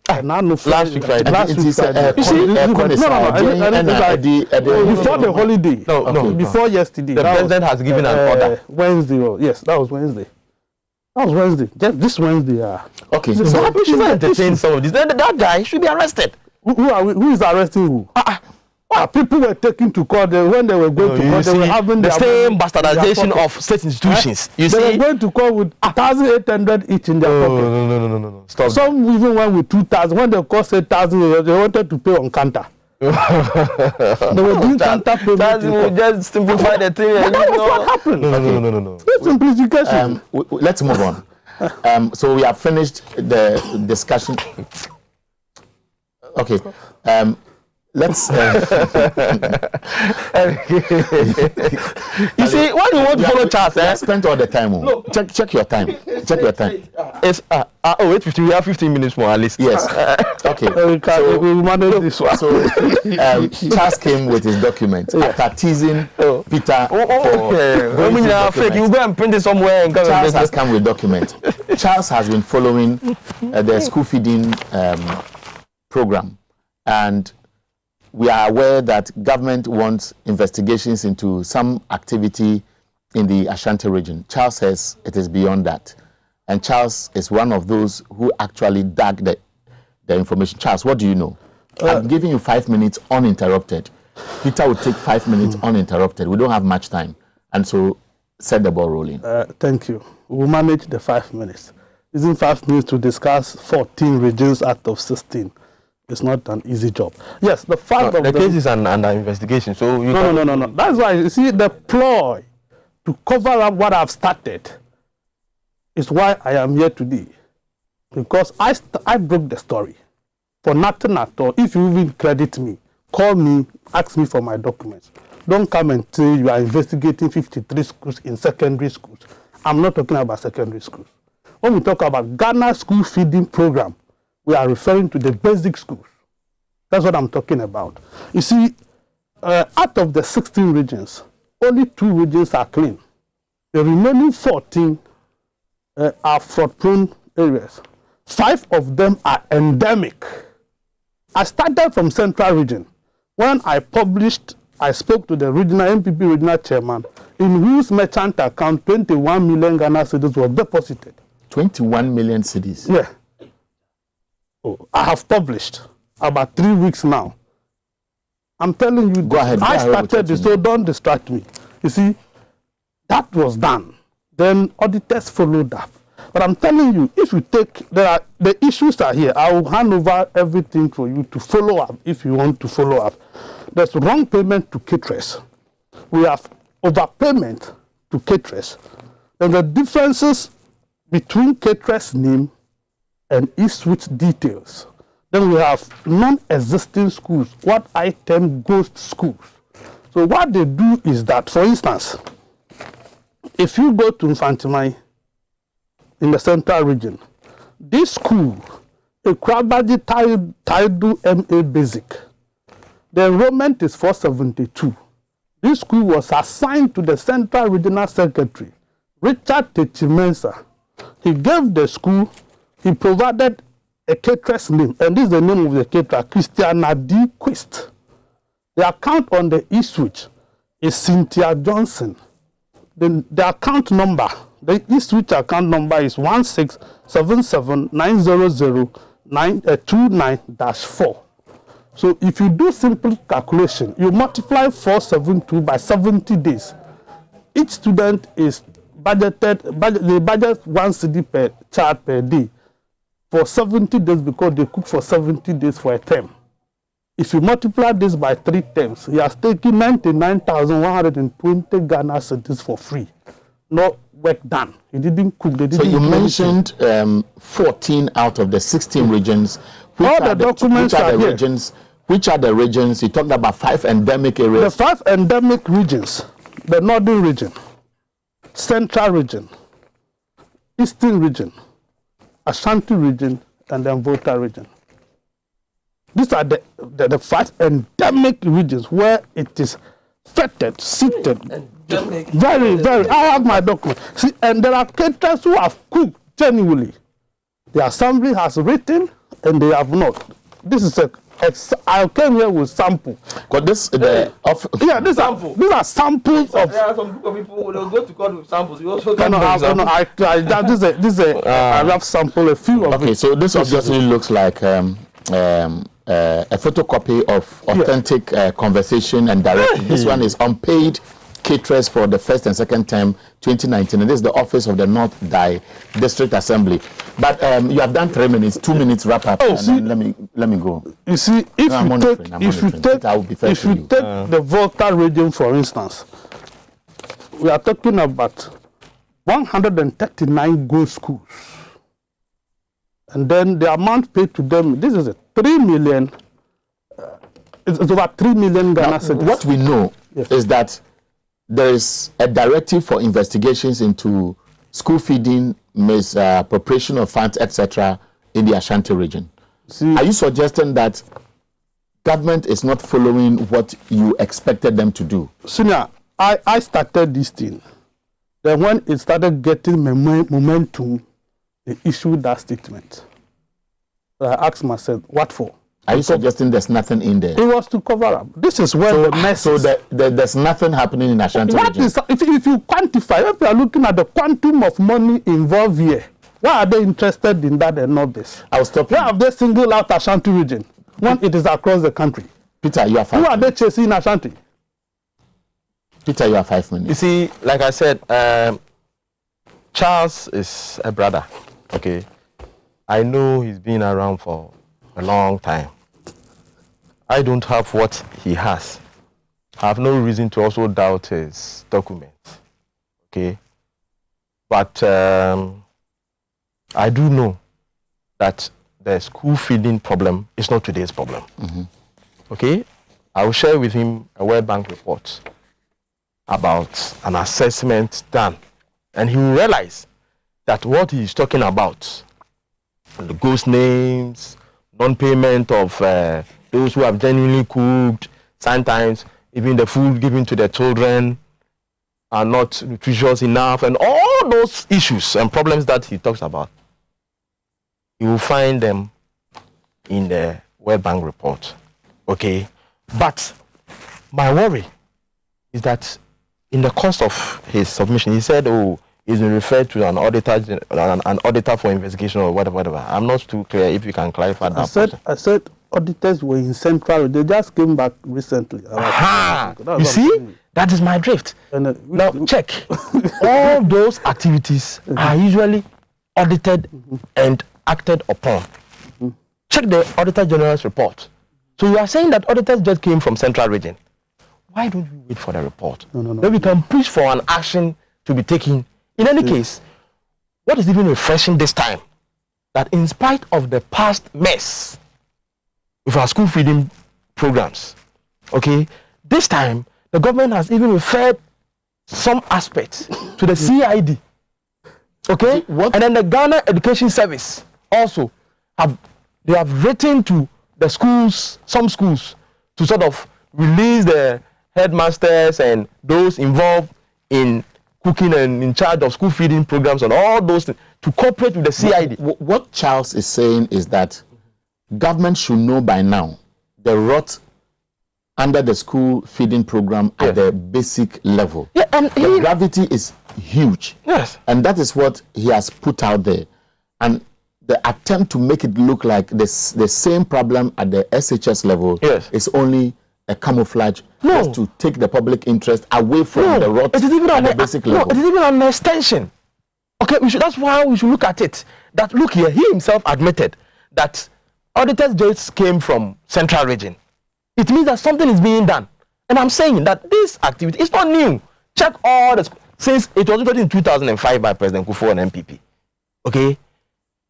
Last week Friday. Before the holiday. No. Before yesterday. The president has given an order. Wednesday. Yes, that was Wednesday. Just this Wednesday. Okay. So we should entertain some of this. That guy should be arrested. Who is arresting who? People were taken to court when they were going to court. They were having the same bastardization of state institutions. They were going to court with 1,800 each in their pocket. No. Stop. Some even went with 2,000. When they cost 8,000, they wanted to pay on counter. They were doing counter payment. That will just simplify the thing. That was what happened. No. It's simplification. Let's move on. So we have finished the discussion. Okay. Let's. You see, when you want to follow Charles, spend all the time. No. Check your time. Check your time. It's wait, 15. We have 15 minutes more at least. Yes. Okay. We manage this one. So Charles came with his document after teasing Peter. Fake. You go and print it somewhere. And Charles has come with document. Charles has been following the school feeding program, and we are aware that government wants investigations into some activity in the Ashanti region. Charles says it is beyond that. And Charles is one of those who actually dug the information. Charles, what do you know? I'm giving you 5 minutes uninterrupted. Peter will take 5 minutes uninterrupted. We don't have much time. And so set the ball rolling. Thank you. We'll manage the 5 minutes. Using 5 minutes to discuss 14 regions out of 16. It's not an easy job. Yes, the fact of the case is under investigation. So you no. That's why you see the ploy to cover up what I've started is why I am here today, because I broke the story for nothing at all. If you even credit me, call me, ask me for my documents. Don't come and say you are investigating 53 schools in secondary schools. I'm not talking about secondary schools. When we talk about Ghana school feeding program, we are referring to the basic schools. That's what I'm talking about. You see, out of the 16 regions, only 2 regions are clean. The remaining 14 are fraud-prone areas. 5 of them are endemic. I started from Central Region. When I spoke to the regional MPP regional chairman, in whose merchant account 21 million Ghana cedis were deposited. 21 million cedis? Yeah. I have published about 3 weeks now. I'm telling you, I started this, so don't distract me. You see, that was done. Then auditors followed up. But I'm telling you, if you take, the issues are here. I will hand over everything for you to follow up if you want to follow up. There's wrong payment to caterers. We have overpayment to caterers. And the differences between caterers' name and e-switch details. Then we have non-existing schools, what I term ghost schools. So what they do is that, for instance, if you go to Infantimai in the Central Region, this school, a Krabaji Taidu MA Basic, the enrollment is 472. This school was assigned to the Central Regional Secretary, Richard Techimensa. He gave the school, he provided a caterer's name, and this is the name of the caterer, Christiana D. Quist. The account on the e-switch is Cynthia Johnson. The account number, the e-switch account number is 167790029-4. So if you do simple calculation, you multiply 472 by 70 days. Each student is budgeted, they budget 1 cedi per child per day for 70 days because they cook for 70 days for a term. If you multiply this by 3 terms, he has taken 99,120 Ghana cedis for free. No work done. He didn't cook. They didn't. So you mentioned 14 out of the 16 regions. All the documents are here. Which are the regions? You talked about 5 endemic areas. The 5 endemic regions: the Northern Region, Central Region, Eastern Region, Ashanti Region, and then Volta Region. These are the 5 endemic regions where it is fettered, seated. Very, very. I have my document. See, and there are caterers who have cooked genuinely. The assembly has written, and they have not. This is I came here with sample. But this these are samples of. There are some people who will go to court with samples. You also this is a rough sample, a few of. Okay, so this obviously looks like a photocopy of authentic conversation and direction. This one is unpaid caterers for the first and second term 2019, and this is the office of the North Dai District Assembly. But you have done 3 minutes, 2 minutes wrap up. Oh, see, let me go. You see, if you take the Volta region, for instance, we are talking about 139 good schools, and then the amount paid to them. This is a 3 million it's over 3 million Ghana cedis. What we know is that there is a directive for investigations into school feeding, misappropriation of funds, etc., in the Ashanti region. Are you suggesting that government is not following what you expected them to do? Senior, I started this thing. Then when it started getting momentum, they issued that statement. So I asked myself, what for? Are you suggesting there's nothing in there? It was to cover up. This is where the mess So there's nothing happening in Ashanti region? If you quantify, if you are looking at the quantum of money involved here, why are they interested in that and not this? I'll stop you. Why have they singled out Ashanti region when it is across the country? Peter, you are 5 minutes. Who are they chasing Ashanti? Peter, you are 5 minutes. You see, like I said, Charles is a brother, okay? I know he's been around for a long time. I don't have what he has. I have no reason to also doubt his documents, okay? But I do know that the school feeding problem is not today's problem, okay? I will share with him a World Bank report about an assessment done, and he will realize that what he's talking about, the ghost names, non-payment of those who have genuinely cooked, sometimes even the food given to the children are not nutritious enough, and all those issues and problems that he talks about, you will find them in the World Bank report, okay? But my worry is that in the course of his submission, he said, oh, he's been referred to an auditor for investigation or whatever. I'm not too clear if you can clarify that. I said auditors were in Central. They just came back recently. You see, that is my drift. Now, check. All those activities are usually audited and acted upon. Check the Auditor General's report. So you are saying that auditors just came from Central Region. Why don't we wait for the report? No. Then we can push for an action to be taken. In any case, what is even refreshing this time, that in spite of the past mess with our school feeding programs, okay, this time the government has even referred some aspects to the CID, okay, and then the Ghana Education Service also have written to the schools, some schools, to sort of release the headmasters and those involved in cooking and in charge of school feeding programs and all those things to cooperate with the CID. What Charles is saying is that government should know by now the rot under the school feeding program at the basic level. Yeah, and the gravity is huge. Yes. And that is what he has put out there. And the attempt to make it look like the same problem at the SHS level is only a camouflage just to take the public interest away from the rot at the basic level. It is even an extension. Okay, that's why we should look at it. That look here, he himself admitted that auditors just came from Central Region. It means that something is being done. And I'm saying that this activity is not new. Check all the, since it was introduced in 2005 by President Kufuor and MPP. Okay?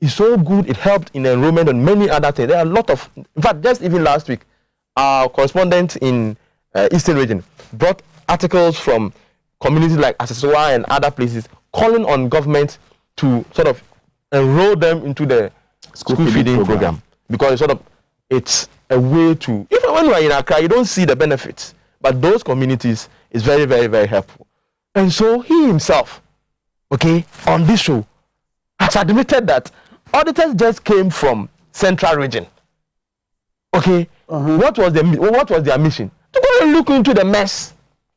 It's so good, it helped in enrollment and many other things. There are a lot of, in fact, just even last week, our correspondent in Eastern Region brought articles from communities like Asesua and other places calling on government to sort of enroll them into the school feeding program. Because it's a way to, even when you are in Accra, you don't see the benefits. But those communities is very, very, very helpful. And so he himself, okay, on this show, has admitted that auditors just came from Central Region. Okay, what was their mission? To go and look into the mess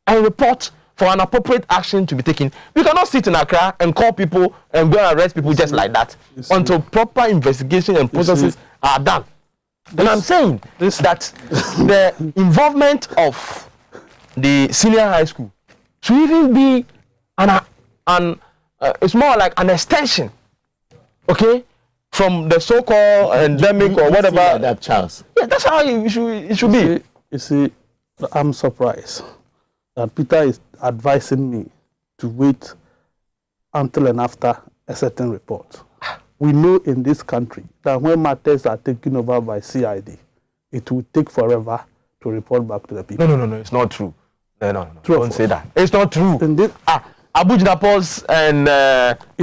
and report for an appropriate action to be taken. We cannot sit in Accra and call people and go and arrest people just like that until proper investigation and processes are done. And I'm saying that the involvement of the senior high school should even be it's more like an extension, okay, from the so-called endemic or whatever. That, Charles. Yeah, that's how it should be. You see, I'm surprised that Peter is advising me to wait until and after a certain report. We know in this country that when matters are taken over by CID, it will take forever to report back to the people. No, it's not true. No. Don't say that. It's not true. Abu Jinapos and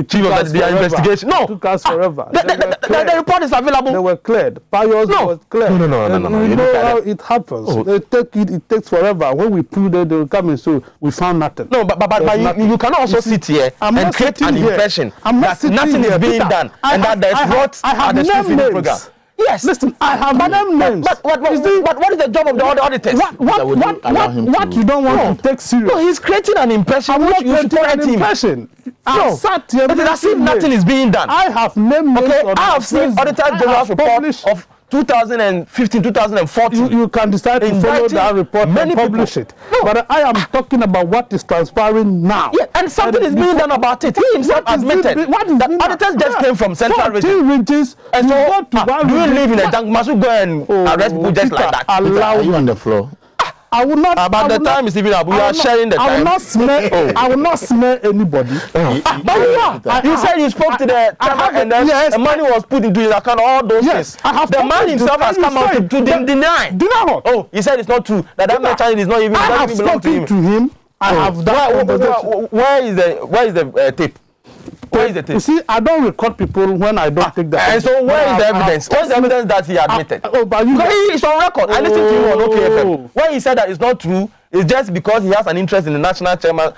chief of the investigation. No, it took us forever. The report is available. They were cleared. Pius was cleared. No. You know how it happens. They take it. It takes forever. When we prove that they will come and say we found nothing. No, but you cannot also sit here and create an impression that nothing is being done and that there's not at the street feeding program. Yes. Listen, I have names. But what is the job of the auditors? What you don't want to take serious? No, he's creating an impression which you should correct him. I sat here. It is as if nothing is being done. I have names. Okay, I have seen Auditor General's report of 2015, 2014. You can decide to follow that report and publish it. No. But I am talking about what is transpiring now. Yeah, and something is being done about it. He himself admitted that auditors just came from Central regions. And so, do you live in a jungle? Must you go and arrest people just like that? Are you on the floor? I will not. About the time is even up. We are sharing the time. I will not smear. I will not smear anybody. But you said you spoke to the chairman and then the money was put into his account. All those things. The man himself has come out to deny. Deny what? Oh, he said it's not true. That merchant is not even. I have spoken to him. I have done. Where is the tape? Where is the tape? You see, I don't record people when I don't take the tape. And so where is the evidence? Where is the evidence that he admitted? But it's on record. I listened to him on OKFM. When he said that it's not true, it's just because he has an interest in the national chairman,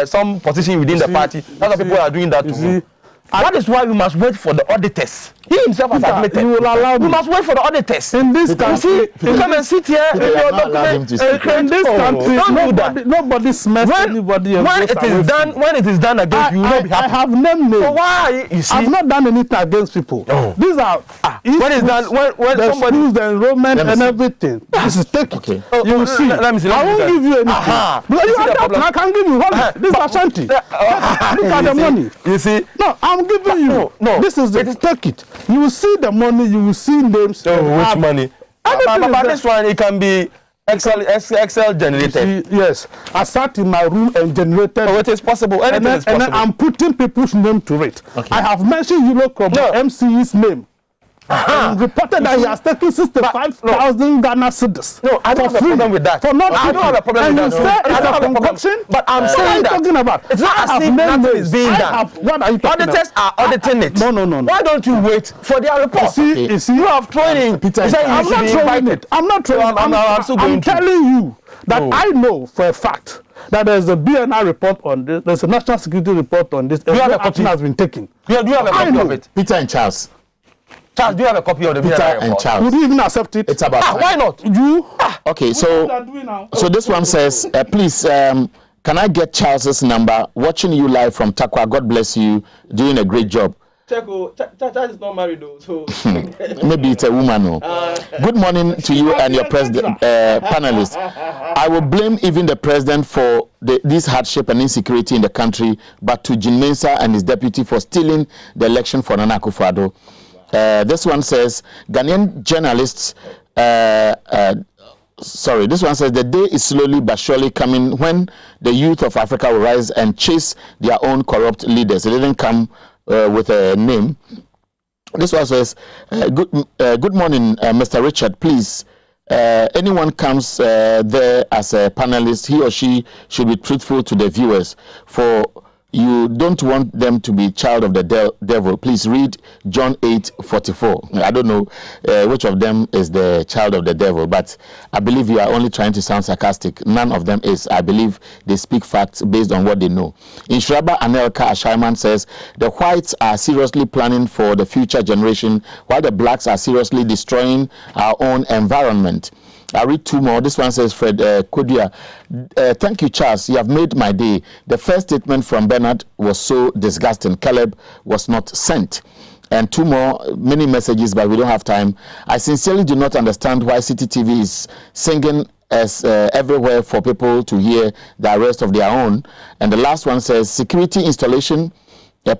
some position within the party. That's why people are doing that to him. That is why we must wait for the auditors. He himself has admitted. We must wait for the auditors. In this country, you come and sit here in your document. In this country, nobody smells anybody. When it is done against you, you will not be happy. I have named names. So why? You see, I've not done anything against people. No. These are when it's done. When the somebody schools, the enrollment and everything. This is take it. You will see. Let me see. I won't give you anything. Because you are doubting. I can give you holiday. This is Ashanti. Look at the money. You see? No, I'm giving you. No. This is the take it. You will see the money. You will see names. Which money? But this one, it can be Excel generated. Yes, I sat in my room and generated. Oh, it is possible. Anything is possible. And then I'm putting people's name to it. Okay. I have mentioned MCE's name. And reported that he has taken 65,000 Ghana cedis. No, I don't have a problem with that. For nothing. I don't have a problem with that. I don't have a problem. But I'm saying that. Talking about? It's not as if nothing is being done. What are you talking about? Auditors are auditing it. No. Why don't you wait for their report? You see, you have thrown in. I'm not throwing it. I'm telling you that I know for a fact that there's a BNI report on this. There's a national security report on this. Do you have a copy? Has been taken. Do you have a copy of it? Peter and Charles. Charles, do you have a copy of the Peter and Charles? Would you even accept it? It's about why not? You? Okay, so this one says, please, can I get Charles's number? Watching you live from Takwa. God bless you. Doing a great job. Charles is not married though, so maybe it's a woman. No. Good morning to you and your president panelists. I will blame even the president for this hardship and insecurity in the country, but to Jim Mensah and his deputy for stealing the election for Nana Akufo-Addo. This one says Ghanaian journalists. This one says the day is slowly but surely coming when the youth of Africa will rise and chase their own corrupt leaders. It didn't come with a name. This one says, good morning, Mr. Richard. Please, anyone comes there as a panelist, he or she should be truthful to the viewers. For you don't want them to be child of the devil. Please read John 8:44. I don't know which of them is the child of the devil, but I believe you are only trying to sound sarcastic. None of them is. I believe they speak facts based on what they know. In Shraba Anelka Ashaiman says, the whites are seriously planning for the future generation, while the blacks are seriously destroying our own environment. I read two more. This one says, Fred Kodia, thank you, Charles. You have made my day. The first statement from Bernard was so disgusting. Caleb was not sent. And two more, many messages, but we don't have time. I sincerely do not understand why City TV is singing as everywhere for people to hear the arrest of their own. And the last one says, security installation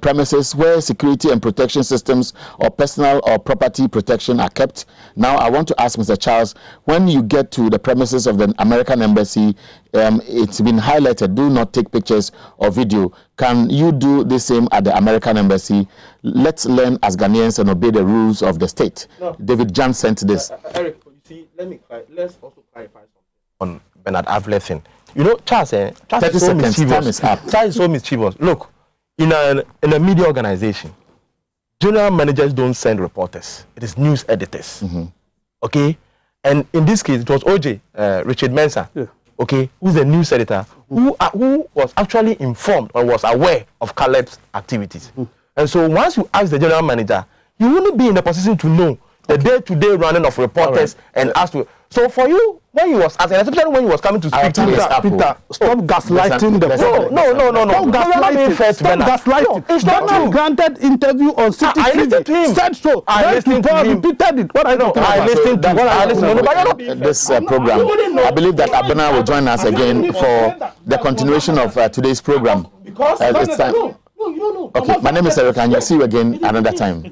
premises where security and protection systems or personal or property protection are kept. Now, I want to ask Mr. Charles, when you get to the premises of the American Embassy, it's been highlighted, do not take pictures or video. Can you do the same at the American Embassy? Let's learn as Ghanaians and obey the rules of the state. No. David Jan sent this. Eric, you see, let's also clarify something. on Bernard Avle thing. You know, Charles is so mischievous. Charles is so mischievous. Look, in a media organization, general managers don't send reporters. It is news editors. Okay? And in this case, it was OJ, Richard Mensah, okay, who's a news editor, who was actually informed or was aware of Caleb's activities. And so once you ask the general manager, you wouldn't be in a position to know the day-to-day running of reporters and ask to. So for you, when he was asking, especially when he was coming to speak to Peter, stop gaslighting the person. No. Stop gaslighting. It's not true. Granted interview on City TV. Said so. I listened to him. Repeated it. What I know. I listened to this program. I believe that Abena will join us again for the continuation of today's program. Because it's time. Okay, my name is Eric, and you'll see you again another time.